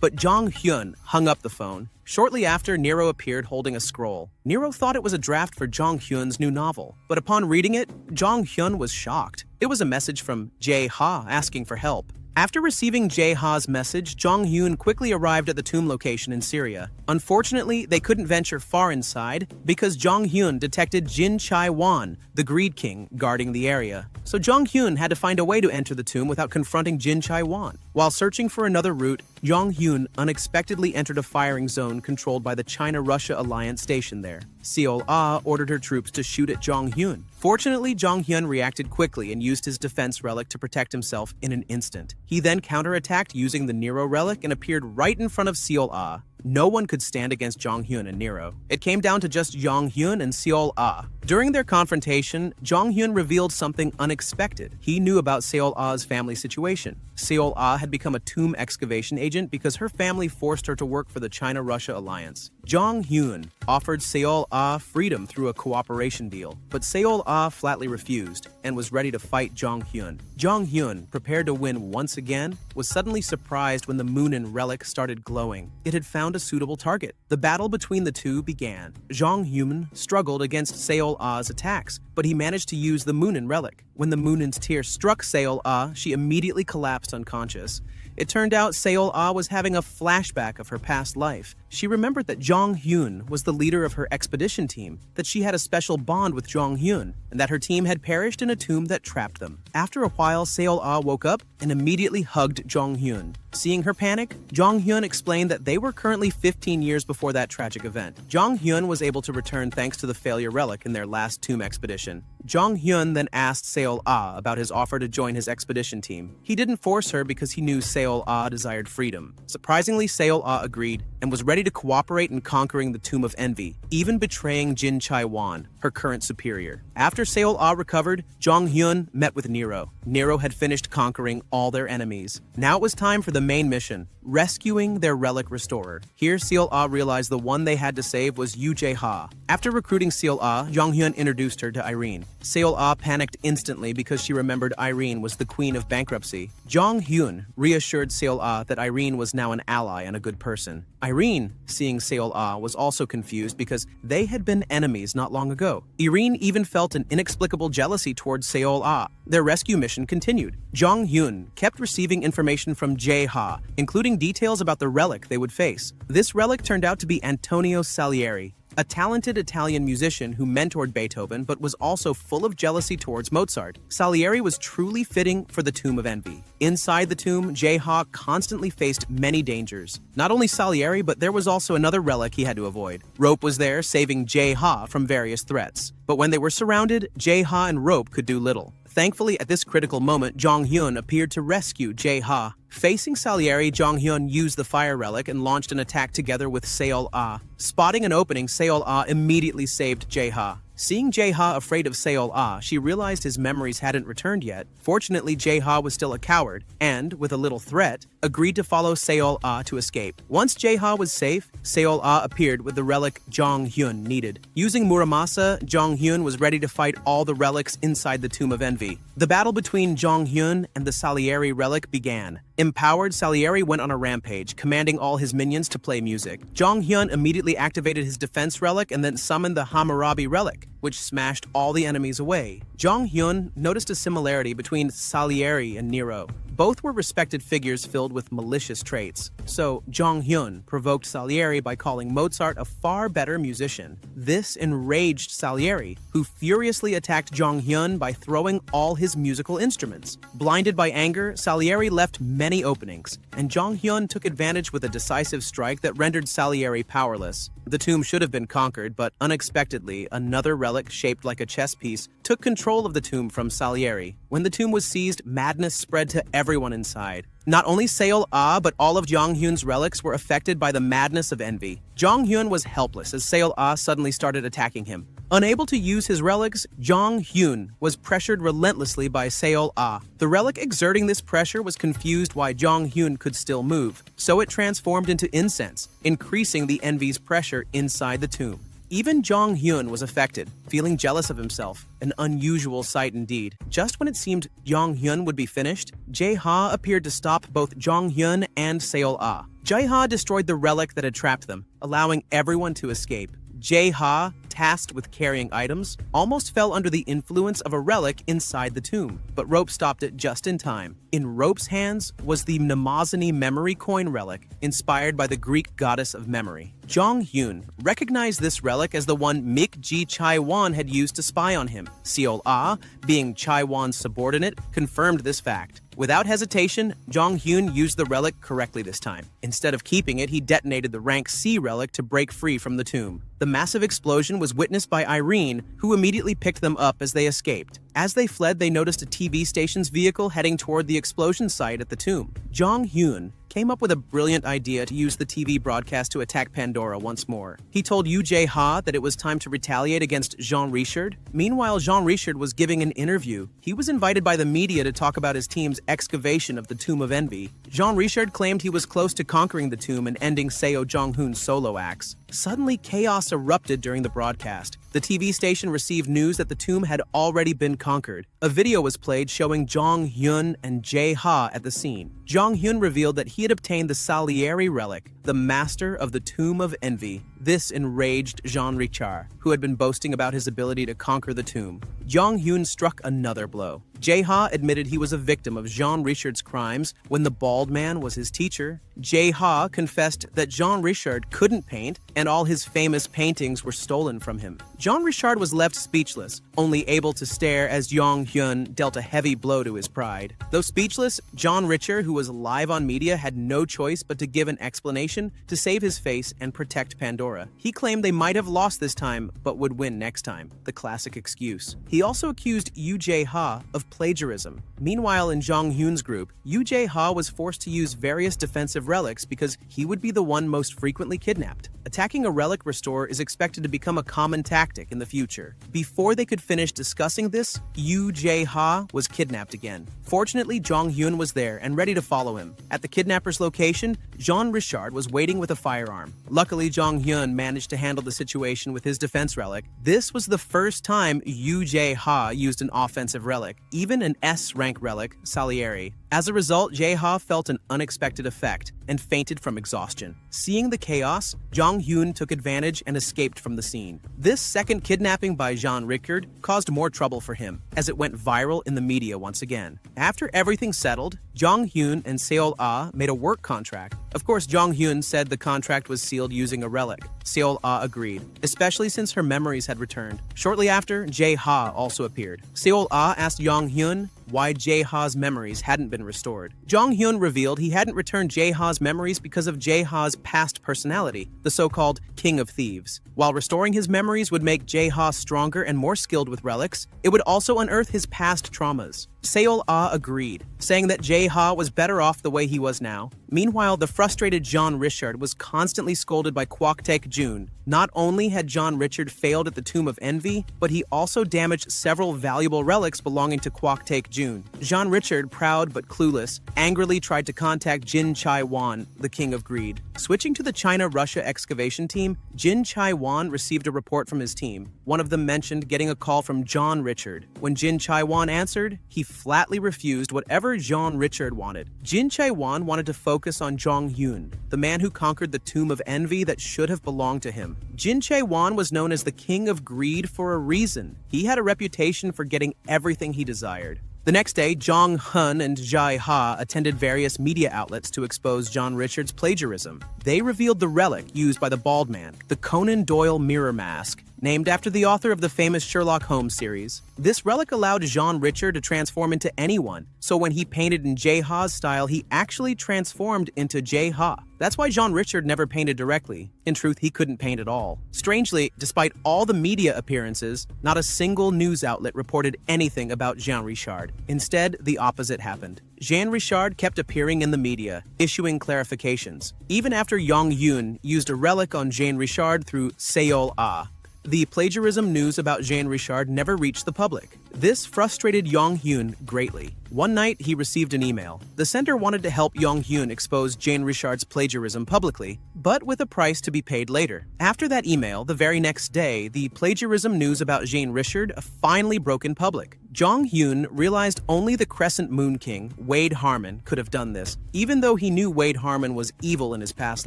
But Jong-hyun hung up the phone. Shortly after, Nero appeared holding a scroll. Nero thought it was a draft for Jong-hyun's new novel, but upon reading it, Jong-hyun was shocked. It was a message from Jae-ha asking for help. After receiving Jae-ha's message, Jong-hyun quickly arrived at the tomb location in Syria. Unfortunately, they couldn't venture far inside because Jong-hyun detected Jin Chai-won, the Greed King, guarding the area. So Jong-hyun had to find a way to enter the tomb without confronting Jin Chai-won. While searching for another route, Jong-hyun unexpectedly entered a firing zone controlled by the China-Russia alliance stationed there. Seol-ah ordered her troops to shoot at Jong-hyun. Fortunately, Jong-hyun reacted quickly and used his defense relic to protect himself in an instant. He then counterattacked using the Nero relic and appeared right in front of Seol-ah. No one could stand against Jong-hyun and Nero. It came down to just Jong-hyun and Seol-ah. During their confrontation, Jong-hyun revealed something unexpected. He knew about Seol-ah's family situation. Seol-ah had become a tomb excavation agent because her family forced her to work for the China-Russia alliance. Jong-hyun offered Seol-ah freedom through a cooperation deal, but Seol-ah flatly refused and was ready to fight Jong-hyun. Jong-hyun, prepared to win once again, was suddenly surprised when the Moonin relic started glowing. It had found a suitable target. The battle between the two began. Jong-hyun struggled against Seol-ah's attacks, but he managed to use the Moonin relic. When the Moonin's tear struck Seol-ah, she immediately collapsed unconscious. It turned out Seol-ah was having a flashback of her past life. She remembered that Jong-hyun was the leader of her expedition team, that she had a special bond with Jong-hyun, and that her team had perished in a tomb that trapped them. After a while, Seol-ah woke up and immediately hugged Jong-hyun. Seeing her panic, Jong-hyun explained that they were currently 15 years before that tragic event. Jong-hyun was able to return thanks to the failure relic in their last tomb expedition. Jong-hyun then asked Seol-ah about his offer to join his expedition team. He didn't force her because he knew Seol-ah desired freedom. Surprisingly, Seol-ah agreed and was ready to cooperate in conquering the Tomb of Envy, even betraying Jin Chai-won, her current superior. After Seol-ah recovered, Jong-hyun met with Nero. Nero had finished conquering all their enemies. Now it was time for the main mission, rescuing their relic restorer. Here, Seol-ah realized the one they had to save was Yu Jae-ha. After recruiting Seol-ah, Jong-hyun introduced her to Irene. Seol-ah panicked instantly because she remembered Irene was the queen of bankruptcy. Jong-hyun reassured Seol-ah that Irene was now an ally and a good person. Irene, seeing Seol-ah, was also confused because they had been enemies not long ago. Irene even felt an inexplicable jealousy towards Seol-ah. Their rescue mission continued. Jong-hyun kept receiving information from Jae-ha, including details about the relic they would face. This relic turned out to be Antonio Salieri, a talented Italian musician who mentored Beethoven but was also full of jealousy towards Mozart. Salieri was truly fitting for the Tomb of Envy. Inside the tomb, Jae-ha constantly faced many dangers. Not only Salieri, but there was also another relic he had to avoid. Rope was there, saving Jae-ha from various threats. But when they were surrounded, Jae-ha and Rope could do little. Thankfully, at this critical moment, Jong-hyun appeared to rescue Jae-ha. Facing Salieri, Jong-hyun used the fire relic and launched an attack together with Seol-ah. Spotting an opening, Seol-ah immediately saved Jae-ha. Seeing Jae-ha afraid of Seol-ah, she realized his memories hadn't returned yet. Fortunately, Jae-ha was still a coward and, with a little threat, agreed to follow Seol-ah to escape. Once Jae-ha was safe, Seol-ah appeared with the relic Jong-hyun needed. Using Muramasa, Jong-hyun was ready to fight all the relics inside the Tomb of Envy. The battle between Jong-hyun and the Salieri relic began. Empowered, Salieri went on a rampage, commanding all his minions to play music. Jong-hyun immediately activated his defense relic and then summoned the Hammurabi relic, which smashed all the enemies away. Jong-hyun noticed a similarity between Salieri and Nero. Both were respected figures filled with malicious traits. So, Jong-hyun provoked Salieri by calling Mozart a far better musician. This enraged Salieri, who furiously attacked Jong-hyun by throwing all his musical instruments. Blinded by anger, Salieri left many openings, and Jong-hyun took advantage with a decisive strike that rendered Salieri powerless. The tomb should have been conquered, but unexpectedly, another relic shaped like a chess piece took control of the tomb from Salieri. When the tomb was seized, madness spread to everyone inside. Not only Seol-ah, but all of Jong-hyun's relics were affected by the madness of envy. Jong-hyun was helpless as Seol-ah suddenly started attacking him. Unable to use his relics, Jong-hyun was pressured relentlessly by Seol-ah. The relic exerting this pressure was confused why Jong-hyun could still move, so it transformed into incense, increasing the envy's pressure inside the tomb. Even Jong-hyun was affected, feeling jealous of himself, an unusual sight indeed. Just when it seemed Jong-hyun would be finished, Jae-ha appeared to stop both Jong-hyun and Seol-ah. Jae-ha destroyed the relic that had trapped them, allowing everyone to escape. Jae-ha, tasked with carrying items, almost fell under the influence of a relic inside the tomb, but Rope stopped it just in time. In Rope's hands was the Mnemosyne memory coin relic, inspired by the Greek goddess of memory. Jong-hyun recognized this relic as the one Mik-ji Chai-won had used to spy on him. Seol-ah, being Chai-won's subordinate, confirmed this fact. Without hesitation, Jong-hyun used the relic correctly this time. Instead of keeping it, he detonated the rank C relic to break free from the tomb. The massive explosion was witnessed by Irene, who immediately picked them up as they escaped. As they fled, they noticed a TV station's vehicle heading toward the explosion site at the tomb. Jong-hyun came up with a brilliant idea to use the TV broadcast to attack Pandora once more. He told Yoo Jae-ha that it was time to retaliate against Jean Richard. Meanwhile, Jean Richard was giving an interview. He was invited by the media to talk about his team's excavation of the Tomb of Envy. Jean Richard claimed he was close to conquering the tomb and ending Seo Jong-hoon's solo acts. Suddenly, chaos erupted during the broadcast. The TV station received news that the tomb had already been conquered. A video was played showing Jong-hyun and Jae-ha at the scene. Jong-hyun revealed that he had obtained the Salieri relic, the master of the Tomb of Envy. This enraged Jean Richard, who had been boasting about his ability to conquer the tomb. Jong-hyun struck another blow. Jae-ha admitted he was a victim of Jean Richard's crimes when the bald man was his teacher. Jae-ha confessed that Jean Richard couldn't paint and all his famous paintings were stolen from him. Jean Richard was left speechless, only able to stare as Jong-hyun dealt a heavy blow to his pride. Though speechless, Jean Richard, who was live on media, had no choice but to give an explanation to save his face and protect Pandora. He claimed they might have lost this time, but would win next time, the classic excuse. He also accused Yoo Jae-ha of plagiarism. Meanwhile, in Jong-hyun's group, Yoo Jae-ha was forced to use various defensive relics because he would be the one most frequently kidnapped. Attacking a relic restorer is expected to become a common tactic in the future. Before they could finish discussing this, Yoo Jae-ha was kidnapped again. Fortunately, Jong-hyun was there and ready to follow him. At the kidnapper's location, Jean Richard was waiting with a firearm. Luckily, Jong-hyun managed to handle the situation with his defense relic. This was the first time Yoo Jae-ha used an offensive relic, even an S-rank relic, Salieri. As a result, Jae-ha felt an unexpected effect and fainted from exhaustion. Seeing the chaos, Jong-hyun took advantage and escaped from the scene. This second kidnapping by Jean Richard caused more trouble for him, as it went viral in the media once again. After everything settled, Jong Hyun and Seol-ah made a work contract. Of course, Jong Hyun said the contract was sealed using a relic. Seol-ah agreed, especially since her memories had returned. Shortly after, Jae-ha also appeared. Seol-ah asked Jong Hyun why Jae-ha's memories hadn't been restored. Jong Hyun revealed he hadn't returned Jae-ha's memories because of Jae-ha's past personality, the so-called King of Thieves. While restoring his memories would make Jae-ha stronger and more skilled with relics, it would also unearth his past traumas. Seol-ah agreed, saying that Jae-ha was better off the way he was now. Meanwhile, the frustrated Jean Richard was constantly scolded by Kwok Taek-jun. Not only had Jean Richard failed at the Tomb of Envy, but he also damaged several valuable relics belonging to Kwok Taek-jun. Jean Richard, proud but clueless, angrily tried to contact Jin Chai-won, the King of Greed. Switching to the China-Russia excavation team, Jin Chai-won received a report from his team. One of them mentioned getting a call from Jean Richard. When Jin Chai-won answered, he flatly refused whatever Jean Richard wanted. Jin Chai-won wanted to focus on Jong Hyun, the man who conquered the Tomb of Envy that should have belonged to him. Jin Chae-won was known as the King of Greed for a reason. He had a reputation for getting everything he desired. The next day, Jong Hun and Jae-ha attended various media outlets to expose John Richard's plagiarism. They revealed the relic used by the bald man, the Conan Doyle mirror mask, named after the author of the famous Sherlock Holmes series. This relic allowed Jean Richard to transform into anyone, so when he painted in Jae-ha's style, he actually transformed into Jae-ha. That's why Jean Richard never painted directly. In truth, he couldn't paint at all. Strangely, despite all the media appearances, not a single news outlet reported anything about Jean Richard. Instead, the opposite happened. Jean Richard kept appearing in the media, issuing clarifications, even after Jong Hyun used a relic on Jean Richard through Seol-ah. The plagiarism news about Jean Richard never reached the public. This frustrated Jong Hyun greatly. One night, he received an email. The center wanted to help Jong Hyun expose Jean Richard's plagiarism publicly, but with a price to be paid later. After that email, the very next day, the plagiarism news about Jean Richard finally broke in public. Jong Hyun realized only the Crescent Moon King, Wade Harmon, could have done this. Even though he knew Wade Harmon was evil in his past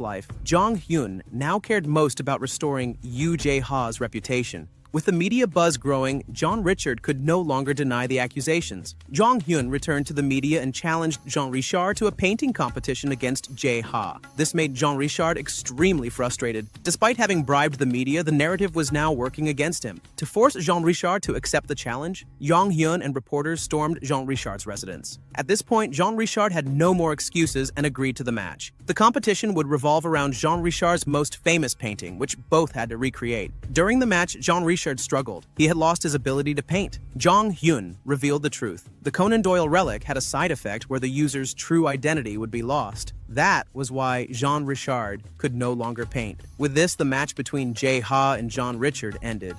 life, Jong Hyun now cared most about restoring Yu Jae-ha's reputation. With the media buzz growing, John Richard could no longer deny the accusations. Jong Hyun returned to the media and challenged Jean Richard to a painting competition against Jae-ha. This made Jean Richard extremely frustrated. Despite having bribed the media, the narrative was now working against him. To force Jean Richard to accept the challenge, Jong Hyun and reporters stormed Jean Richard's residence. At this point, Jean Richard had no more excuses and agreed to the match. The competition would revolve around Jean Richard's most famous painting, which both had to recreate. During the match, Jean Richard struggled. He had lost his ability to paint. Jong Hyun revealed the truth. The Conan Doyle relic had a side effect where the user's true identity would be lost. That was why Jean Richard could no longer paint. With this, the match between Jae-ha and John Richard ended.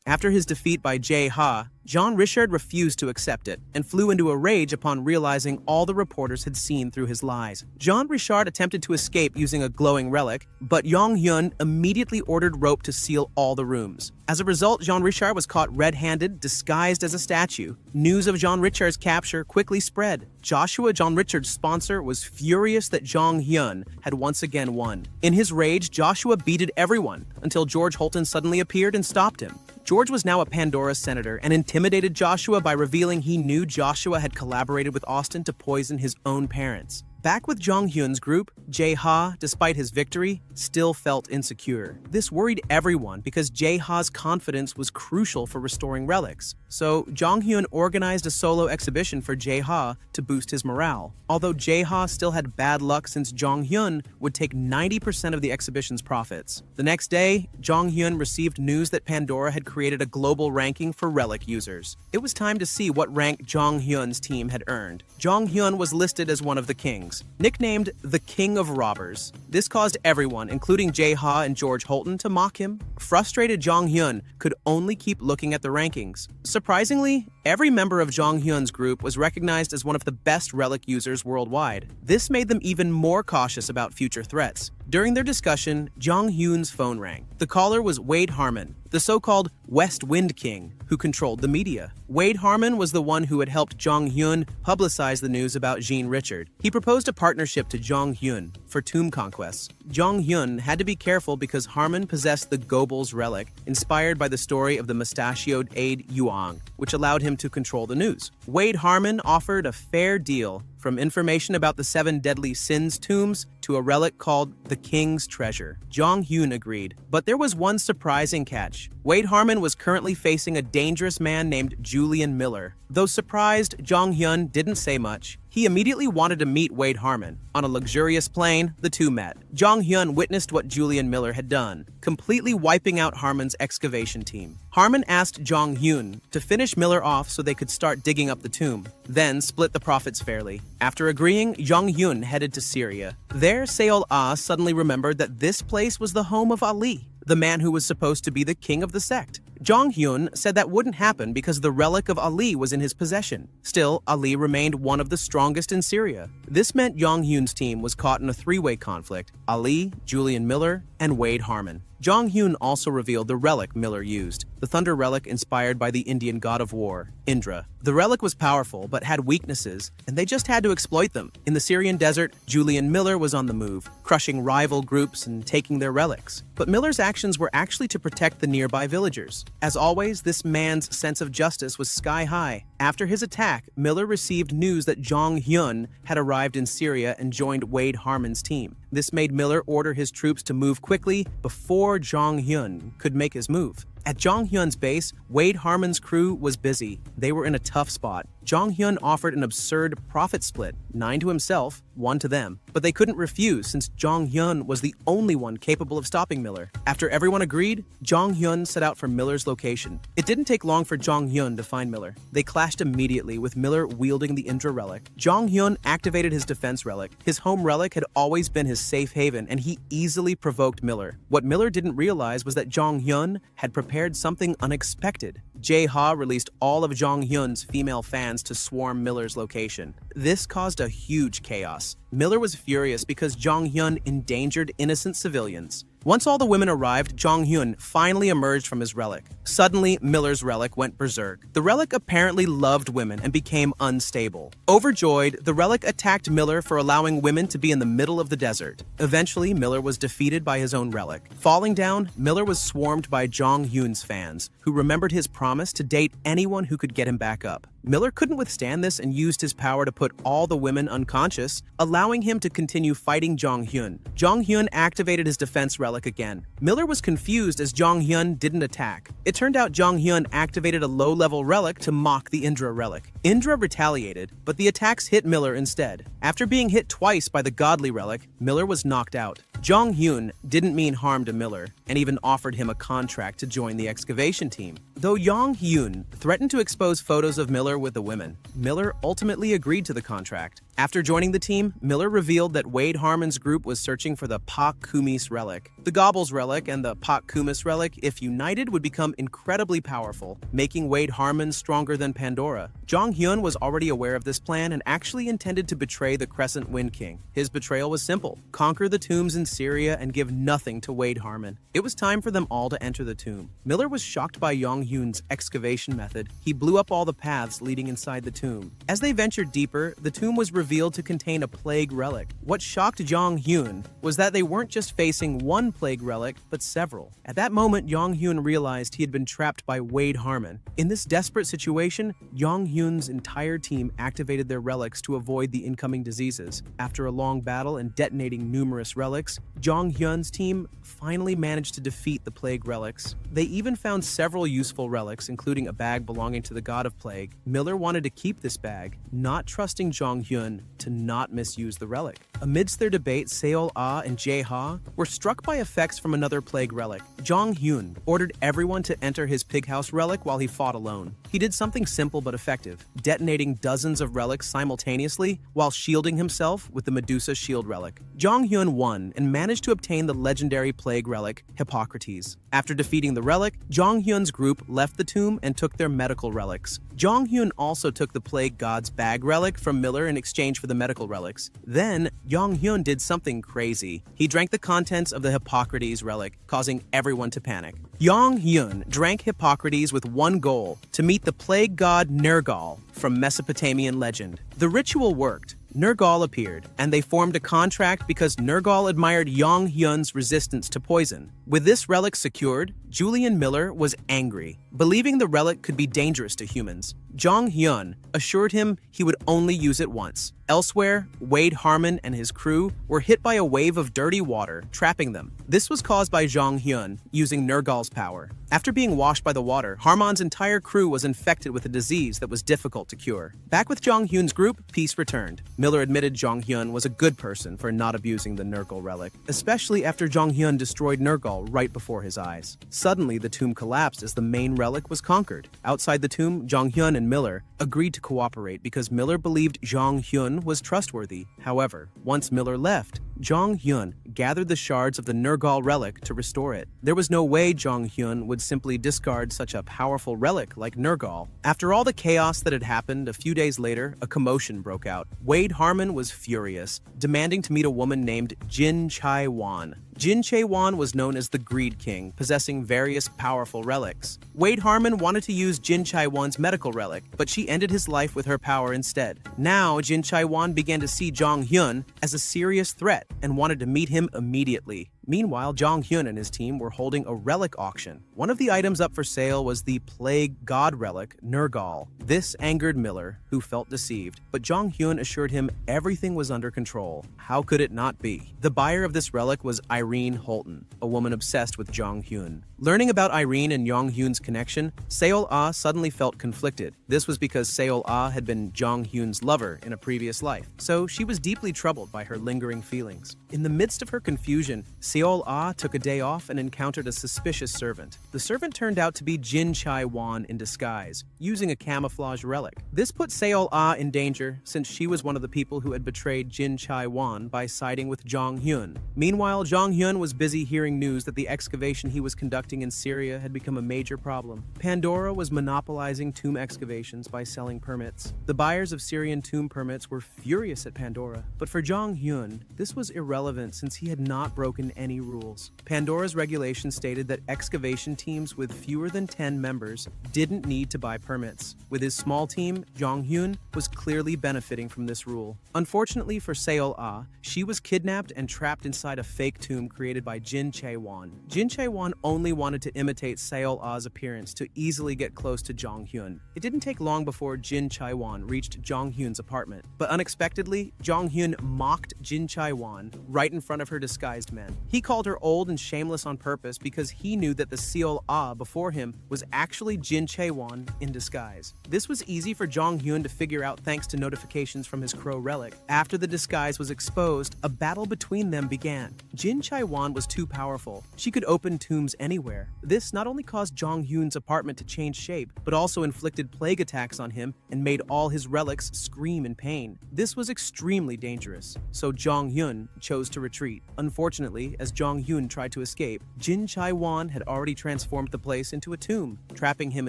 After his defeat by Jae-ha, Jean Richard refused to accept it and flew into a rage upon realizing all the reporters had seen through his lies. Jean Richard attempted to escape using a glowing relic, but Jong Hyun immediately ordered rope to seal all the rooms. As a result, Jean Richard was caught red-handed, disguised as a statue. News of Jean Richard's capture quickly spread. Joshua, Jean Richard's sponsor, was furious that Jong Hyun had once again won. In his rage, Joshua beated everyone until George Holton suddenly appeared and stopped him. George was now a Pandora senator and intimidated Joshua by revealing he knew Joshua had collaborated with Austin to poison his own parents. Back with Jong Hyun's group, Jae-ha, despite his victory, still felt insecure. This worried everyone because Jae-ha's confidence was crucial for restoring relics. So, Jong Hyun organized a solo exhibition for Jae-ha to boost his morale. Although Jae-ha still had bad luck since Jong Hyun would take 90% of the exhibition's profits. The next day, Jong Hyun received news that Pandora had created a global ranking for relic users. It was time to see what rank Jong Hyun's team had earned. Jong Hyun was listed as one of the kings, nicknamed the King of Robbers. This caused everyone, including Jae-ha and George Holton, to mock him. Frustrated, Jong Hyun could only keep looking at the rankings. Surprisingly, every member of Jong Hyun's group was recognized as one of the best relic users worldwide. This made them even more cautious about future threats. During their discussion, Jong Hyun's phone rang. The caller was Wade Harmon, the so-called West Wind King, who controlled the media. Wade Harmon was the one who had helped Jong Hyun publicize the news about Jean Richard. He proposed a partnership to Jong Hyun for tomb conquests. Jong Hyun had to be careful because Harmon possessed the Goebbels relic, inspired by the story of the mustachioed aide Yuang, which allowed him to control the news. Wade Harmon offered a fair deal for from information about the 7 deadly sins tombs to a relic called the King's Treasure. Jong Hyun agreed, but there was one surprising catch. Wade Harmon was currently facing a dangerous man named Julian Miller. Though surprised, Jong Hyun didn't say much. He immediately wanted to meet Wade Harmon. On a luxurious plane, the two met. Jong Hyun witnessed what Julian Miller had done, completely wiping out Harmon's excavation team. Harmon asked Jong Hyun to finish Miller off so they could start digging up the tomb, then split the profits fairly. After agreeing, Jong Hyun headed to Syria. There, Seol-ah suddenly remembered that this place was the home of Ali, the man who was supposed to be the king of the sect. Jong Hyun said that wouldn't happen because the relic of Ali was in his possession. Still, Ali remained one of the strongest in Syria. This meant Jong Hyun's team was caught in a three-way conflict: Ali, Julian Miller, and Wade Harmon. Jong Hyun also revealed the relic Miller used, the thunder relic inspired by the Indian god of war, Indra. The relic was powerful but had weaknesses, and they just had to exploit them. In the Syrian desert, Julian Miller was on the move, crushing rival groups and taking their relics. But Miller's actions were actually to protect the nearby villagers. As always, this man's sense of justice was sky high. After his attack, Miller received news that Jong Hyun had arrived in Syria and joined Wade Harmon's team. This made Miller order his troops to move quickly before Jong Hyun could make his move. At Jong Hyun's base, Wade Harmon's crew was busy. They were in a tough spot. Jong Hyun offered an absurd profit split, 9 to himself, 1 to them. But they couldn't refuse since Jong Hyun was the only one capable of stopping Miller. After everyone agreed, Jong Hyun set out for Miller's location. It didn't take long for Jong Hyun to find Miller. They clashed immediately with Miller wielding the Indra relic. Jong Hyun activated his defense relic. His home relic had always been his safe haven, and he easily provoked Miller. What Miller didn't realize was that Jong Hyun had prepared something unexpected. Jae-ha released all of Jong Hyun's female fans to swarm Miller's location. This caused a huge chaos. Miller was furious because Jong Hyun endangered innocent civilians. Once all the women arrived, Jong Hyun finally emerged from his relic. Suddenly, Miller's relic went berserk. The relic apparently loved women and became unstable. Overjoyed, the relic attacked Miller for allowing women to be in the middle of the desert. Eventually, Miller was defeated by his own relic. Falling down, Miller was swarmed by Jong Hyun's fans, who remembered his promise to date anyone who could get him back up. Miller couldn't withstand this and used his power to put all the women unconscious, allowing him to continue fighting Jong Hyun. Jong Hyun activated his defense relic again. Miller was confused as Jong Hyun didn't attack. It turned out Jong Hyun activated a low-level relic to mock the Indra relic. Indra retaliated, but the attacks hit Miller instead. After being hit twice by the godly relic, Miller was knocked out. Jong Hyun didn't mean harm to Miller and even offered him a contract to join the excavation team. Though Jong Hyun threatened to expose photos of Miller with the women, Miller ultimately agreed to the contract. After joining the team, Miller revealed that Wade Harmon's group was searching for the Pak Kumis relic. The Gobbles relic and the Pak Kumis relic, if united, would become incredibly powerful, making Wade Harmon stronger than Pandora. Jong Hyun was already aware of this plan and actually intended to betray the Crescent Wind King. His betrayal was simple: conquer the tombs in Syria and give nothing to Wade Harmon. It was time for them all to enter the tomb. Miller was shocked by Jong Hyun's excavation method. He blew up all the paths leading inside the tomb. As they ventured deeper, the tomb was revealed to contain a plague relic. What shocked Jong Hyun was that they weren't just facing one plague relic, but several. At that moment, Jong Hyun realized he had been trapped by Wade Harmon. In this desperate situation, Jong Hyun's entire team activated their relics to avoid the incoming diseases. After a long battle and detonating numerous relics, Jong Hyun's team finally managed to defeat the plague relics. They even found several useful relics, including a bag belonging to the god of plague. Miller wanted to keep this bag, not trusting Jong Hyun to not misuse the relic. Amidst their debate, Seol-ah and Jae-ha were struck by effects from another plague relic. Jong Hyun ordered everyone to enter his pig house relic while he fought alone. He did something simple but effective, detonating dozens of relics simultaneously while shielding himself with the Medusa shield relic. Jong Hyun won and managed to obtain the legendary plague relic, Hippocrates. After defeating the relic, Jong Hyun's group left the tomb and took their medical relics. Jong Hyun also took the plague god's bag relic from Miller in exchange for the medical relics. Then, Jong Hyun did something crazy. He drank the contents of the Hippocrates relic, causing everyone to panic. Jong Hyun drank Hippocrates with one goal: to meet the plague god Nergal from Mesopotamian legend. The ritual worked. Nergal appeared, and they formed a contract because Nergal admired Jong Hyun's resistance to poison. With this relic secured, Julian Miller was angry, believing the relic could be dangerous to humans. Jong Hyun assured him he would only use it once. Elsewhere, Wade Harmon and his crew were hit by a wave of dirty water, trapping them. This was caused by Jong Hyun using Nergal's power. After being washed by the water, Harmon's entire crew was infected with a disease that was difficult to cure. Back with Jong Hyun's group, peace returned. Miller admitted Jong Hyun was a good person for not abusing the Nergal relic, especially after Jong Hyun destroyed Nergal right before his eyes. Suddenly, the tomb collapsed as the main relic was conquered. Outside the tomb, Jong Hyun and Miller agreed to cooperate because Miller believed Jong Hyun was trustworthy. However, once Miller left, Jong Hyun gathered the shards of the Nergal relic to restore it. There was no way Jong Hyun would simply discard such a powerful relic like Nergal. After all the chaos that had happened, a few days later, a commotion broke out. Wade Harmon was furious, demanding to meet a woman named Jin Chae-won. Jin Chae-won was known as the Greed King, possessing various powerful relics. Wade Harmon wanted to use Jin Chae-won's medical relic, but she ended his life with her power instead. Now, Jin Chae-won began to see Jong Hyun as a serious threat and wanted to meet him immediately. Meanwhile, Jong Hyun and his team were holding a relic auction. One of the items up for sale was the plague god relic, Nergal. This angered Miller, who felt deceived, but Jong Hyun assured him everything was under control. How could it not be? The buyer of this relic was Irene Holton, a woman obsessed with Jong Hyun. Learning about Irene and Jong Hyun's connection, Seol-ah suddenly felt conflicted. This was because Seol-ah had been Jong Hyun's lover in a previous life, so she was deeply troubled by her lingering feelings. In the midst of her confusion, Seol-ah took a day off and encountered a suspicious servant. The servant turned out to be Jin Chae-won in disguise, using a camouflage relic. This put Seol-ah in danger since she was one of the people who had betrayed Jin Chae-won by siding with Jong Hyun. Meanwhile, Jong Hyun was busy hearing news that the excavation he was conducting in Syria had become a major problem. Pandora was monopolizing tomb excavations by selling permits. The buyers of Syrian tomb permits were furious at Pandora, but for Jong Hyun, this was irrelevant since he had not broken any rules. Pandora's regulation stated that excavation teams with fewer than 10 members didn't need to buy permits. With his small team, Jong Hyun was clearly benefiting from this rule. Unfortunately for Seol-ah, she was kidnapped and trapped inside a fake tomb created by Jin Chae-won. Jin Chae-won only wanted to imitate Seol-ah's appearance to easily get close to Jong Hyun. It didn't take long before Jin Chae-won reached Jong Hyun's apartment, but unexpectedly, Jong Hyun mocked Jin Chae-won right in front of her disguised men. He called her old and shameless on purpose because he knew that the Seol-ah before him was actually Jin Chae-won in disguise. This was easy for Jong Hyun to figure out thanks to notifications from his crow relic. After the disguise was exposed, a battle between them began. Jin Chae-won was too powerful. She could open tombs anywhere. This not only caused Jong Hyun's apartment to change shape, but also inflicted plague attacks on him and made all his relics scream in pain. This was extremely dangerous, so Jong Hyun chose to retreat. Unfortunately, as Jong Hyun tried to escape, Jin Chae-won had already transformed the place into a tomb, trapping him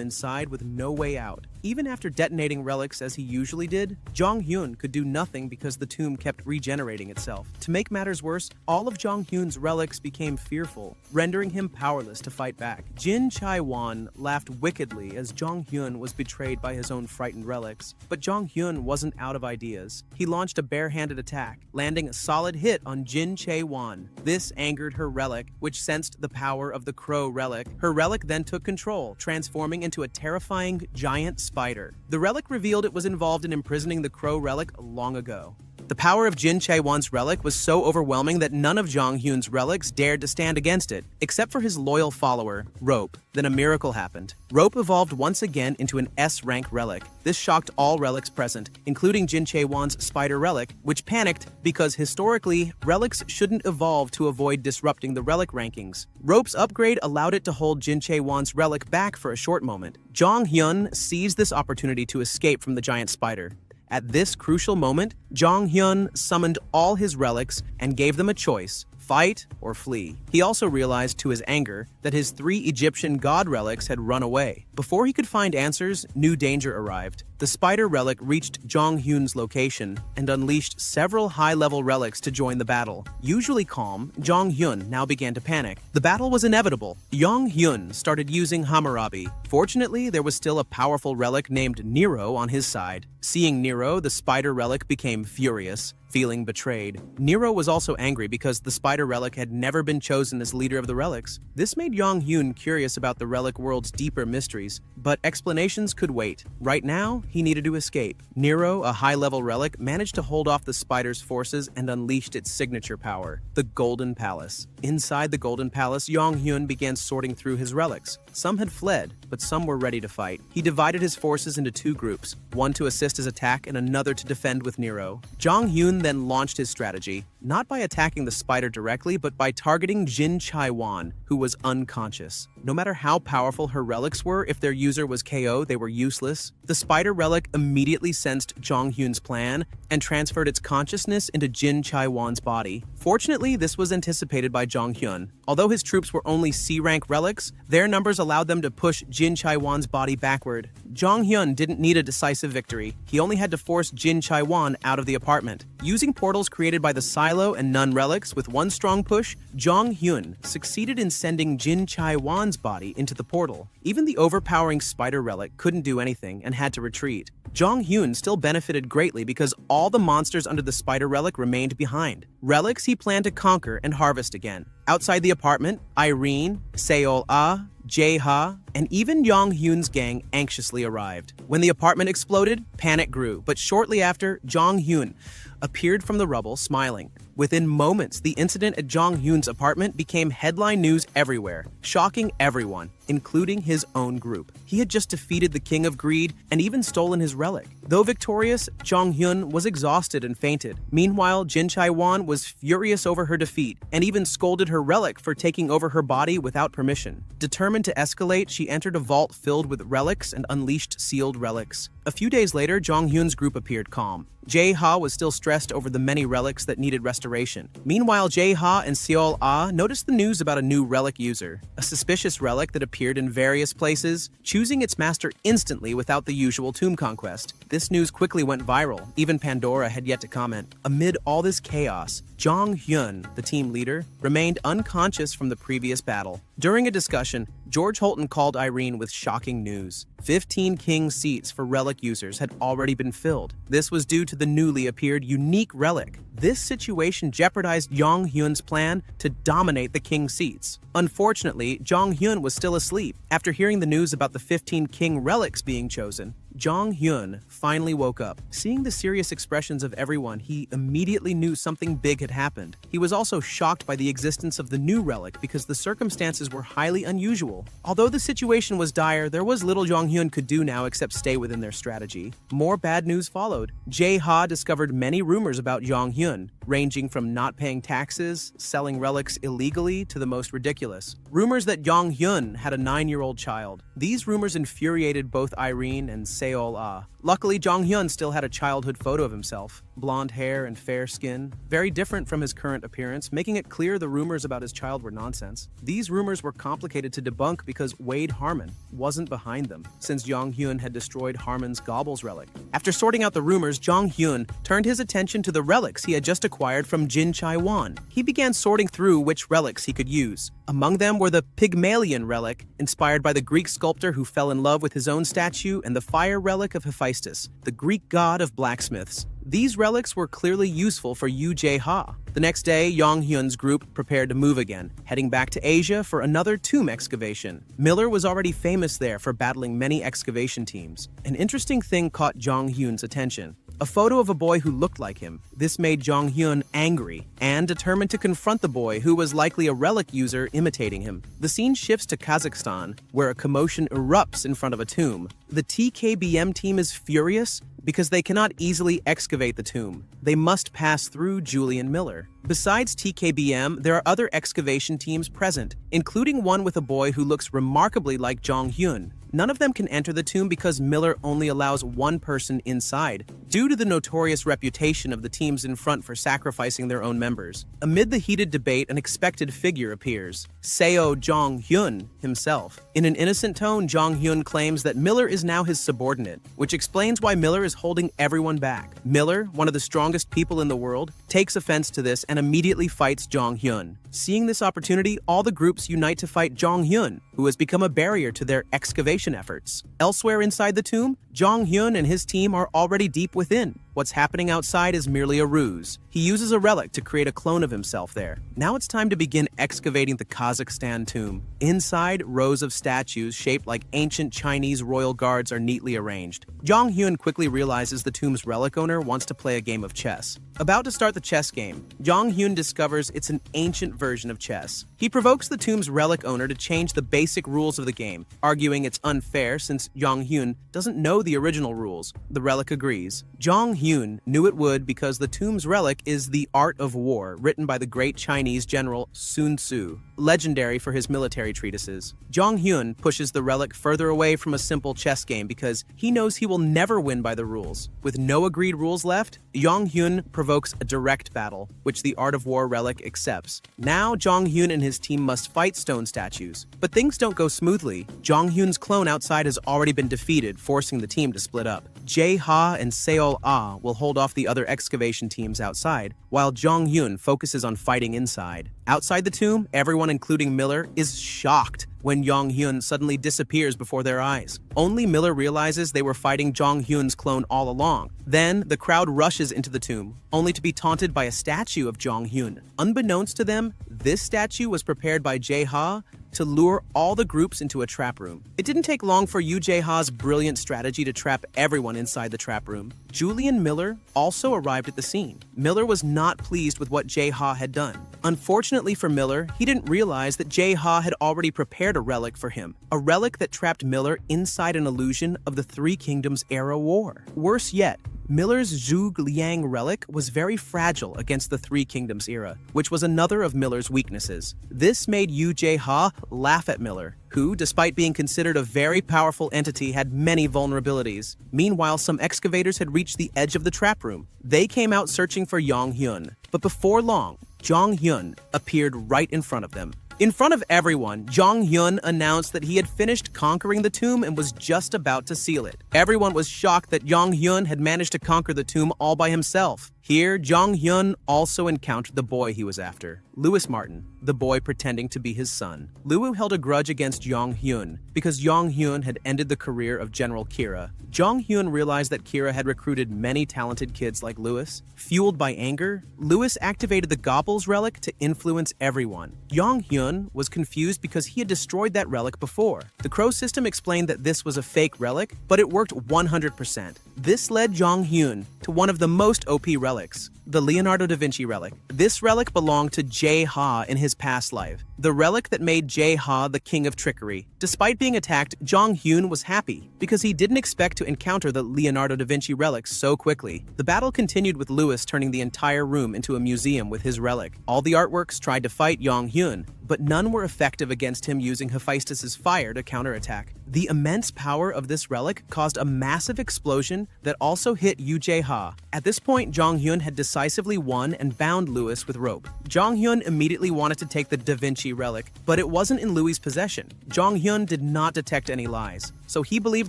inside with no way out. Even after detonating relics as he usually did, Jong Hyun could do nothing because the tomb kept regenerating itself. To make matters worse, all of Jong Hyun's relics became fearful, rendering him powerless to fight back. Jin Chae-won laughed wickedly as Jong Hyun was betrayed by his own frightened relics. But Jong Hyun wasn't out of ideas. He launched a barehanded attack, landing a solid hit on Jin Chae-won. This angered her relic, which sensed the power of the crow relic. Her relic then took control, transforming into a terrifying giant spider. The relic revealed it was involved in imprisoning the crow relic long ago. The power of Jin Chae-won's relic was so overwhelming that none of Jong Hyun's relics dared to stand against it, except for his loyal follower, Rope. Then a miracle happened. Rope evolved once again into an S-rank relic. This shocked all relics present, including Jin Chae-won's spider relic, which panicked because historically, relics shouldn't evolve to avoid disrupting the relic rankings. Rope's upgrade allowed it to hold Jin Chae-won's relic back for a short moment. Jong Hyun seized this opportunity to escape from the giant spider. At this crucial moment, Jong Hyun summoned all his relics and gave them a choice: fight or flee. He also realized to his anger that his 3 Egyptian god relics had run away. Before he could find answers, new danger arrived. the spider relic reached Jong Hyun's location and unleashed several high-level relics to join the battle. Usually calm, Jong Hyun now began to panic. The battle was inevitable. Jong Hyun started using Hammurabi. Fortunately, there was still a powerful relic named Nero on his side. Seeing Nero, the spider relic became furious, feeling betrayed. Nero was also angry because the spider relic had never been chosen as leader of the relics. This made Jong Hyun curious about the relic world's deeper mysteries, but explanations could wait. Right now, he needed to escape. Nero, a high-level relic, managed to hold off the spider's forces and unleashed its signature power, the Golden Palace. Inside the Golden Palace, Jong Hyun began sorting through his relics. Some had fled, but some were ready to fight. He divided his forces into two groups, one to assist his attack and another to defend with Nero. Jong Hyun then launched his strategy, not by attacking the spider directly, but by targeting Jin Chai-wan, who was unconscious. No matter how powerful her relics were, if their user was KO, they were useless. The spider relic immediately sensed Jong Hyun's plan and transferred its consciousness into Jin Chai-wan's body. Fortunately, this was anticipated by Jong Hyun. Although his troops were only C-rank relics, their numbers allowed them to push Jin Chai-wan's body backward. Jong Hyun didn't need a decisive victory. He only had to force Jin Chai-wan out of the apartment. Using portals created by the Silo and Nun relics with one strong push, Jong Hyun succeeded in sending Jin Chai-wan's body into the portal. Even the overpowering spider relic couldn't do anything and had to retreat. Jong Hyun still benefited greatly because all the monsters under the spider relic remained behind. Relics he planned to conquer and harvest again. Outside the apartment, Irene, Seol-ah, Jae-ha, and even Jong Hyun's gang anxiously arrived. When the apartment exploded, panic grew, but shortly after, Jong Hyun appeared from the rubble smiling. Within moments, the incident at Jong Hyun's apartment became headline news everywhere, shocking everyone, including his own group. He had just defeated the King of Greed and even stolen his relic. Though victorious, Jong Hyun was exhausted and fainted. Meanwhile, Jin Chai-wan was furious over her defeat and even scolded her relic for taking over her body without permission. Determined to escalate, she entered a vault filled with relics and unleashed sealed relics. A few days later, Jong Hyun's group appeared calm. Jae-ha was still stressed over the many relics that needed restoration. Meanwhile, Jae-ha and Seol-ah noticed the news about a new relic user, a suspicious relic that appeared in various places, choosing its master instantly without the usual tomb conquest. This news quickly went viral. Even Pandora had yet to comment. Amid all this chaos, Jong Hyun, the team leader, remained unconscious from the previous battle. During a discussion, George Holton called Irene with shocking news. 15 king seats for relic users had already been filled. This was due to the newly appeared unique relic. This situation jeopardized Jong Hyun's plan to dominate the king seats. Unfortunately, Jong Hyun was still asleep. After hearing the news about the 15 king relics being chosen, Jong Hyun finally woke up. Seeing the serious expressions of everyone, he immediately knew something big had happened. He was also shocked by the existence of the new relic because the circumstances were highly unusual. Although the situation was dire, there was little Jong Hyun could do now except stay within their strategy. More bad news followed. Jae-ha discovered many rumors about Jong Hyun, ranging from not paying taxes, selling relics illegally, to the most ridiculous. Rumors that Jong Hyun had a 9-year-old child. These rumors infuriated both Irene and Seol-ah. Luckily, Jong Hyun still had a childhood photo of himself. Blonde hair and fair skin, very different from his current appearance, making it clear the rumors about his child were nonsense. These rumors were complicated to debunk because Wade Harmon wasn't behind them, since Jong Hyun had destroyed Harmon's Gobble's relic. After sorting out the rumors, Jong Hyun turned his attention to the relics he had just acquired from Jin Chai-wan. He began sorting through which relics he could use. Among them were the Pygmalion relic, inspired by the Greek sculptor who fell in love with his own statue, and the fire relic of Hephaestus, the Greek god of blacksmiths. These relics were clearly useful for Yu Jae-ha. The next day, Jong Hyun's group prepared to move again, heading back to Asia for another tomb excavation. Miller was already famous there for battling many excavation teams. An interesting thing caught Jong Hyun's attention. A photo of a boy who looked like him. This made Jong Hyun angry and determined to confront the boy, who was likely a relic user imitating him. The scene shifts to Kazakhstan, where a commotion erupts in front of a tomb. The TKBM team is furious because they cannot easily excavate the tomb. They must pass through Julian Miller. Besides TKBM, there are other excavation teams present, including one with a boy who looks remarkably like Jong Hyun. None of them can enter the tomb because Miller only allows one person inside, due to the notorious reputation of the teams in front for sacrificing their own members. Amid the heated debate, an expected figure appears, Seo Jong Hyun himself. In an innocent tone, Jong Hyun claims that Miller is now his subordinate, which explains why Miller is holding everyone back. Miller, one of the strongest people in the world, takes offense to this and immediately fights Jong Hyun. Seeing this opportunity, all the groups unite to fight Jong Hyun, who has become a barrier to their excavation efforts. Elsewhere inside the tomb, Jong Hyun and his team are already deep within. What's happening outside is merely a ruse. He uses a relic to create a clone of himself there. Now it's time to begin excavating the Kazakhstan tomb. Inside, rows of statues shaped like ancient Chinese royal guards are neatly arranged. Jong Hyun quickly realizes the tomb's relic owner wants to play a game of chess. About to start the chess game, Jong Hyun discovers it's an ancient version of chess. He provokes the tomb's relic owner to change the basic rules of the game, arguing it's unfair since Jong Hyun doesn't know the original rules. The relic agrees. Jong Hyun knew it would because the tomb's relic is The Art of War, written by the great Chinese general Sun Tzu, legendary for his military treatises. Jong Hyun pushes the relic further away from a simple chess game because he knows he will never win by the rules. With no agreed rules left, Jong Hyun provokes a direct battle, which the Art of War relic accepts. Now, Jong Hyun and his team must fight stone statues. But things don't go smoothly. Jong Hyun's clone outside has already been defeated, forcing the team to split up. Jae-ha and Seol-ah will hold off the other excavation teams outside, while Jong Hyun focuses on fighting inside. Outside the tomb, everyone, including Miller, is shocked when Jong Hyun suddenly disappears before their eyes. Only Miller realizes they were fighting Jong Hyun's clone all along. Then, the crowd rushes into the tomb, only to be taunted by a statue of Jong Hyun. Unbeknownst to them, this statue was prepared by Jae-ha to lure all the groups into a trap room. It didn't take long for Yoo Jae-ha's brilliant strategy to trap everyone inside the trap room. Julian Miller also arrived at the scene. Miller was not pleased with what Jae-ha had done. Unfortunately for Miller, he didn't realize that Jae-ha had already prepared a relic for him, a relic that trapped Miller inside an illusion of the Three Kingdoms era war. Worse yet, Miller's Zhuge Liang relic was very fragile against the Three Kingdoms era, which was another of Miller's weaknesses. This made Yoo Jae-ha laugh at Miller, who, despite being considered a very powerful entity, had many vulnerabilities. Meanwhile, some excavators had reached the edge of the trap room. They came out searching for Jong Hyun, but before long, Jong Hyun appeared right in front of them. In front of everyone, Jong Hyun announced that he had finished conquering the tomb and was just about to seal it. Everyone was shocked that Jong Hyun had managed to conquer the tomb all by himself. Here, Jong Hyun also encountered the boy he was after, Louis Martin, the boy pretending to be his son. Liu held a grudge against Jong Hyun because Jong Hyun had ended the career of General Kira. Jong Hyun realized that Kira had recruited many talented kids like Louis. Fueled by anger, Louis activated the Gobble's relic to influence everyone. Jong Hyun was confused because he had destroyed that relic before. The Crow system explained that this was a fake relic, but it worked 100%. This led Jong Hyun to one of the most OP relics, the Leonardo da Vinci relic. This relic belonged to Jae-ha in his past life, the relic that made Jae-ha the king of trickery. Despite being attacked, Jong Hyun was happy because he didn't expect to encounter the Leonardo da Vinci relic so quickly. The battle continued with Louis turning the entire room into a museum with his relic. All the artworks tried to fight Jong Hyun, but none were effective against him using Hephaestus's fire to counterattack. The immense power of this relic caused a massive explosion that also hit Yoo Jae-ha. At this point, Jong Hyun had decisively won and bound Louis with rope. Jong Hyun immediately wanted to take the Da Vinci relic, but it wasn't in Louis' possession. Jong Hyun did not detect any lies, so he believed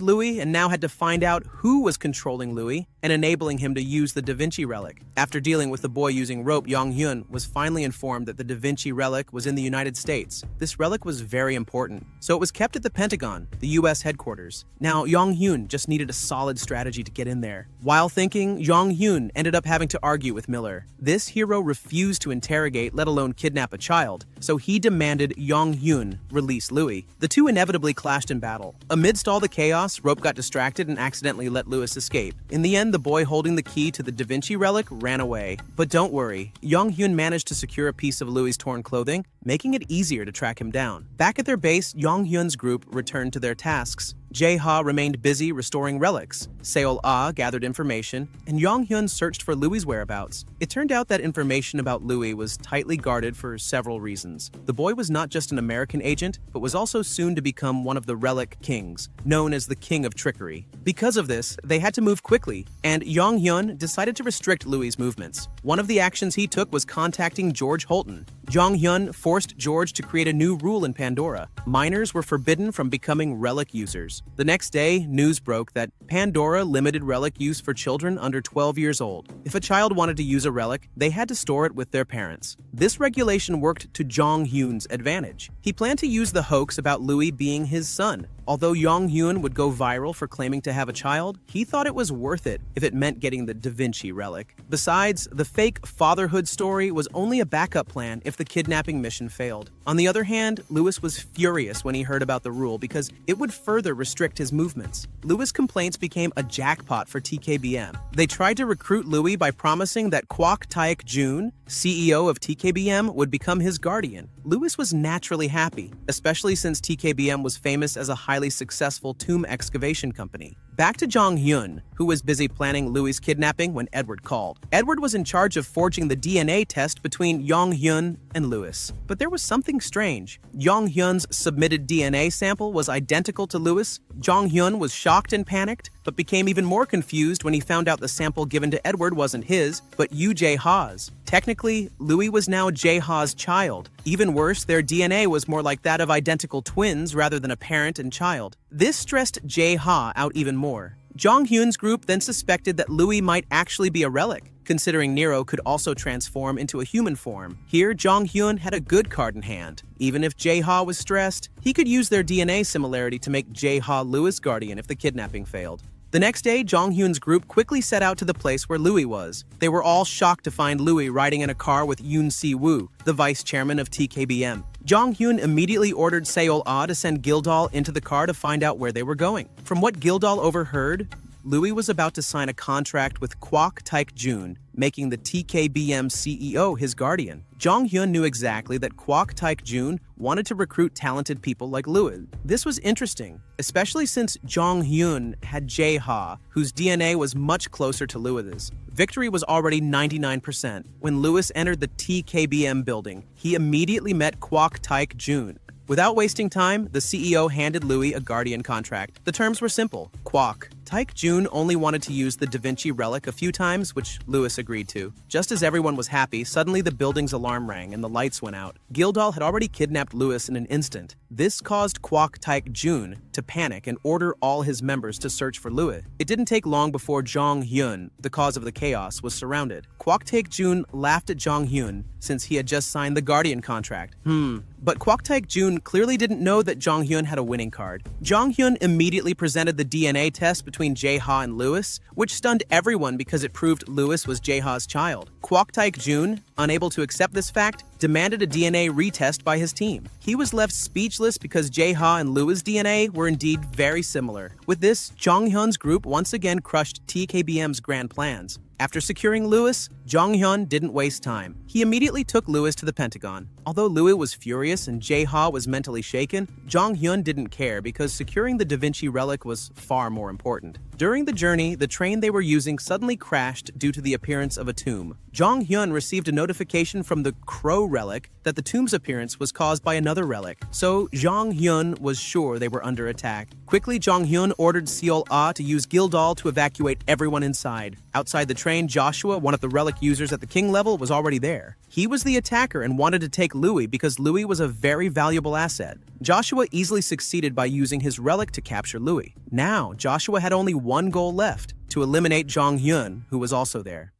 Louis and now had to find out who was controlling Louis and enabling him to use the Da Vinci relic. After dealing with the boy using rope, Jong Hyun was finally informed that the Da Vinci relic was in the United States. This relic was very important, so it was kept at the Pentagon, the US headquarters. Now, Jong Hyun just needed a solid strategy to get in there. While thinking, Jong Hyun ended up having to argue with Miller. This hero refused to interrogate, let alone kidnap a child, so he demanded Jong Hyun release Louis. The two inevitably clashed in battle. Amidst all the chaos, Rope got distracted and accidentally let Louis escape. In the end, the boy holding the key to the Da Vinci relic ran away. But don't worry, Jong Hyun managed to secure a piece of Louis' torn clothing, making it easier to track him down. Back at their base, Jong Hyun's group returned to their tasks. Jae-ha remained busy restoring relics. Seol-ah gathered information, and Yong-hyun searched for Louis's whereabouts. It turned out that information about Louis was tightly guarded for several reasons. The boy was not just an American agent, but was also soon to become one of the Relic Kings, known as the King of Trickery. Because of this, they had to move quickly, and Yong-hyun decided to restrict Louis's movements. One of the actions he took was contacting George Holton. Jong-hyun forced George to create a new rule in Pandora. Minors were forbidden from becoming relic users. The next day, news broke that Pandora limited relic use for children under 12 years old. If a child wanted to use a relic, they had to store it with their parents. This regulation worked to Jong-hyun's advantage. He planned to use the hoax about Louis being his son. Although Yong-hyun would go viral for claiming to have a child, he thought it was worth it if it meant getting the Da Vinci relic. Besides, the fake fatherhood story was only a backup plan if the kidnapping mission failed. On the other hand, Louis was furious when he heard about the rule because it would further restrict his movements. Louis' complaints became a jackpot for TKBM. They tried to recruit Louis by promising that Kwok Taek-jun, CEO of TKBM, would become his guardian. Louis was naturally happy, especially since TKBM was famous as a highly successful tomb excavation company. Back to Jong-hyun, who was busy planning Louis' kidnapping when Edward called. Edward was in charge of forging the DNA test between Yong-hyun and Louis. But there was something strange. Yong-hyun's submitted DNA sample was identical to Louis. Jong-hyun was shocked and panicked, but became even more confused when he found out the sample given to Edward wasn't his, but Yoo Jae-ha's. Technically, Louis was now Jae-ha's child. Even worse, their DNA was more like that of identical twins rather than a parent and child. This stressed Jae-ha out even more. Jong-hyun's group then suspected that Louis might actually be a relic, considering Nero could also transform into a human form. Here, Jong-hyun had a good card in hand. Even if Jae-ha was stressed, he could use their DNA similarity to make Jae-ha Louis' guardian if the kidnapping failed. The next day, Jong-hyun's group quickly set out to the place where Louis was. They were all shocked to find Louis riding in a car with Yoon Si-woo, the vice chairman of TKBM. Jong-hyun immediately ordered Seol-ah to send Gildal into the car to find out where they were going. From what Gildal overheard, Louis was about to sign a contract with Kwok Taek-jun, making the TKBM CEO his guardian. Jong-hyun knew exactly that Kwok Taek-jun wanted to recruit talented people like Louis. This was interesting, especially since Jong-hyun had Jae-ha, whose DNA was much closer to Louis's. Victory was already 99%. When Louis entered the TKBM building, he immediately met Kwok Taek-jun. Without wasting time, the CEO handed Louis a guardian contract. The terms were simple. Kwok Taek-jun only wanted to use the Da Vinci relic a few times, which Louis agreed to. Just as everyone was happy, suddenly the building's alarm rang and the lights went out. Gildal had already kidnapped Louis in an instant. This caused Kwok Taek-jun to panic and order all his members to search for Louis. It didn't take long before Jong-hyun, the cause of the chaos, was surrounded. Kwok Taek-jun laughed at Jong-hyun since he had just signed the guardian contract. But Kwok Taek-jun clearly didn't know that Jong-hyun had a winning card. Jong-hyun immediately presented the DNA test between Jae-ha and Louis, which stunned everyone because it proved Louis was Jae-ha's child. Kwok Taek-jun, unable to accept this fact, demanded a DNA retest by his team. He was left speechless because Jae-ha and Louis' DNA were indeed very similar. With this, Jong-hyun's group once again crushed TKBM's grand plans. After securing Louis, Jong-hyun didn't waste time. He immediately took Louis to the Pentagon. Although Louis was furious and Jae-ha was mentally shaken, Jong-hyun didn't care because securing the Da Vinci relic was far more important. During the journey, the train they were using suddenly crashed due to the appearance of a tomb. Jong-hyun received a notification from the Crow relic that the tomb's appearance was caused by another relic, so Jong-hyun was sure they were under attack. Quickly, Jong-hyun ordered Seol-ah to use Gildal to evacuate everyone inside. Outside the train, Joshua, one of the relic users at the king level, was already there. He was the attacker and wanted to take Louis because Louis was a very valuable asset. Joshua easily succeeded by using his relic to capture Louis. Now, Joshua had only one goal left: to eliminate Jong-hyun, who was also there.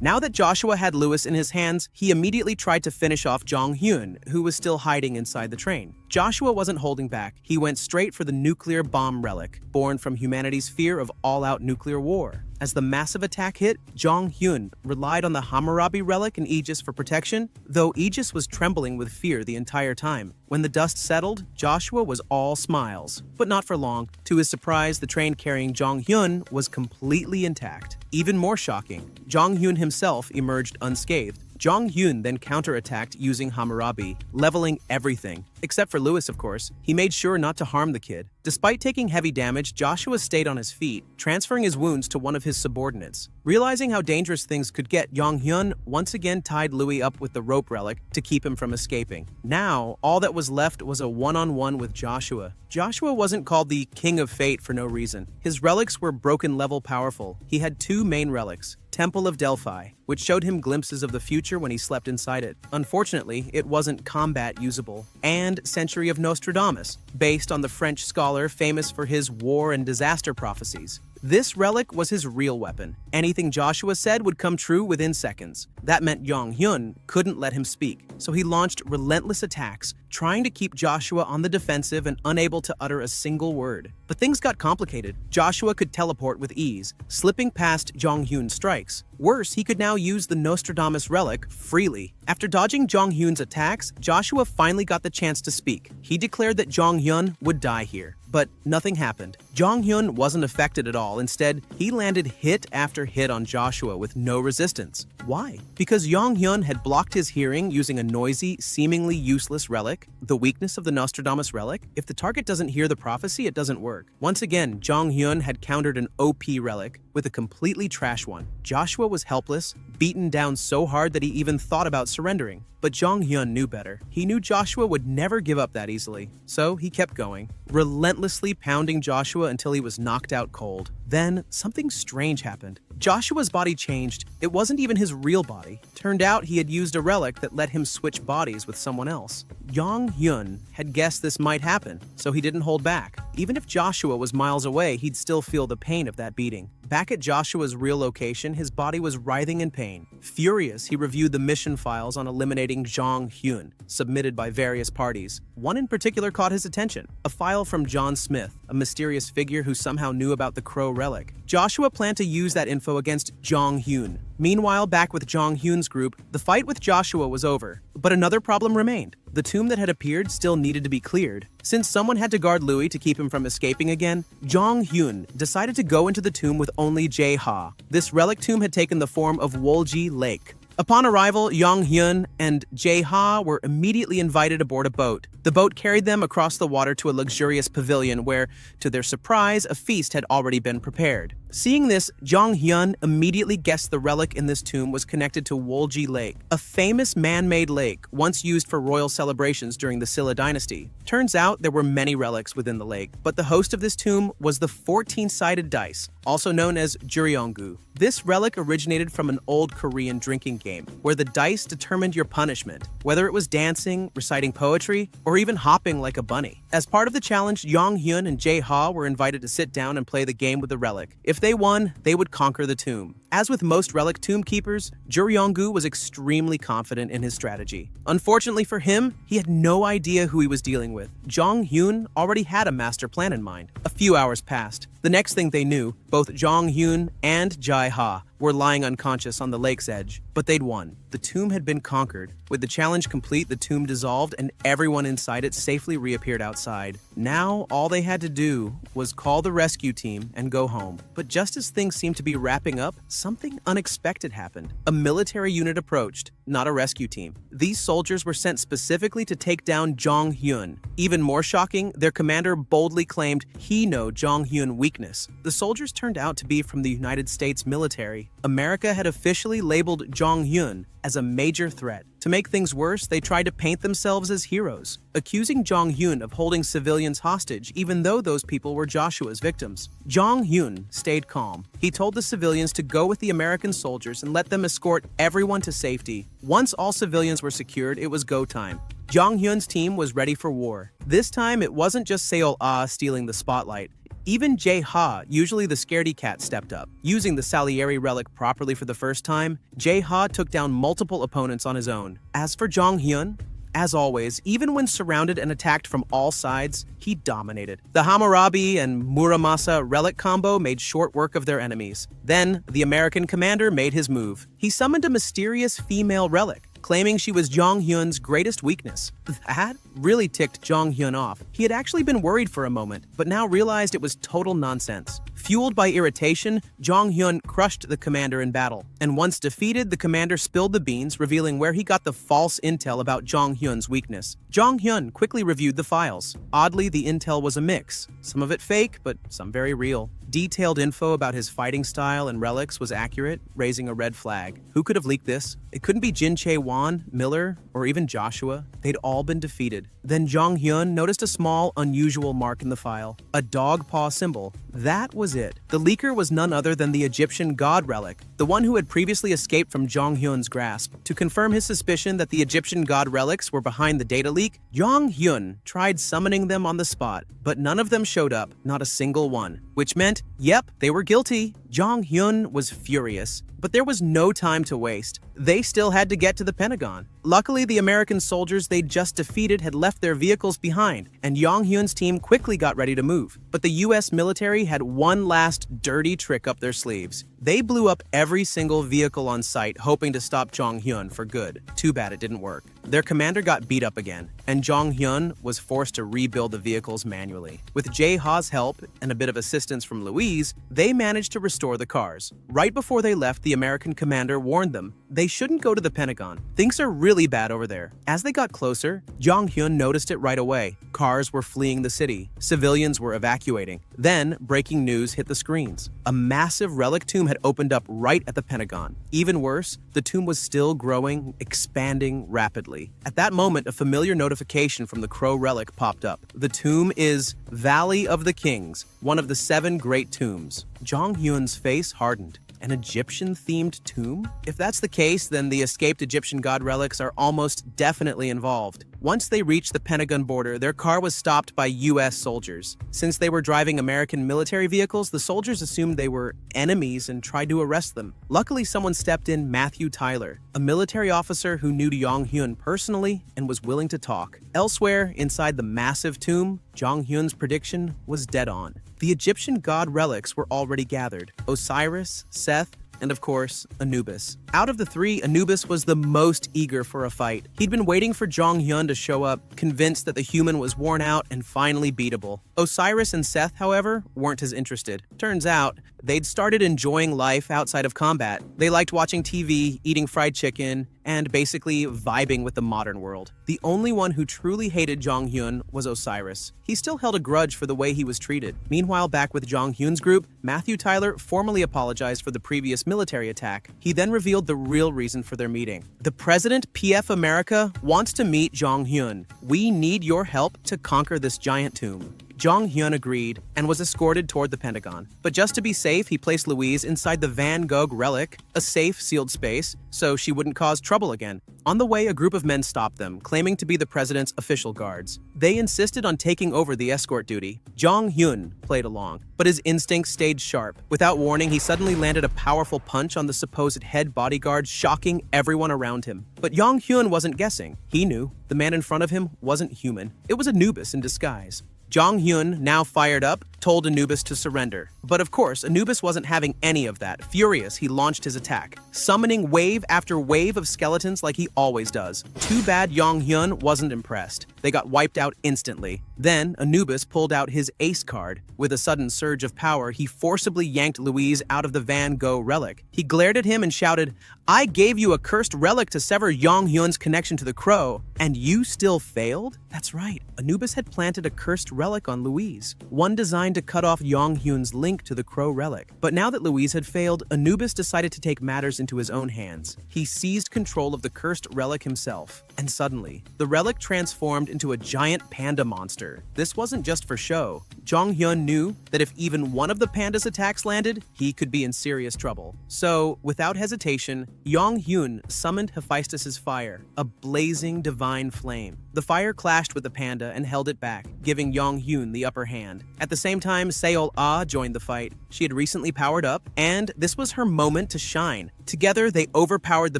Now that Joshua had Louis in his hands, he immediately tried to finish off Jong-hyun, who was still hiding inside the train. Joshua wasn't holding back. He went straight for the nuclear bomb relic, born from humanity's fear of all-out nuclear war. As the massive attack hit, Jong-hyun relied on the Hammurabi relic and Aegis for protection, though Aegis was trembling with fear the entire time. When the dust settled, Joshua was all smiles. But not for long. To his surprise, the train carrying Jong-hyun was completely intact. Even more shocking, Jong-hyun himself emerged unscathed. Jong-hyun then counterattacked using Hammurabi, leveling everything. Except for Louis, of course. He made sure not to harm the kid. Despite taking heavy damage, Joshua stayed on his feet, transferring his wounds to one of his subordinates. Realizing how dangerous things could get, Jong-hyun once again tied Louis up with the rope relic to keep him from escaping. Now, all that was left was a one-on-one with Joshua. Joshua wasn't called the King of Fate for no reason. His relics were broken-level powerful. He had two main relics, Temple of Delphi, which showed him glimpses of the future when he slept inside it. Unfortunately, it wasn't combat usable, and Century of Nostradamus, based on the French scholar famous for his war and disaster prophecies. This relic was his real weapon. Anything Joshua said would come true within seconds. That meant Jong-hyun couldn't let him speak, so he launched relentless attacks, trying to keep Joshua on the defensive and unable to utter a single word. But things got complicated. Joshua could teleport with ease, slipping past Jong-hyun's strikes. Worse, he could now use the Nostradamus relic freely. After dodging Jong-hyun's attacks, Joshua finally got the chance to speak. He declared that Jong-hyun would die here. But nothing happened. Jong-hyun wasn't affected at all. Instead, he landed hit after hit on Joshua with no resistance. Why? Because Jong-hyun had blocked his hearing using a noisy, seemingly useless relic. The weakness of the Nostradamus relic? If the target doesn't hear the prophecy, it doesn't work. Once again, Jong-hyun had countered an OP relic with a completely trash one. Joshua was helpless, beaten down so hard that he even thought about surrendering. But Jong-hyun knew better. He knew Joshua would never give up that easily, so he kept going, relentlessly pounding Joshua until he was knocked out cold. Then, something strange happened. Joshua's body changed. It wasn't even his real body. Turned out he had used a relic that let him switch bodies with someone else. Jong-hyun had guessed this might happen, so he didn't hold back. Even if Joshua was miles away, he'd still feel the pain of that beating. Back at Joshua's real location, his body was writhing in pain. Furious, he reviewed the mission files on eliminating Jong-hyun, submitted by various parties. One in particular caught his attention, a file from John Smith, a mysterious figure who somehow knew about the Crow relic. Joshua planned to use that info against Jong-hyun. Meanwhile, back with Jong-hyun's group, the fight with Joshua was over. But another problem remained. The tomb that had appeared still needed to be cleared. Since someone had to guard Louis to keep him from escaping again, Jong-hyun decided to go into the tomb with only Jae-ha. This relic tomb had taken the form of Wolji Lake. Upon arrival, Jong-hyun and Jae-ha were immediately invited aboard a boat. The boat carried them across the water to a luxurious pavilion where, to their surprise, a feast had already been prepared. Seeing this, Jong-hyun immediately guessed the relic in this tomb was connected to Wolji Lake, a famous man-made lake once used for royal celebrations during the Silla dynasty. Turns out there were many relics within the lake, but the host of this tomb was the 14-sided dice, also known as Juryeongu. This relic originated from an old Korean drinking game, where the dice determined your punishment, whether it was dancing, reciting poetry, or even hopping like a bunny. As part of the challenge, Jong-hyun and Jae-ha were invited to sit down and play the game with the relic. If they won, they would conquer the tomb. As with most relic tomb keepers, Juryeongu was extremely confident in his strategy. Unfortunately for him, he had no idea who he was dealing with. Jong-hyun already had a master plan in mind. A few hours passed. The next thing they knew, both Jong-hyun and Jae-ha were lying unconscious on the lake's edge, but they'd won. The tomb had been conquered. With the challenge complete, the tomb dissolved and everyone inside it safely reappeared outside. Now, all they had to do was call the rescue team and go home. But just as things seemed to be wrapping up, something unexpected happened. A military unit approached, not a rescue team. These soldiers were sent specifically to take down Jong-hyun. Even more shocking, their commander boldly claimed he knew Jong-hyun's weakness. The soldiers turned out to be from the United States military. America had officially labeled Jong-hyun as a major threat. To make things worse, they tried to paint themselves as heroes, accusing Jong-hyun of holding civilians hostage even though those people were Joshua's victims. Jong-hyun stayed calm. He told the civilians to go with the American soldiers and let them escort everyone to safety. Once all civilians were secured, it was go time. Jong-hyun's team was ready for war. This time, it wasn't just Seol-ah stealing the spotlight. Even Jae-ha, usually the scaredy cat, stepped up. Using the Salieri relic properly for the first time, Jae-ha took down multiple opponents on his own. As for Jong-hyun, as always, even when surrounded and attacked from all sides, he dominated. The Hammurabi and Muramasa relic combo made short work of their enemies. Then, the American commander made his move. He summoned a mysterious female relic, claiming she was Jong-hyun's greatest weakness. That really ticked Jong Hyun off. He had actually been worried for a moment, but now realized it was total nonsense. Fueled by irritation, Jong Hyun crushed the commander in battle. And once defeated, the commander spilled the beans, revealing where he got the false intel about Jong Hyun's weakness. Jong Hyun quickly reviewed the files. Oddly, the intel was a mix. Some of it fake, but some very real. Detailed info about his fighting style and relics was accurate, raising a red flag. Who could have leaked this? It couldn't be Jin Chae-won, Miller, or even Joshua. They'd all been defeated. Then Jong Hyun noticed a small, unusual mark in the file. A dog paw symbol. That was it. The leaker was none other than the Egyptian god relic, the one who had previously escaped from Jong Hyun's grasp. To confirm his suspicion that the Egyptian god relics were behind the data leak, Jong Hyun tried summoning them on the spot, but none of them showed up, not a single one. Which meant, yep, they were guilty. Jong Hyun was furious, but there was no time to waste. They still had to get to the Pentagon. Luckily, the American soldiers they'd just defeated had left their vehicles behind, and Jong Hyun's team quickly got ready to move. But the US military had one last dirty trick up their sleeves. They blew up every single vehicle on site, hoping to stop Jong Hyun for good. Too bad it didn't work. Their commander got beat up again, and Jong Hyun was forced to rebuild the vehicles manually. With Jae-ha's help and a bit of assistance from Louise, they managed to restore the cars. Right before they left, the American commander warned them they shouldn't go to the Pentagon. Things are really bad over there. As they got closer, Jong Hyun noticed it right away. Cars were fleeing the city. Civilians were evacuating. Then, breaking news hit the screens. A massive relic tomb had opened up right at the Pentagon. Even worse, the tomb was still growing, expanding rapidly. At that moment, a familiar notification from the Crow relic popped up. The tomb is Valley of the Kings, one of the 7 great tombs. Jong Hyun's face hardened. An Egyptian-themed tomb? If that's the case, then the escaped Egyptian god relics are almost definitely involved. Once they reached the Pentagon border, their car was stopped by US soldiers. Since they were driving American military vehicles, the soldiers assumed they were enemies and tried to arrest them. Luckily, someone stepped in, Matthew Tyler, a military officer who knew Jong Hyun personally and was willing to talk. Elsewhere, inside the massive tomb, Jong Hyun's prediction was dead on. The Egyptian god relics were already gathered: Osiris, Seth, and of course, Anubis. Out of the 3, Anubis was the most eager for a fight. He'd been waiting for Jong Hyun to show up, convinced that the human was worn out and finally beatable. Osiris and Seth, however, weren't as interested. Turns out, they'd started enjoying life outside of combat. They liked watching TV, eating fried chicken, and basically vibing with the modern world. The only one who truly hated Jong Hyun was Osiris. He still held a grudge for the way he was treated. Meanwhile, back with Jong Hyun's group, Matthew Tyler formally apologized for the previous military attack. He then revealed the real reason for their meeting. The President, PF America, wants to meet Jong Hyun. We need your help to conquer this giant tomb. Jong Hyun agreed and was escorted toward the Pentagon. But just to be safe, he placed Louise inside the Van Gogh relic, a safe, sealed space, so she wouldn't cause trouble again. On the way, a group of men stopped them, claiming to be the president's official guards. They insisted on taking over the escort duty. Jong Hyun played along, but his instincts stayed sharp. Without warning, he suddenly landed a powerful punch on the supposed head bodyguard, shocking everyone around him. But Jong Hyun wasn't guessing. He knew. The man in front of him wasn't human. It was Anubis in disguise. Jong Hyun, now fired up, told Anubis to surrender. But of course, Anubis wasn't having any of that. Furious, he launched his attack, summoning wave after wave of skeletons like he always does. Too bad Jong Hyun wasn't impressed. They got wiped out instantly. Then, Anubis pulled out his ace card. With a sudden surge of power, he forcibly yanked Louise out of the Van Gogh relic. He glared at him and shouted, "I gave you a cursed relic to sever Jong Hyun's connection to the Crow, and you still failed?" That's right, Anubis had planted a cursed relic on Louise, one designed to cut off Jong Hyun's link to the Crow relic. But now that Louise had failed, Anubis decided to take matters into his own hands. He seized control of the cursed relic himself, and suddenly, the relic transformed into a giant panda monster. This wasn't just for show. Jong Hyun knew that if even one of the panda's attacks landed, he could be in serious trouble. So, without hesitation, Jong Hyun summoned Hephaestus's fire, a blazing divine flame. The fire clashed with the panda and held it back, giving Jong Hyun the upper hand. At the same time, Seol-ah joined the fight. She had recently powered up, and this was her moment to shine. Together, they overpowered the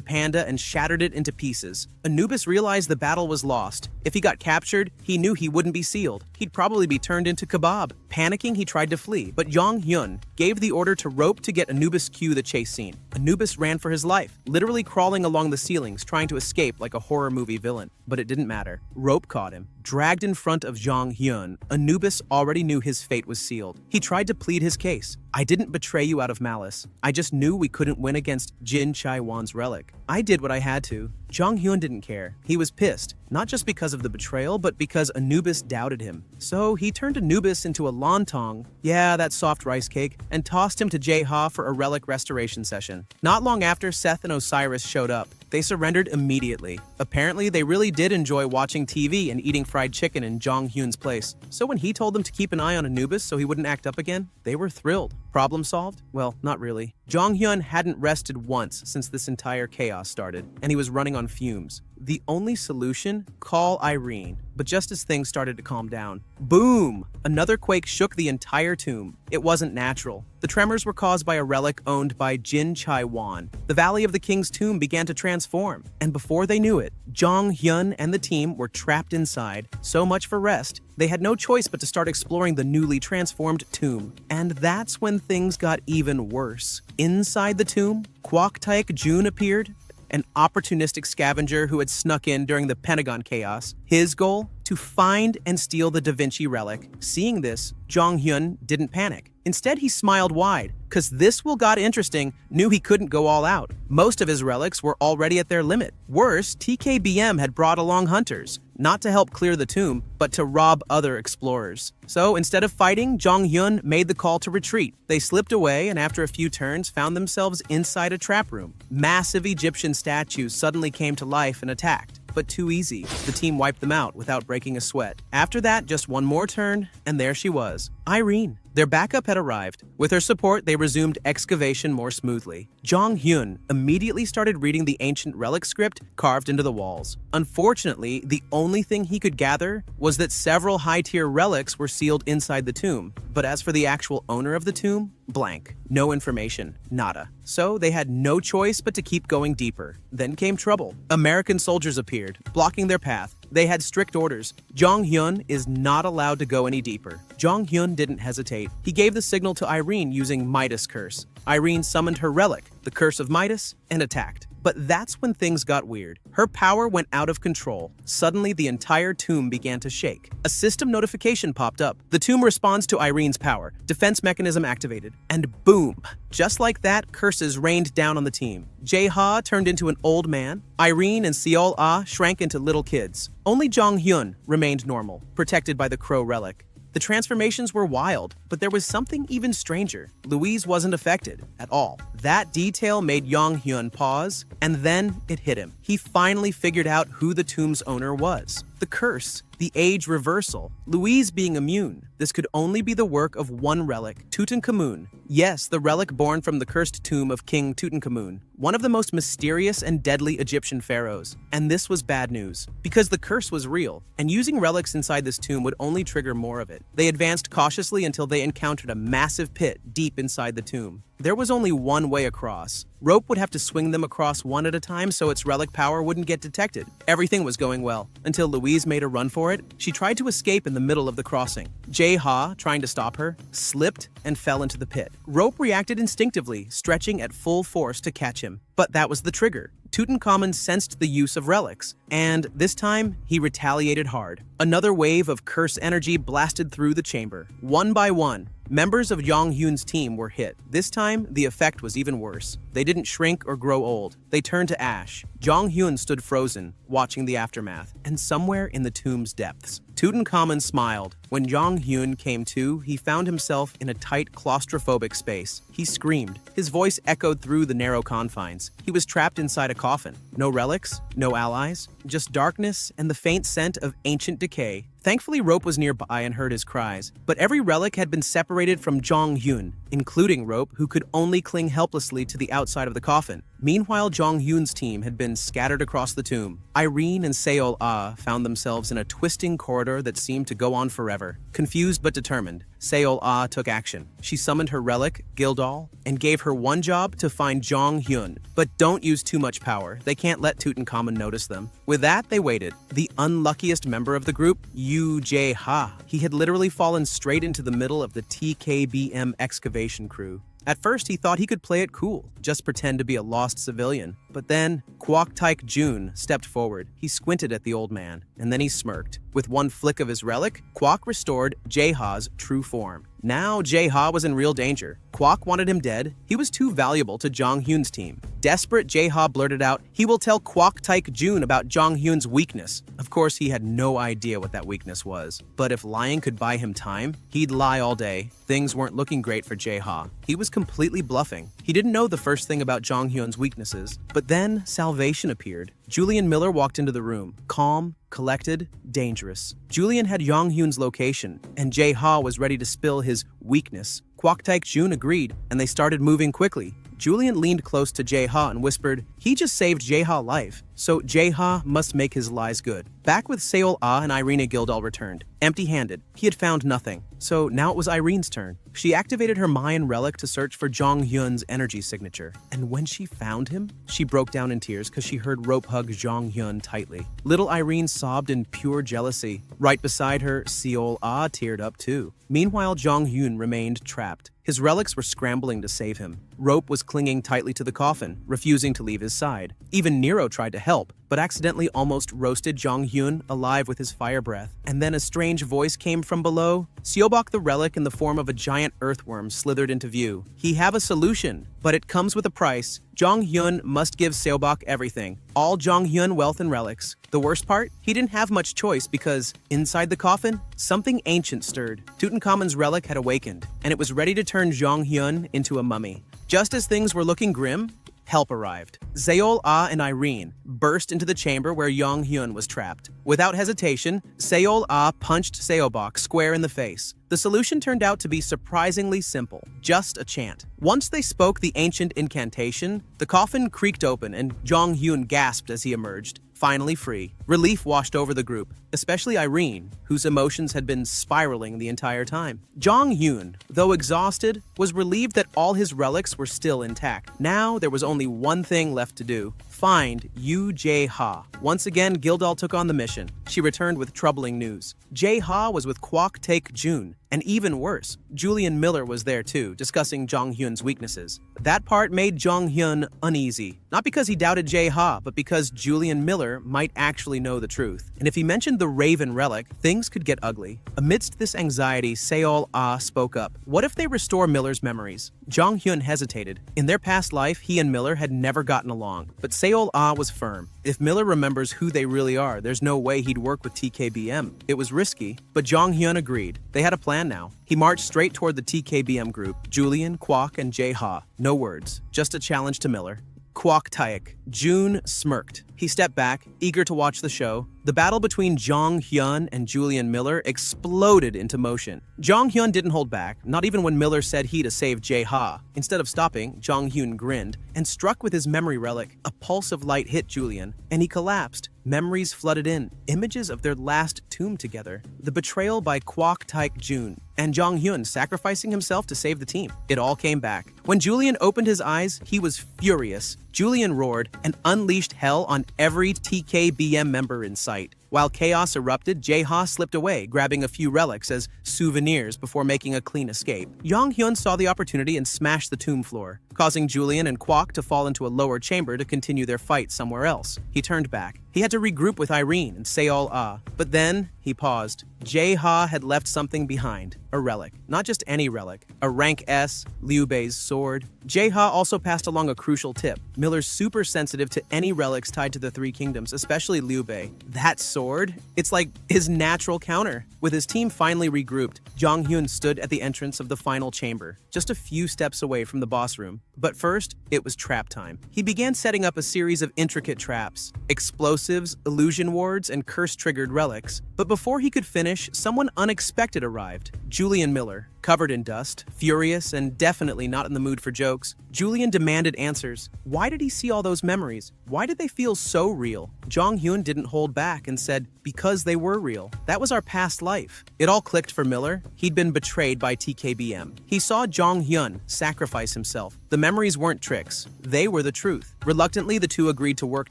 panda and shattered it into pieces. Anubis realized the battle was lost. If he got captured, he knew he wouldn't be sealed. He'd probably be turned into kebab. Panicking, he tried to flee, but Jong Hyun gave the order to rope to get Anubis cue the chase scene. Anubis ran for his life, literally crawling along the ceilings, trying to escape like a horror movie villain. But it didn't matter. Rope caught him. Dragged in front of Jong Hyun, Anubis already knew his fate was sealed. He tried to plead his case. I didn't betray you out of malice. I just knew we couldn't win against Jin Chai-won's relic. I did what I had to. Jong Hyun didn't care. He was pissed, not just because of the betrayal, but because Anubis doubted him. So he turned Anubis into a lontong, yeah, that soft rice cake, and tossed him to Jae-ha for a relic restoration session. Not long after, Seth and Osiris showed up. They surrendered immediately. Apparently, they really did enjoy watching TV and eating fried chicken in Jong Hyun's place. So when he told them to keep an eye on Anubis so he wouldn't act up again, they were thrilled. Problem solved? Well, not really. Jong Hyun hadn't rested once since this entire chaos started, and he was running on fumes. The only solution? Call Irene. But just as things started to calm down, boom! Another quake shook the entire tomb. It wasn't natural. The tremors were caused by a relic owned by Jin Chai-won. The Valley of the King's tomb began to transform, and before they knew it, Jong Hyun and the team were trapped inside. So much for rest. They had no choice but to start exploring the newly transformed tomb. And that's when things got even worse. Inside the tomb, Kwok Taek-jun appeared, an opportunistic scavenger who had snuck in during the Pentagon chaos. His goal? To find and steal the Da Vinci relic. Seeing this, Jong Hyun didn't panic. Instead, he smiled wide, cause this will got interesting, knew he couldn't go all out. Most of his relics were already at their limit. Worse, TKBM had brought along hunters, not to help clear the tomb, but to rob other explorers. So instead of fighting, Jong Hyun made the call to retreat. They slipped away and after a few turns found themselves inside a trap room. Massive Egyptian statues suddenly came to life and attacked. But too easy. The team wiped them out without breaking a sweat. After that, just one more turn, and there she was, Irene. Their backup had arrived. With her support, they resumed excavation more smoothly. Jong Hyun immediately started reading the ancient relic script carved into the walls. Unfortunately, the only thing he could gather was that several high-tier relics were sealed inside the tomb. But as for the actual owner of the tomb, blank. No information. Nada. So they had no choice but to keep going deeper. Then came trouble. American soldiers appeared, blocking their path. They had strict orders. Jong Hyun is not allowed to go any deeper. Jong Hyun didn't hesitate. He gave the signal to Irene using Midas Curse. Irene summoned her relic, the Curse of Midas, and attacked. But that's when things got weird. Her power went out of control. Suddenly, the entire tomb began to shake. A system notification popped up. The tomb responds to Irene's power. Defense mechanism activated. And boom! Just like that, curses rained down on the team. Jae-ha turned into an old man. Irene and Seol-ah shrank into little kids. Only Jong Hyun remained normal, protected by the Crow relic. The transformations were wild, but there was something even stranger. Louise wasn't affected at all. That detail made Jong Hyun pause, and then it hit him. He finally figured out who the tomb's owner was. The curse, the age reversal, Louise being immune. This could only be the work of one relic, Tutankhamun. Yes, the relic born from the cursed tomb of King Tutankhamun, one of the most mysterious and deadly Egyptian pharaohs. And this was bad news, because the curse was real, and using relics inside this tomb would only trigger more of it. They advanced cautiously until they encountered a massive pit deep inside the tomb. There was only one way across. Rope would have to swing them across one at a time so its relic power wouldn't get detected. Everything was going well, until Louise made a run for it. She tried to escape in the middle of the crossing. Jae-ha, trying to stop her, slipped and fell into the pit. Rope reacted instinctively, stretching at full force to catch him. But that was the trigger. Tutankhamun sensed the use of relics, and this time, he retaliated hard. Another wave of curse energy blasted through the chamber. One by one, members of Jong Hyun's team were hit. This time, the effect was even worse. They didn't shrink or grow old. They turned to ash. Jong Hyun stood frozen, watching the aftermath, and somewhere in the tomb's depths, Tutankhamun smiled. When Jong Hyun came to, he found himself in a tight, claustrophobic space. He screamed. His voice echoed through the narrow confines. He was trapped inside a coffin. No relics, no allies, just darkness and the faint scent of ancient decay. Thankfully, Rope was nearby and heard his cries, but every relic had been separated from Jong Hyun, including Rope, who could only cling helplessly to the outside of the coffin. Meanwhile, Jong Hyun's team had been scattered across the tomb. Irene and Seol-ah found themselves in a twisting corridor corridor that seemed to go on forever. Confused but determined, Seol-ah took action. She summoned her relic, Gildal, and gave her one job to find Jong-hyun. But don't use too much power. They can't let Tutankhamun notice them. With that, they waited. The unluckiest member of the group, Yoo Jae-ha. He had literally fallen straight into the middle of the TKBM excavation crew. At first, he thought he could play it cool, just pretend to be a lost civilian. But then, Kwok Taek-jun stepped forward. He squinted at the old man, and then he smirked. With one flick of his relic, Kwok restored Jae-ha's true form. Now, Jae-ha was in real danger. Kwok wanted him dead. He was too valuable to Jong-hyun's team. Desperate, Jae-ha blurted out, he will tell Kwok Taek-jun about Jong-hyun's weakness. Of course, he had no idea what that weakness was. But if lying could buy him time, he'd lie all day. Things weren't looking great for Jae-ha. He was completely bluffing. He didn't know the first thing about Jong-hyun's weaknesses. But then, salvation appeared. Julian Miller walked into the room, calm, collected, dangerous. Julian had Jong-hyun's location, and Jae-ha was ready to spill his weakness. Kwok Taek-jun agreed, and they started moving quickly. Julian leaned close to Jae-ha and whispered, he just saved Jae-ha's life, so Jae-ha must make his lies good. Back with Seol-ah and Irina Gildal returned, empty-handed. He had found nothing, so now it was Irene's turn. She activated her Mayan relic to search for Jong-hyun's energy signature, and when she found him, she broke down in tears because she heard Rope hug Jong-hyun tightly. Little Irene sobbed in pure jealousy. Right beside her, Seol-ah teared up too. Meanwhile, Jong-hyun remained trapped. His relics were scrambling to save him. Rope was clinging tightly to the coffin, refusing to leave his side. Even Nero tried to help, but accidentally almost roasted Jong-hyun alive with his fire breath. And then a strange voice came from below. Seobok the relic in the form of a giant earthworm slithered into view. He have a solution, but it comes with a price. Jong-hyun must give Seobok everything. All Jong-hyun wealth and relics. The worst part? He didn't have much choice because, inside the coffin, something ancient stirred. Tutankhamun's relic had awakened, and it was ready to turn Jong-hyun into a mummy. Just as things were looking grim, help arrived. Seol-ah and Irene burst into the chamber where Jong-hyun was trapped. Without hesitation, Seol-ah punched Seobok square in the face. The solution turned out to be surprisingly simple, just a chant. Once they spoke the ancient incantation, the coffin creaked open and Jong-hyun gasped as he emerged, finally free. Relief washed over the group, especially Irene, whose emotions had been spiraling the entire time. Jong-hyun, though exhausted, was relieved that all his relics were still intact. Now there was only one thing left to do: find Yoo Jae-ha. Once again, Gildal took on the mission. She returned with troubling news. Jae-ha was with Kwok Taek-jun, and even worse, Julian Miller was there too, discussing Jong-hyun's weaknesses. That part made Jong-hyun uneasy, not because he doubted Jae-ha, but because Julian Miller might actually know the truth. And if he mentioned the Raven relic, things could get ugly. Amidst this anxiety, Seol-ah spoke up. What if they restore Miller's memories? Jong-hyun hesitated. In their past life, he and Miller had never gotten along, but Seol-ah was firm. If Miller remembers who they really are, there's no way he'd work with TKBM. It was risky, but Jong-hyun agreed. They had a plan now. He marched straight toward the TKBM group, Julian, Kwok, and Jae-ha. No words, just a challenge to Miller. Kwok Taek-jun smirked. He stepped back, eager to watch the show. The battle between Jong-hyun and Julian Miller exploded into motion. Jong-hyun didn't hold back, not even when Miller said he to save Jae-ha. Instead of stopping, Jong-hyun grinned and struck with his memory relic. A pulse of light hit Julian, and he collapsed. Memories flooded in, images of their last tomb together. The betrayal by Kwok Taek-jun, and Jong-hyun sacrificing himself to save the team. It all came back. When Julian opened his eyes, he was furious. Julian roared and unleashed hell on every TKBM member in sight. While chaos erupted, Jae-ha slipped away, grabbing a few relics as souvenirs before making a clean escape. Jong-hyun saw the opportunity and smashed the tomb floor, causing Julian and Kwok to fall into a lower chamber to continue their fight somewhere else. He turned back. He had to regroup with Irene and Seol-ah, but then he paused. Jae-ha had left something behind, a relic. Not just any relic, a rank S, Liu Bei's sword. Jae-ha also passed along a crucial tip. Miller's super sensitive to any relics tied to the Three Kingdoms, especially Liu Bei. That sword? It's like his natural counter. With his team finally regrouped, Jong-hyun stood at the entrance of the final chamber, just a few steps away from the boss room. But first, it was trap time. He began setting up a series of intricate traps, explosives, illusion wards, and curse-triggered relics. But before he could finish, vanish, someone unexpected arrived. Julian Miller, covered in dust, furious, and definitely not in the mood for jokes. Julian demanded answers. Why did he see all those memories? Why did they feel so real? Jong-hyun didn't hold back and said, because they were real. That was our past life. It all clicked for Miller. He'd been betrayed by TKBM. He saw Jong-hyun sacrifice himself. The memories weren't tricks. They were the truth. Reluctantly, the two agreed to work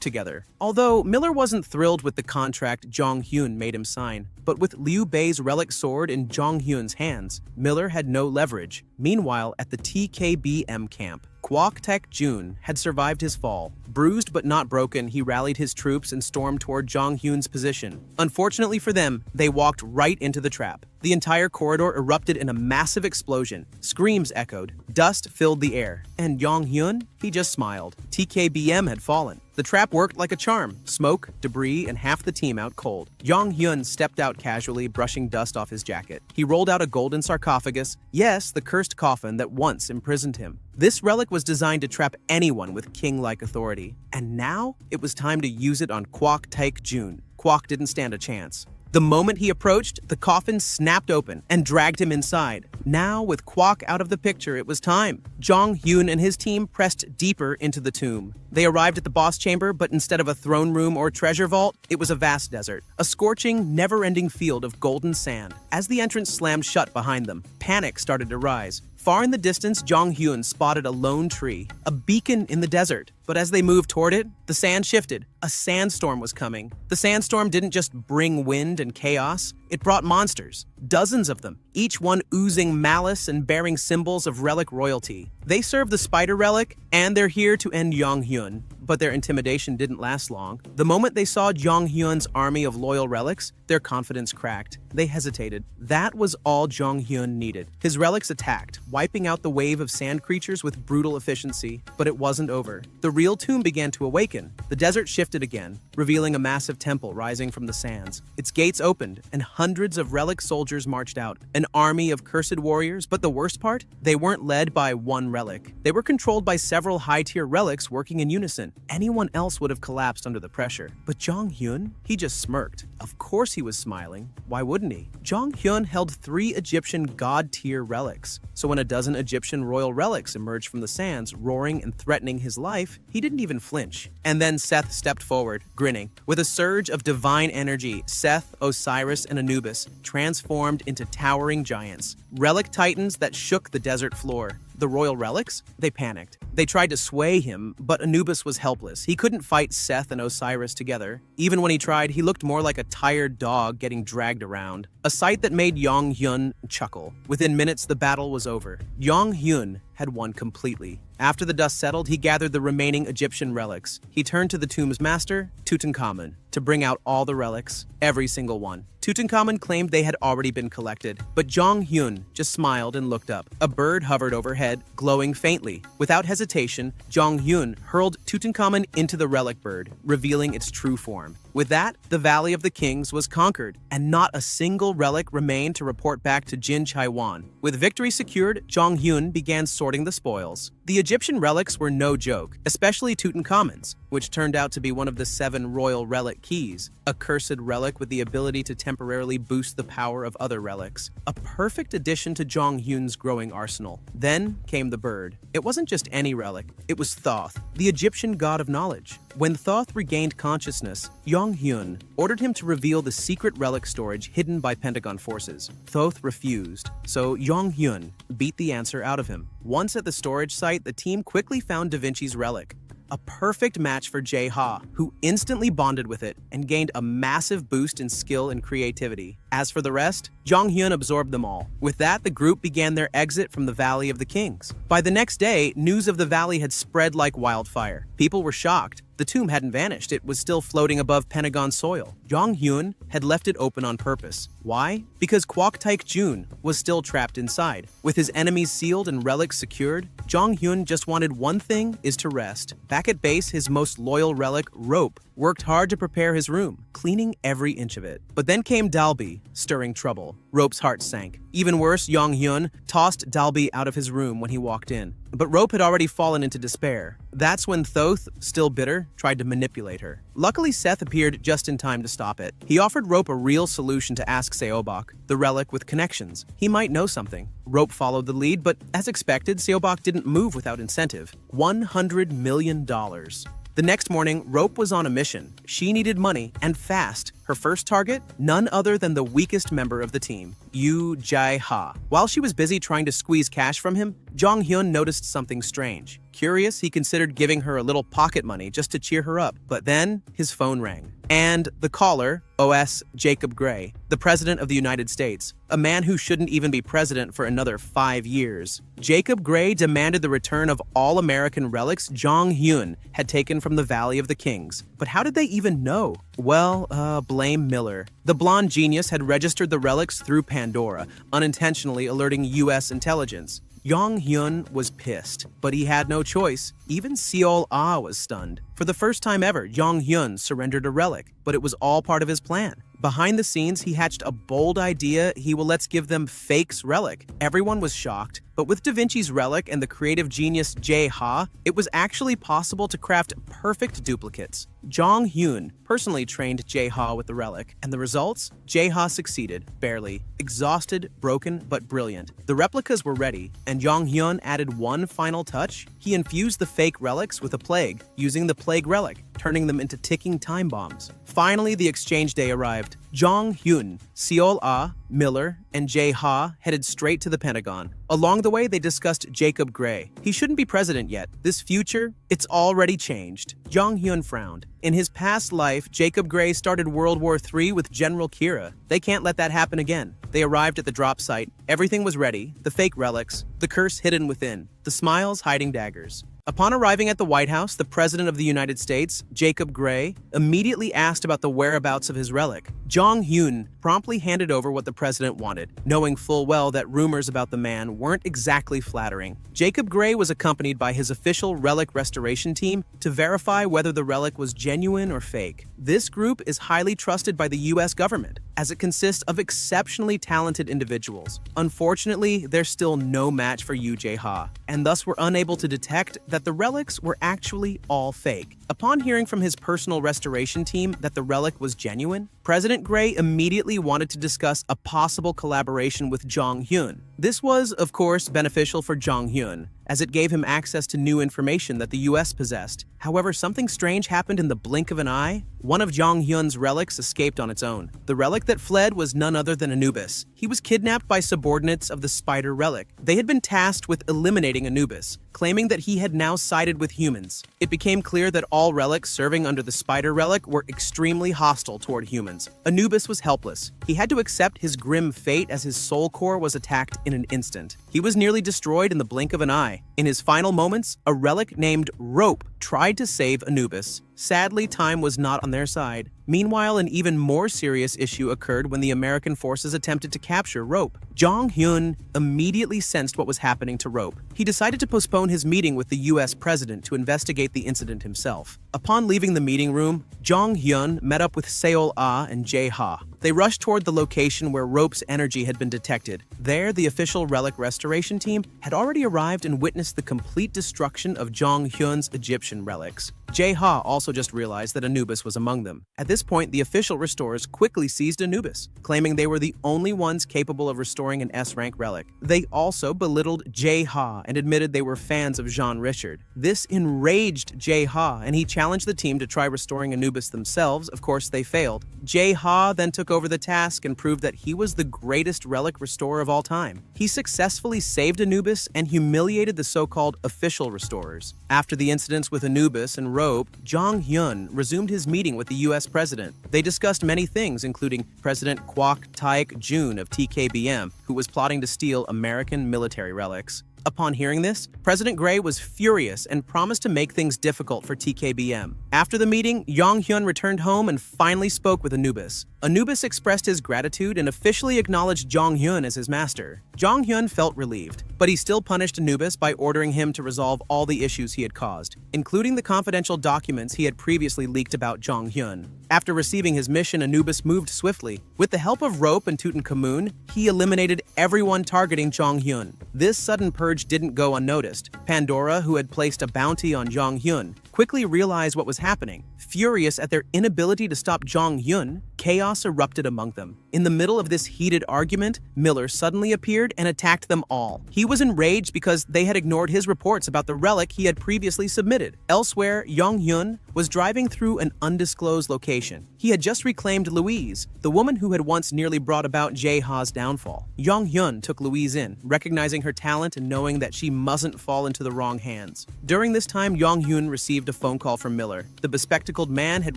together. Although Miller wasn't thrilled with the contract Jong-hyun made him sign. But with Liu Bei's relic sword in Jong-hyun's hands, Miller had no leverage. Meanwhile, at the TKBM camp, Kwok Taek-jun had survived his fall. Bruised but not broken, he rallied his troops and stormed toward Jong-hyun's position. Unfortunately for them, they walked right into the trap. The entire corridor erupted in a massive explosion. Screams echoed. Dust filled the air. And Jong-hyun? He just smiled. TKBM had fallen. The trap worked like a charm. Smoke, debris, and half the team out cold. Jong-hyun stepped out casually, brushing dust off his jacket. He rolled out a golden sarcophagus. Yes, the cursed coffin that once imprisoned him. This relic was designed to trap anyone with king-like authority. And now, it was time to use it on Kwok Taek-jun. Kwok didn't stand a chance. The moment he approached, the coffin snapped open and dragged him inside. Now, with Kwok out of the picture, it was time. Jong-hyun and his team pressed deeper into the tomb. They arrived at the boss chamber, but instead of a throne room or treasure vault, it was a vast desert. A scorching, never-ending field of golden sand. As the entrance slammed shut behind them, panic started to rise. Far in the distance, Jong-hyun spotted a lone tree, a beacon in the desert. But as they moved toward it, the sand shifted. A sandstorm was coming. The sandstorm didn't just bring wind and chaos, it brought monsters. Dozens of them, each one oozing malice and bearing symbols of relic royalty. They serve the spider relic, and they're here to end Jong-hyun. But their intimidation didn't last long. The moment they saw Jong-hyun's army of loyal relics, their confidence cracked. They hesitated. That was all Jong-hyun needed. His relics attacked, wiping out the wave of sand creatures with brutal efficiency. But it wasn't over. The real tomb began to awaken. The desert shifted again, revealing a massive temple rising from the sands. Its gates opened, and hundreds of relic soldiers marched out. An army of cursed warriors, but the worst part? They weren't led by one relic. They were controlled by several high-tier relics working in unison. Anyone else would have collapsed under the pressure. But Jong-hyun? He just smirked. Of course he was smiling. Why wouldn't he? Jong-hyun held 3 Egyptian god-tier relics. So when a dozen Egyptian royal relics emerged from the sands, roaring and threatening his life, he didn't even flinch. And then Seth stepped forward, grinning. With a surge of divine energy, Seth, Osiris, and Anubis transformed into towering giants. Relic titans that shook the desert floor. The royal relics? They panicked. They tried to sway him, but Anubis was helpless. He couldn't fight Seth and Osiris together. Even when he tried, he looked more like a tired dog getting dragged around. A sight that made Jong-hyun chuckle. Within minutes, the battle was over. Jong-hyun had won completely. After the dust settled, he gathered the remaining Egyptian relics. He turned to the tomb's master, Tutankhamun, to bring out all the relics, every single one. Tutankhamun claimed they had already been collected, but Jong-hyun just smiled and looked up. A bird hovered overhead, glowing faintly. Without hesitation, Jong-hyun hurled Tutankhamun into the relic bird, revealing its true form. With that, the Valley of the Kings was conquered, and not a single relic remained to report back to Jin Chaiwan. With victory secured, Jong-hyun began sorting the spoils. The Egyptian relics were no joke, especially Tutankhamun's, which turned out to be one of the 7 royal relic keys, a cursed relic with the ability to temporarily boost the power of other relics. A perfect addition to Jong-hyun's growing arsenal. Then came the bird. It wasn't just any relic, it was Thoth, the Egyptian god of knowledge. When Thoth regained consciousness, Jong-hyun ordered him to reveal the secret relic storage hidden by Pentagon forces. Thoth refused, so Jong-hyun beat the answer out of him. Once at the storage site, the team quickly found Da Vinci's relic. A perfect match for Jae-ha, who instantly bonded with it and gained a massive boost in skill and creativity. As for the rest, Jong-hyun absorbed them all. With that, the group began their exit from the Valley of the Kings. By the next day, news of the valley had spread like wildfire. People were shocked. The tomb hadn't vanished, it was still floating above Pentagon soil. Jong-hyun had left it open on purpose. Why? Because Kwok Taek-jun was still trapped inside. With his enemies sealed and relics secured, Jong-hyun just wanted one thing, is to rest. Back at base, his most loyal relic, Rope, worked hard to prepare his room, cleaning every inch of it. But then came Dalby, stirring trouble. Rope's heart sank. Even worse, Yong-hyun tossed Dalby out of his room when he walked in. But Rope had already fallen into despair. That's when Thoth, still bitter, tried to manipulate her. Luckily, Seth appeared just in time to stop it. He offered Rope a real solution to ask Seobok, the relic with connections. He might know something. Rope followed the lead, but as expected, Seobok didn't move without incentive. $100 million. The next morning, Rope was on a mission. She needed money, and fast. Her first target? None other than the weakest member of the team, Yoo Jae-ha. While she was busy trying to squeeze cash from him, Jong-hyun noticed something strange. Curious, he considered giving her a little pocket money just to cheer her up. But then, his phone rang. And the caller, OS Jacob Gray, the President of the United States, a man who shouldn't even be president for another 5 years. Jacob Gray demanded the return of all American relics Jong-hyun had taken from the Valley of the Kings. But how did they even know? Well, blame Miller. The blonde genius had registered the relics through Pandora, unintentionally alerting U.S. intelligence. Yong-hyun was pissed, but he had no choice. Even Seol-ah was stunned. For the first time ever, Yong-hyun surrendered a relic, but it was all part of his plan. Behind the scenes, he hatched a bold idea. Let's give them Fake's relic. Everyone was shocked, but with Da Vinci's relic and the creative genius Jae-ha, it was actually possible to craft perfect duplicates. Jong-hyun personally trained Jae-ha with the relic, and the results? Jae-ha succeeded, barely. Exhausted, broken, but brilliant. The replicas were ready, and Jong-hyun added one final touch. He infused the fake relics with a plague, using the plague relic, turning them into ticking time bombs. Finally, the exchange day arrived. Jong-hyun, Seol-ah, Miller, and Jae-ha headed straight to the Pentagon. Along the way, they discussed Jacob Gray. He shouldn't be president yet. This future, it's already changed. Jong-hyun frowned. In his past life, Jacob Gray started World War III with General Kira. They can't let that happen again. They arrived at the drop site. Everything was ready. The fake relics, the curse hidden within, the smiles hiding daggers. Upon arriving at the White House, the President of the United States, Jacob Gray, immediately asked about the whereabouts of his relic. Jong-hyun promptly handed over what the president wanted, knowing full well that rumors about the man weren't exactly flattering. Jacob Gray was accompanied by his official relic restoration team to verify whether the relic was genuine or fake. This group is highly trusted by the U.S. government, as it consists of exceptionally talented individuals. Unfortunately, they're still no match for Yoo Jae-ha, and thus were unable to detect that the relics were actually all fake. Upon hearing from his personal restoration team that the relic was genuine, President Gray immediately wanted to discuss a possible collaboration with Jong-hyun. This was, of course, beneficial for Jong-hyun, as it gave him access to new information that the US possessed. However, something strange happened in the blink of an eye. One of Jong-hyun's relics escaped on its own. The relic that fled was none other than Anubis. He was kidnapped by subordinates of the Spider Relic. They had been tasked with eliminating Anubis, claiming that he had now sided with humans. It became clear that all relics serving under the Spider Relic were extremely hostile toward humans. Anubis was helpless. He had to accept his grim fate as his soul core was attacked in an instant. He was nearly destroyed in the blink of an eye. In his final moments, a relic named Rope tried to save Anubis. Sadly, time was not on their side. Meanwhile, an even more serious issue occurred when the American forces attempted to capture Rope. Jong-hyun immediately sensed what was happening to Rope. He decided to postpone his meeting with the US president to investigate the incident himself. Upon leaving the meeting room, Jong-hyun met up with Seol-ah and Jae-ha. They rushed toward the location where Rope's energy had been detected. There, the official relic restoration team had already arrived and witnessed the complete destruction of Jong-hyun's Egyptian relics. Jae-ha also just realized that Anubis was among them. At this point, the official restorers quickly seized Anubis, claiming they were the only ones capable of restoring an S-rank relic. They also belittled Jae-ha and admitted they were fans of Jean Richard. This enraged Jae-ha, and he challenged the team to try restoring Anubis themselves. Of course, they failed. Jae-ha then took over the task and proved that he was the greatest relic restorer of all time. He successfully saved Anubis and humiliated the so-called official restorers. After the incidents with Anubis and Rope, Jong-hyun resumed his meeting with the US president. They discussed many things, including President Kwok Taek-jun of TKBM, who was plotting to steal American military relics. Upon hearing this, President Gray was furious and promised to make things difficult for TKBM. After the meeting, Yong Hyun returned home and finally spoke with Anubis. Anubis expressed his gratitude and officially acknowledged Jong Hyun as his master. Jong Hyun felt relieved, but he still punished Anubis by ordering him to resolve all the issues he had caused, including the confidential documents he had previously leaked about Jong Hyun. After receiving his mission, Anubis moved swiftly. With the help of Rope and Tutankhamun, he eliminated everyone targeting Jong Hyun. This sudden purge didn't go unnoticed. Pandora, who had placed a bounty on Jong Hyun, quickly realized what was happening. Furious at their inability to stop Jong Hyun, chaos erupted among them. In the middle of this heated argument, Miller suddenly appeared and attacked them all. He was enraged because they had ignored his reports about the relic he had previously submitted. Elsewhere, Jong Hyun was driving through an undisclosed location. He had just reclaimed Louise, the woman who had once nearly brought about Jae-ha's downfall. Jong Hyun took Louise in, recognizing her talent and knowing that she mustn't fall into the wrong hands. During this time, Jong Hyun received a phone call from Miller. The bespectacled man had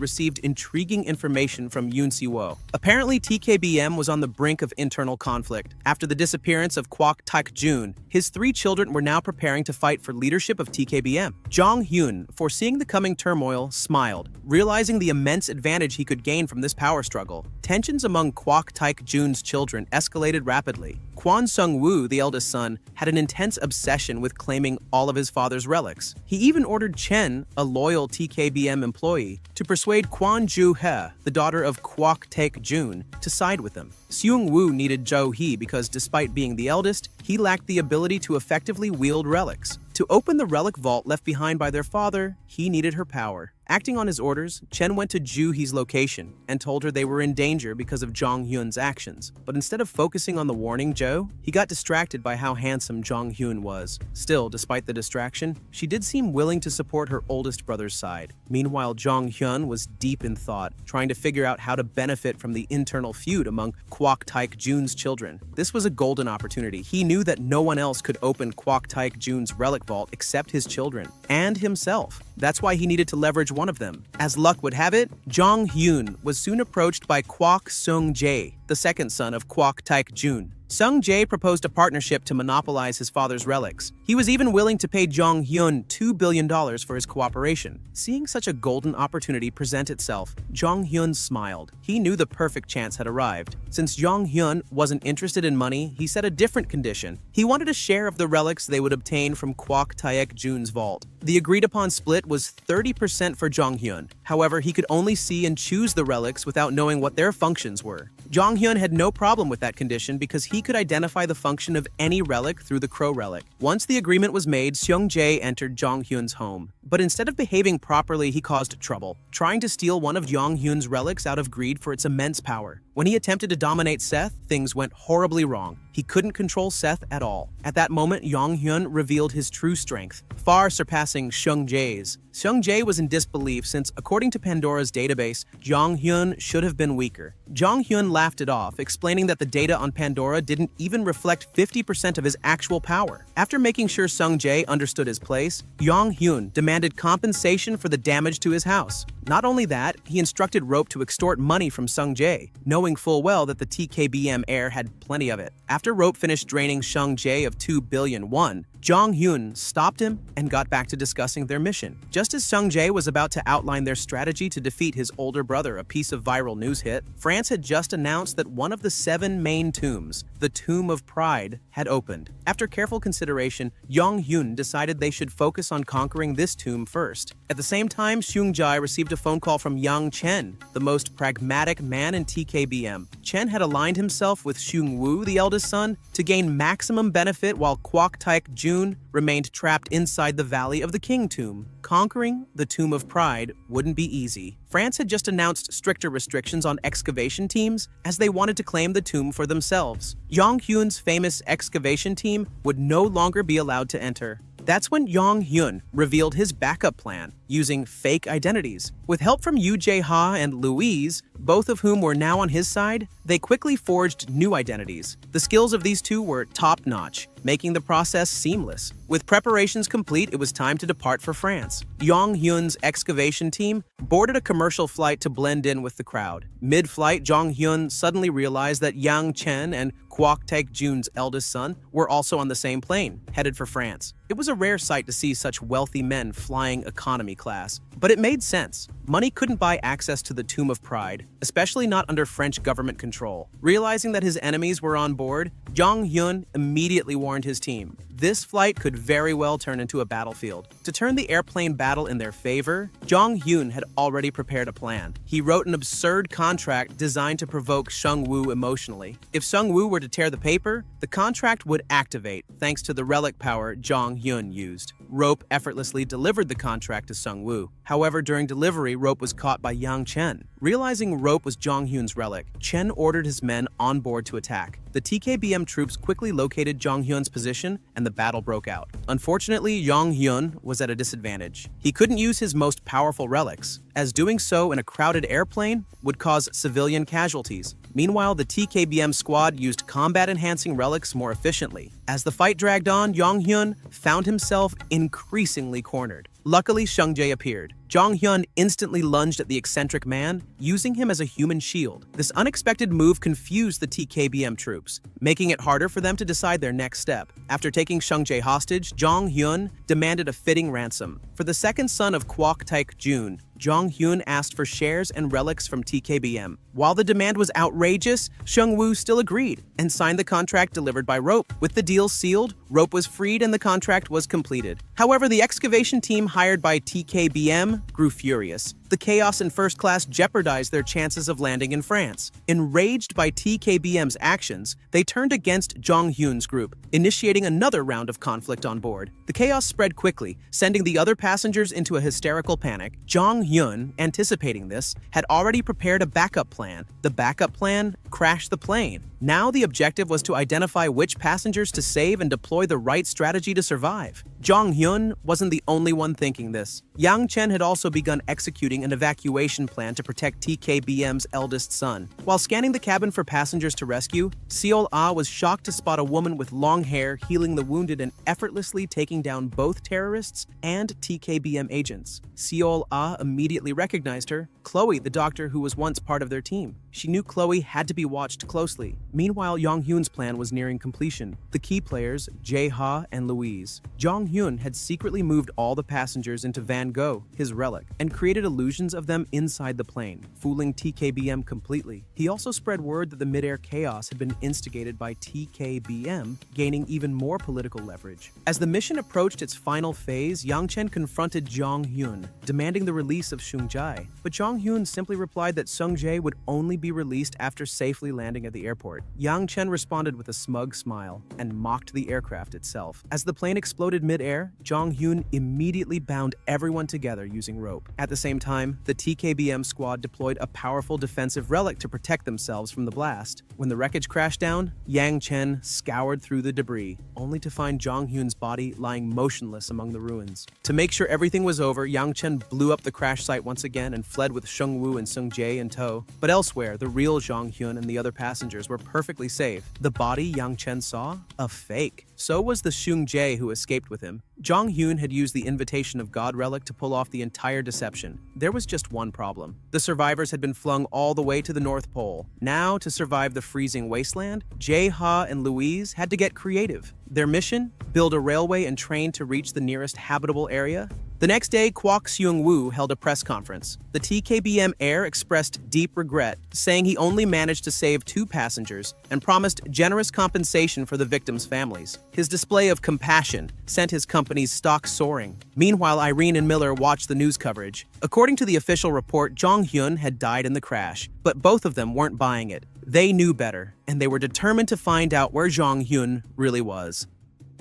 received intriguing information from Yoon Si-wo. Apparently, TKBM was on the brink of internal conflict. After the disappearance of Kwok Tak-jun, his 3 children were now preparing to fight for leadership of TKBM. Jong Hyun, foreseeing the coming turmoil, smiled, realizing the immense advantage he could gain from this power struggle. Tensions among Kwok Tak-jun's children escalated rapidly. Kwon Sung-woo, the eldest son, had an intense obsession with claiming all of his father's relics. He even ordered Chen, a loyal TKBM employee, to persuade Kwon Ju-hye, the daughter of Kwok Tak-jun, to side with him. Seung-woo needed Jo-hee because despite being the eldest, he lacked the ability to effectively wield relics. To open the relic vault left behind by their father, he needed her power. Acting on his orders, Chen went to Ju-hee's location and told her they were in danger because of Jong Hyun's actions. But instead of focusing on the warning Jo, he got distracted by how handsome Jong Hyun was. Still, despite the distraction, she did seem willing to support her oldest brother's side. Meanwhile, Jong Hyun was deep in thought, trying to figure out how to benefit from the internal feud among Kwok Tak-jun's children. This was a golden opportunity. He knew that no one else could open Kwok Tak-jun's relic vault except his children, and himself. That's why he needed to leverage one of them. As luck would have it, Jong Hyun was soon approached by Kwok Sung-jae, the second son of Kwok Tak-jun. Sung-jae proposed a partnership to monopolize his father's relics. He was even willing to pay Jong Hyun $2 billion for his cooperation. Seeing such a golden opportunity present itself, Jong Hyun smiled. He knew the perfect chance had arrived. Since Jong Hyun wasn't interested in money, he set a different condition. He wanted a share of the relics they would obtain from Kwok Tak-jun's vault. The agreed-upon split was 30% for Jong Hyun. However, he could only see and choose the relics without knowing what their functions were. Jong Hyun had no problem with that condition because he could identify the function of any relic through the Crow relic. Once the agreement was made, Seung-jae entered Jong Hyun's home. But instead of behaving properly, he caused trouble, trying to steal one of Jong Hyun's relics out of greed for its immense power. When he attempted to dominate Seth, things went horribly wrong. He couldn't control Seth at all. At that moment, Jong Hyun revealed his true strength, far surpassing Seung-jae's. Seung-jae was in disbelief since, according to Pandora's database, Jong Hyun should have been weaker. Jong Hyun laughed it off, explaining that the data on Pandora didn't even reflect 50% of his actual power. After making sure Seung-jae understood his place, Jong Hyun demanded compensation for the damage to his house. Not only that, he instructed Rope to extort money from Seung-jae, knowing full well that the TKBM heir had plenty of it. After Rope finished draining Seung-jae of 2 billion won, Jong Hyun stopped him and got back to discussing their mission. Just as Seung-jae was about to outline their strategy to defeat his older brother, a piece of viral news hit, France had just announced that one of the 7 main tombs, the Tomb of Pride, had opened. After careful consideration, Jong Hyun decided they should focus on conquering this tomb first. At the same time, Seung-jae received a phone call from Yang Chen, the most pragmatic man in TKBM. Chen had aligned himself with Seung-woo, the eldest son, to gain maximum benefit while Kwok Tak-jun remained trapped inside the Valley of the King tomb. Conquering the Tomb of Pride wouldn't be easy. France had just announced stricter restrictions on excavation teams as they wanted to claim the tomb for themselves. Jong Hyun's famous excavation team would no longer be allowed to enter. That's when Jong Hyun revealed his backup plan, using fake identities. With help from Yoo Jae-ha and Louise, both of whom were now on his side, they quickly forged new identities. The skills of these two were top-notch. making the process seamless. With preparations complete, it was time to depart for France. Jong Hyun's excavation team boarded a commercial flight to blend in with the crowd. Mid-flight, Jong Hyun suddenly realized that Yang Chen and Kwok Taek-jun's eldest son were also on the same plane, headed for France. It was a rare sight to see such wealthy men flying economy class, but it made sense. Money couldn't buy access to the Tomb of Pride, especially not under French government control. Realizing that his enemies were on board, Jong Hyun immediately warned his team. This flight could very well turn into a battlefield. To turn the airplane battle in their favor, Jong Hyun had already prepared a plan. He wrote an absurd contract designed to provoke Sung-woo emotionally. If Sung-woo were to tear the paper, the contract would activate thanks to the relic power Jong Hyun used. Rope effortlessly delivered the contract to Sung-woo. However, during delivery, Rope was caught by Yang Chen. Realizing Rope was Jong Hyun's relic, Chen ordered his men on board to attack. The TKBM troops quickly located Jong Hyun's position, and the battle broke out. Unfortunately, Jong Hyun was at a disadvantage. He couldn't use his most powerful relics, as doing so in a crowded airplane would cause civilian casualties. Meanwhile, the TKBM squad used combat-enhancing relics more efficiently. As the fight dragged on, Jong Hyun found himself increasingly cornered. Luckily, Sung Jae appeared. Jong Hyun instantly lunged at the eccentric man, using him as a human shield. This unexpected move confused the TKBM troops, making it harder for them to decide their next step. After taking Sung Jae hostage, Jong Hyun demanded a fitting ransom. For the second son of Kwok Taek-jun, Jong Hyun asked for shares and relics from TKBM. While the demand was outrageous, Sung-woo still agreed and signed the contract delivered by Rope. With the deal sealed, Rope was freed and the contract was completed. However, the excavation team hired by TKBM grew furious. The chaos in first class jeopardized their chances of landing in France. Enraged by TKBM's actions, they turned against Jong Hyun's group, initiating another round of conflict on board. The chaos spread quickly, sending the other passengers into a hysterical panic. Jong Hyun, anticipating this, had already prepared a backup plan. The backup plan crashed the plane. Now the objective was to identify which passengers to save and deploy the right strategy to survive. Jong Hyun wasn't the only one thinking this. Yang Chen had also begun executing an evacuation plan to protect TKBM's eldest son. While scanning the cabin for passengers to rescue, Seol Ah was shocked to spot a woman with long hair healing the wounded and effortlessly taking down both terrorists and TKBM agents. Seol Ah immediately recognized her, Chloe, the doctor who was once part of their team. She knew Chloe had to be watched closely. Meanwhile, Jong Hyun's plan was nearing completion. The key players, Jae-ha and Louise. Jong Hyun had secretly moved all the passengers into Van Gogh, his relic, and created illusions of them inside the plane, fooling TKBM completely. He also spread word that the mid-air chaos had been instigated by TKBM, gaining even more political leverage. As the mission approached its final phase, Yang Chen confronted Jong Hyun, demanding the release of Sung Jae. But Jong Hyun simply replied that Sung Jae would only be released after safely landing at the airport. Yang Chen responded with a smug smile and mocked the aircraft itself. As the plane exploded mid-air, Jong Hyun immediately bound everyone together using rope. At the same time, the TKBM squad deployed a powerful defensive relic to protect themselves from the blast. When the wreckage crashed down, Yang Chen scoured through the debris, only to find Jong Hyun's body lying motionless among the ruins. To make sure everything was over, Yang Chen blew up the crash site once again and fled with Sung-woo and Sung Jae in tow. But elsewhere, the real Jong Hyun and the other passengers were perfectly safe. The body Yang Chen saw? A fake. So was the Sung Jae who escaped with him. Jong Hyun had used the Invitation of God relic to pull off the entire deception. There was just one problem. The survivors had been flung all the way to the North Pole. Now, to survive the freezing wasteland, Jae-ha and Louise had to get creative. Their mission? Build a railway and train to reach the nearest habitable area? The next day, Kwok Seung-woo held a press conference. The TKBM heir expressed deep regret, saying he only managed to save 2 passengers and promised generous compensation for the victims' families. His display of compassion sent his company's stock soaring. Meanwhile, Irene and Miller watched the news coverage. According to the official report, Jong Hyun had died in the crash, but both of them weren't buying it. They knew better, and they were determined to find out where Jong Hyun really was.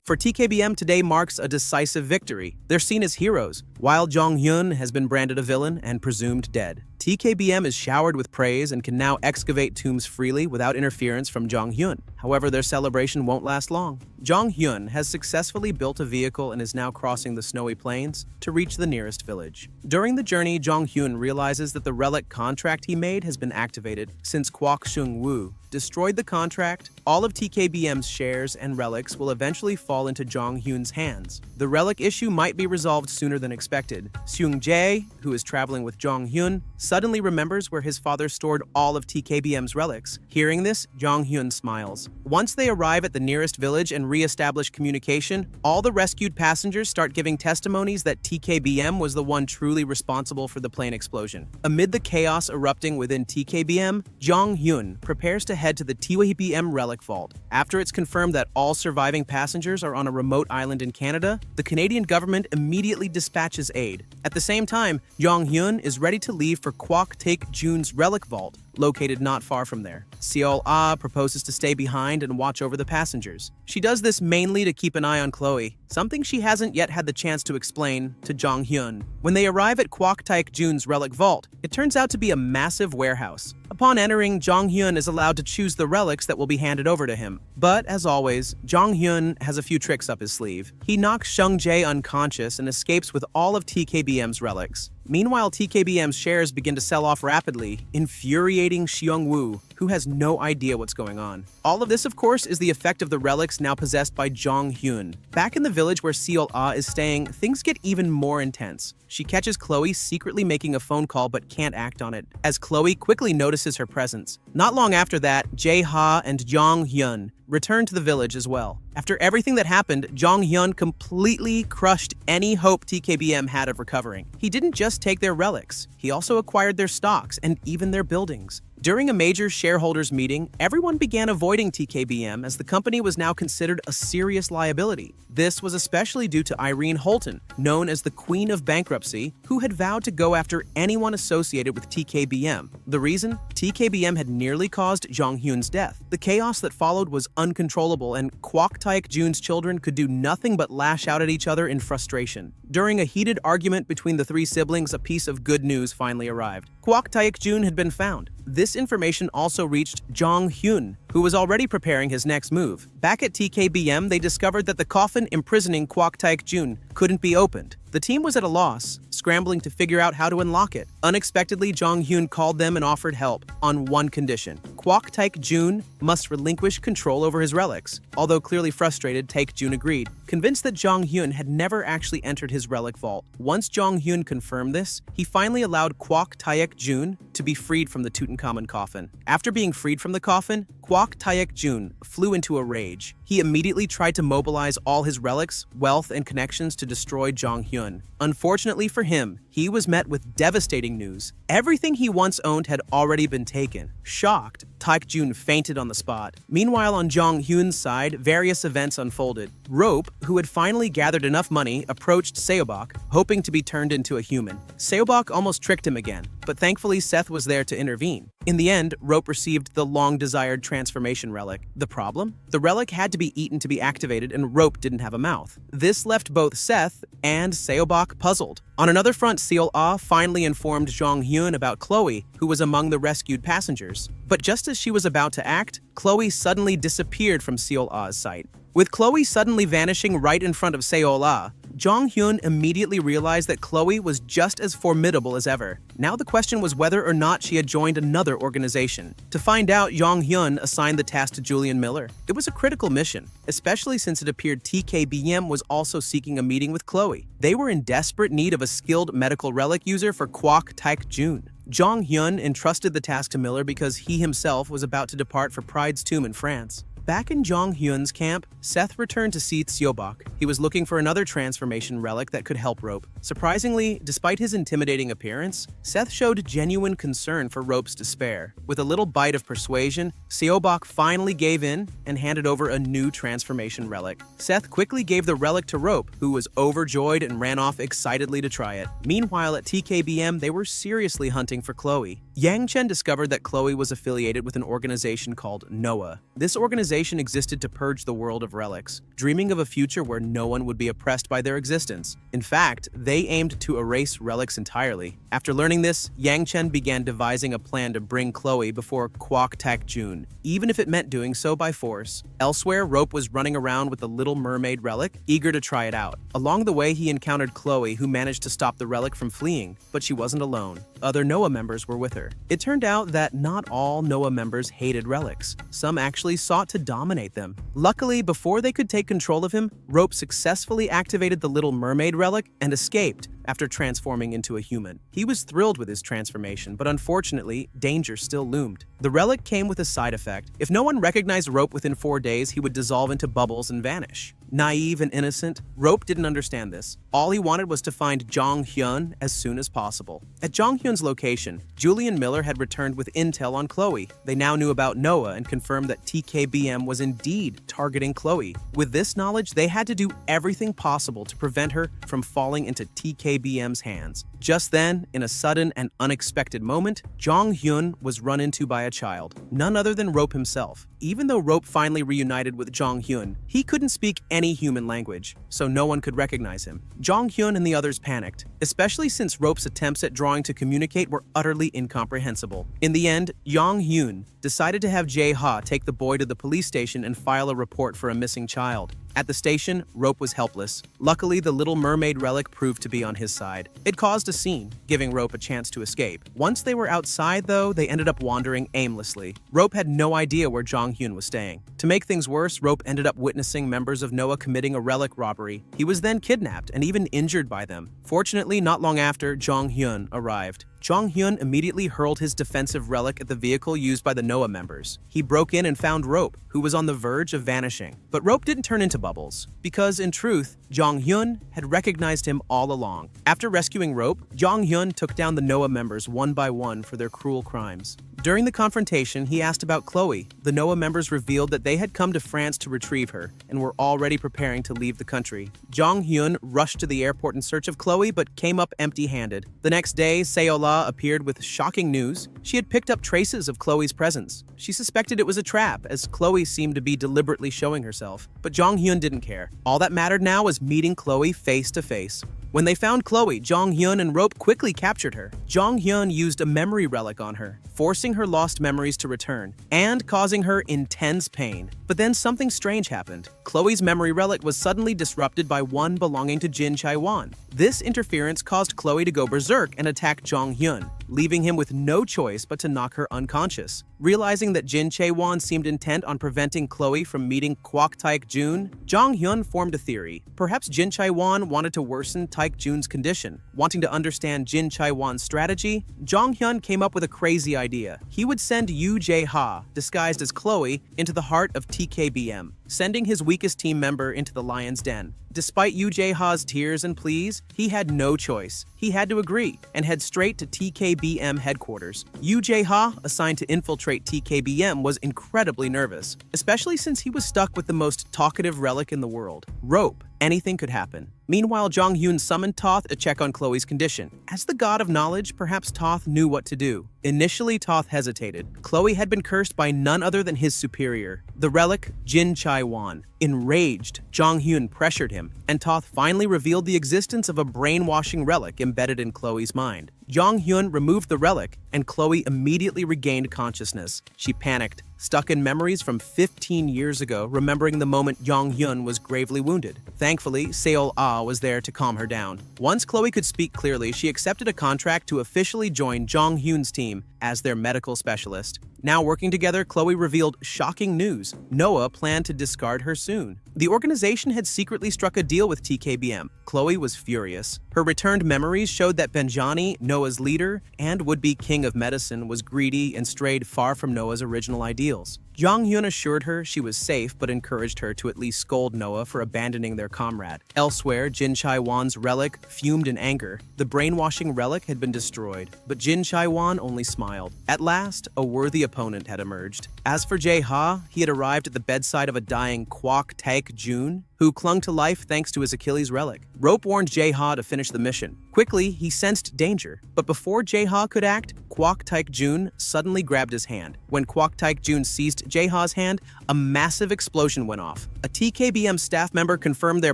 For TKBM, today marks a decisive victory. They're seen as heroes, while Jong Hyun has been branded a villain and presumed dead. TKBM is showered with praise and can now excavate tombs freely without interference from Jong-hyun. However, their celebration won't last long. Jong-hyun has successfully built a vehicle and is now crossing the snowy plains to reach the nearest village. During the journey, Jong-hyun realizes that the relic contract he made has been activated. Since Kwok Seung-woo destroyed the contract, all of TKBM's shares and relics will eventually fall into Jong-hyun's hands. The relic issue might be resolved sooner than expected. Seung-jae, who is traveling with Jong-hyun, suddenly remembers where his father stored all of TKBM's relics. Hearing this, Jong-hyun smiles. Once they arrive at the nearest village and re-establish communication, all the rescued passengers start giving testimonies that TKBM was the one truly responsible for the plane explosion. Amid the chaos erupting within TKBM, Jong-hyun prepares to head to the TKBM relic vault. After it's confirmed that all surviving passengers are on a remote island in Canada, the Canadian government immediately dispatches aid. At the same time, Jong-hyun is ready to leave for Kwok Taek-jun's relic vault, located not far from there. Seol-ah proposes to stay behind and watch over the passengers. She does this mainly to keep an eye on Chloe, something she hasn't yet had the chance to explain to Jong-hyun. When they arrive at Kwok Taek-jun's relic vault, it turns out to be a massive warehouse. Upon entering, Jong-hyun is allowed to choose the relics that will be handed over to him. But, as always, Jong-hyun has a few tricks up his sleeve. He knocks Seung-jae unconscious and escapes with all of TKBM's relics. Meanwhile, TKBM's shares begin to sell off rapidly, infuriating Seung-woo, who has no idea what's going on. All of this, of course, is the effect of the relics now possessed by Jong-hyun. Back in the village where Seol-ah is staying, things get even more intense. She catches Chloe secretly making a phone call but can't act on it, as Chloe quickly notices her presence. Not long after that, Jae-ha and Jong-hyun return to the village as well. After everything that happened, Jong-hyun completely crushed any hope TKBM had of recovering. He didn't just take their relics, he also acquired their stocks and even their buildings. During a major shareholders meeting, everyone began avoiding TKBM as the company was now considered a serious liability. This was especially due to Irene Holton, known as the Queen of Bankruptcy, who had vowed to go after anyone associated with TKBM. The reason? TKBM had nearly caused Jong-hyun's death. The chaos that followed was uncontrollable, and Kwok Taek-jun's children could do nothing but lash out at each other in frustration. During a heated argument between the three siblings, a piece of good news finally arrived. Kwok Taek-jun had been found. This information also reached Jong-hyun, who was already preparing his next move. Back at TKBM, they discovered that the coffin imprisoning Kwok Taek-jun couldn't be opened. The team was at a loss, scrambling to figure out how to unlock it. Unexpectedly, Jong-hyun called them and offered help, on one condition. Kwok Taek-jun must relinquish control over his relics. Although clearly frustrated, Taek-jun agreed, convinced that Jong-hyun had never actually entered his relic vault. Once Jong-hyun confirmed this, he finally allowed Kwok Taek-jun to be freed from the Tutankhamun coffin. After being freed from the coffin, Kwok Taek-jun flew into a rage. He immediately tried to mobilize all his relics, wealth, and connections to destroy Jong-hyun. Unfortunately for him, he was met with devastating news. Everything he once owned had already been taken. Shocked, Taek-jun fainted on the spot. Meanwhile, on Jong-hyun's side, various events unfolded. Rope, who had finally gathered enough money, approached Seobok, hoping to be turned into a human. Seobok almost tricked him again, but thankfully Seth was there to intervene. In the end, Rope received the long-desired transformation relic. The problem? The relic had to be eaten to be activated, and Rope didn't have a mouth. This left both Seth and Seobok puzzled. On another front, Seol-ah finally informed Jong-hyun about Chloe, who was among the rescued passengers. But just as she was about to act, Chloe suddenly disappeared from Seol-ah's sight. With Chloe suddenly vanishing right in front of Seol-ah, Jong-hyun immediately realized that Chloe was just as formidable as ever. Now the question was whether or not she had joined another organization. To find out, Jong-hyun assigned the task to Julian Miller. It was a critical mission, especially since it appeared TKBM was also seeking a meeting with Chloe. They were in desperate need of a skilled medical relic user for Kwok Taek-jun. Jong-hyun entrusted the task to Miller because he himself was about to depart for Pride's tomb in France. Back in Jong-hyun's camp, Seth returned to see Seobok. He was looking for another transformation relic that could help Rope. Surprisingly, despite his intimidating appearance, Seth showed genuine concern for Rope's despair. With a little bite of persuasion, Seobok finally gave in and handed over a new transformation relic. Seth quickly gave the relic to Rope, who was overjoyed and ran off excitedly to try it. Meanwhile, at TKBM, they were seriously hunting for Chloe. Yang Chen discovered that Chloe was affiliated with an organization called Noah. This organization existed to purge the world of relics, dreaming of a future where no one would be oppressed by their existence. In fact, they aimed to erase relics entirely. After learning this, Yang Chen began devising a plan to bring Chloe before Kwok Tak Jun, even if it meant doing so by force. Elsewhere, Rope was running around with the Little Mermaid relic, eager to try it out. Along the way, he encountered Chloe, who managed to stop the relic from fleeing, but she wasn't alone. Other Noah members were with her. It turned out that not all Noah members hated relics. Some actually sought to dominate them. Luckily, before they could take control of him, Rope successfully activated the Little Mermaid relic and escaped after transforming into a human. He was thrilled with his transformation, but unfortunately, danger still loomed. The relic came with a side effect. If no one recognized Rope within 4 days, he would dissolve into bubbles and vanish. Naive and innocent, Rope didn't understand this. All he wanted was to find Jong Hyun as soon as possible. At Jong Hyun's location, Julian Miller had returned with intel on Chloe. They now knew about Noah and confirmed that TKBM was indeed targeting Chloe. With this knowledge, they had to do everything possible to prevent her from falling into TKBM's hands. Just then, in a sudden and unexpected moment, Jong Hyun was run into by a child, none other than Rope himself. Even though Rope finally reunited with Jong Hyun, he couldn't speak any human language, so no one could recognize him. Jong Hyun and the others panicked, especially since Rope's attempts at drawing to communicate were utterly incomprehensible. In the end, Jong Hyun decided to have Jae Ha take the boy to the police station and file a report for a missing child. At the station, Rope was helpless. Luckily, the Little Mermaid relic proved to be on his side. It caused a scene, giving Rope a chance to escape. Once they were outside, though, they ended up wandering aimlessly. Rope had no idea where Jong Hyun was staying. To make things worse, Rope ended up witnessing members of Noah committing a relic robbery. He was then kidnapped and even injured by them. Fortunately, not long after, Jong Hyun arrived. Jong Hyun immediately hurled his defensive relic at the vehicle used by the Noah members. He broke in and found Rope, who was on the verge of vanishing. But Rope didn't turn into bubbles, because in truth, Jong Hyun had recognized him all along. After rescuing Rope, Jong Hyun took down the Noah members one by one for their cruel crimes. During the confrontation, he asked about Chloe. The Noah members revealed that they had come to France to retrieve her and were already preparing to leave the country. Jong Hyun rushed to the airport in search of Chloe but came up empty-handed. The next day, Seola appeared with shocking news. She had picked up traces of Chloe's presence. She suspected it was a trap, as Chloe seemed to be deliberately showing herself. But Jong Hyun didn't care. All that mattered now was meeting Chloe face to face. When they found Chloe, Jong Hyun and Rope quickly captured her. Jong Hyun used a memory relic on her, forcing her lost memories to return, and causing her intense pain. But then something strange happened. Chloe's memory relic was suddenly disrupted by one belonging to Jin Chae-won. This interference caused Chloe to go berserk and attack Jong Hyun, leaving him with no choice but to knock her unconscious. Realizing that Jin Chae-won seemed intent on preventing Chloe from meeting Kwok Tak Jun, Jong Hyun formed a theory. Perhaps Jin Chae-won wanted to worsen Tak Jun's condition. Wanting to understand Jin Chae-won's strategy, Jong Hyun came up with a crazy idea. He would send Yoo Jae-ha, disguised as Chloe, into the heart of TKBM, sending his weakest team member into the lion's den. Despite Yoo Jae-ha's tears and pleas, he had no choice. He had to agree and head straight to TKBM headquarters. Yoo Jae-ha, assigned to infiltrate TKBM, was incredibly nervous, especially since he was stuck with the most talkative relic in the world, Rope. Anything could happen. Meanwhile, Jong Hyun summoned Toth to check on Chloe's condition. As the god of knowledge, perhaps Toth knew what to do. Initially, Toth hesitated. Chloe had been cursed by none other than his superior, the relic Jin Chae-won. Enraged, Jong Hyun pressured him, and Toth finally revealed the existence of a brainwashing relic embedded in Chloe's mind. Jong Hyun removed the relic, and Chloe immediately regained consciousness. She panicked, stuck in memories from 15 years ago, remembering the moment Jong Hyun was gravely wounded. Thankfully, Seol-ah was there to calm her down. Once Chloe could speak clearly, she accepted a contract to officially join Jong Hyun's team as their medical specialist. Now working together, Chloe revealed shocking news. Noah planned to discard her soon. The organization had secretly struck a deal with TKBM. Chloe was furious. Her returned memories showed that Benjani, Noah's leader and would-be king of medicine, was greedy and strayed far from Noah's original ideals. Jong Hyun assured her she was safe but encouraged her to at least scold Noah for abandoning their comrade. Elsewhere, Jin Chae-won's relic fumed in anger. The brainwashing relic had been destroyed, but Jin Chae-won only smiled. At last, a worthy opponent had emerged. As for Jae-ha, he had arrived at the bedside of a dying Kwok Tak Jun, who who clung to life thanks to his Achilles relic. Rope warned Jae-ha to finish the mission. Quickly, he sensed danger, but before Jae-ha could act, Kwok Taek-jun suddenly grabbed his hand. When Kwok Taek-jun seized Jae-ha's hand, a massive explosion went off. A TKBM staff member confirmed their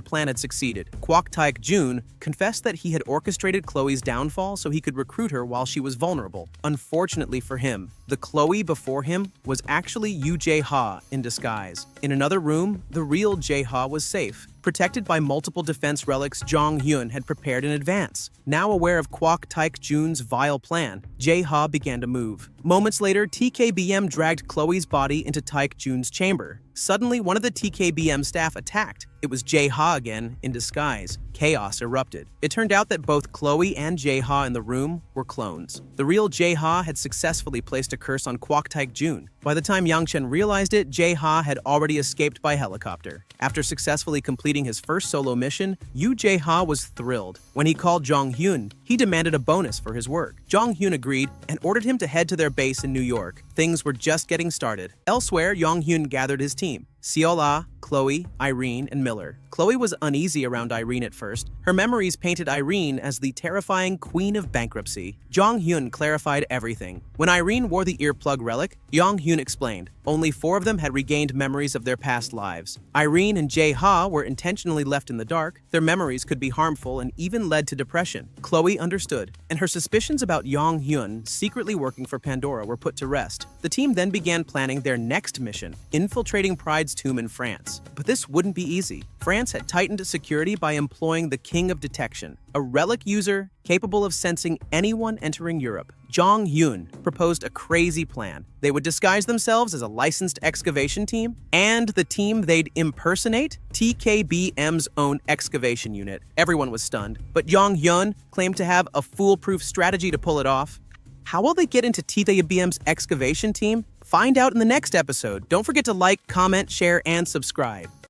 plan had succeeded. Kwok Taek-jun confessed that he had orchestrated Chloe's downfall so he could recruit her while she was vulnerable. Unfortunately for him, the Chloe before him was actually Yoo Jae-ha in disguise. In another room, the real Jae-ha was safe, protected by multiple defense relics Jong-hyun had prepared in advance. Now aware of Kwok Taek-jun's vile plan, Jae-ha began to move. Moments later, TKBM dragged Chloe's body into Taek-jun's chamber. Suddenly, one of the TKBM staff attacked. It was Jae-ha again, in disguise. Chaos erupted. It turned out that both Chloe and Jae-ha in the room were clones. The real Jae-ha had successfully placed a curse on Kwok Taek-jun. By the time Yang Chen realized it, Jae-ha had already escaped by helicopter. After successfully completing his first solo mission, Yoo Jae-ha was thrilled. When he called Jong-hyun, he demanded a bonus for his work. Jong-hyun agreed and ordered him to head to their base in New York. Things were just getting started. Elsewhere, Jong-hyun gathered his team: Seol-ah, Chloe, Irene, and Miller. Chloe was uneasy around Irene at first. Her memories painted Irene as the terrifying queen of bankruptcy. Jong-hyun clarified everything. When Irene wore the earplug relic, Jong-hyun explained. Only 4 of them had regained memories of their past lives. Irene and Jae-ha were intentionally left in the dark. Their memories could be harmful and even led to depression. Chloe understood, and her suspicions about Jong-hyun secretly working for Pandora were put to rest. The team then began planning their next mission, infiltrating Pride's tomb in France. But this wouldn't be easy. France had tightened security by employing the King of Detection, a relic user capable of sensing anyone entering Europe. Jong-hyun proposed a crazy plan. They would disguise themselves as a licensed excavation team, and the team they'd impersonate, TKBM's own excavation unit. Everyone was stunned, but Jong-hyun claimed to have a foolproof strategy to pull it off. How will they get into TKBM's excavation team? Find out in the next episode. Don't forget to like, comment, share, and subscribe.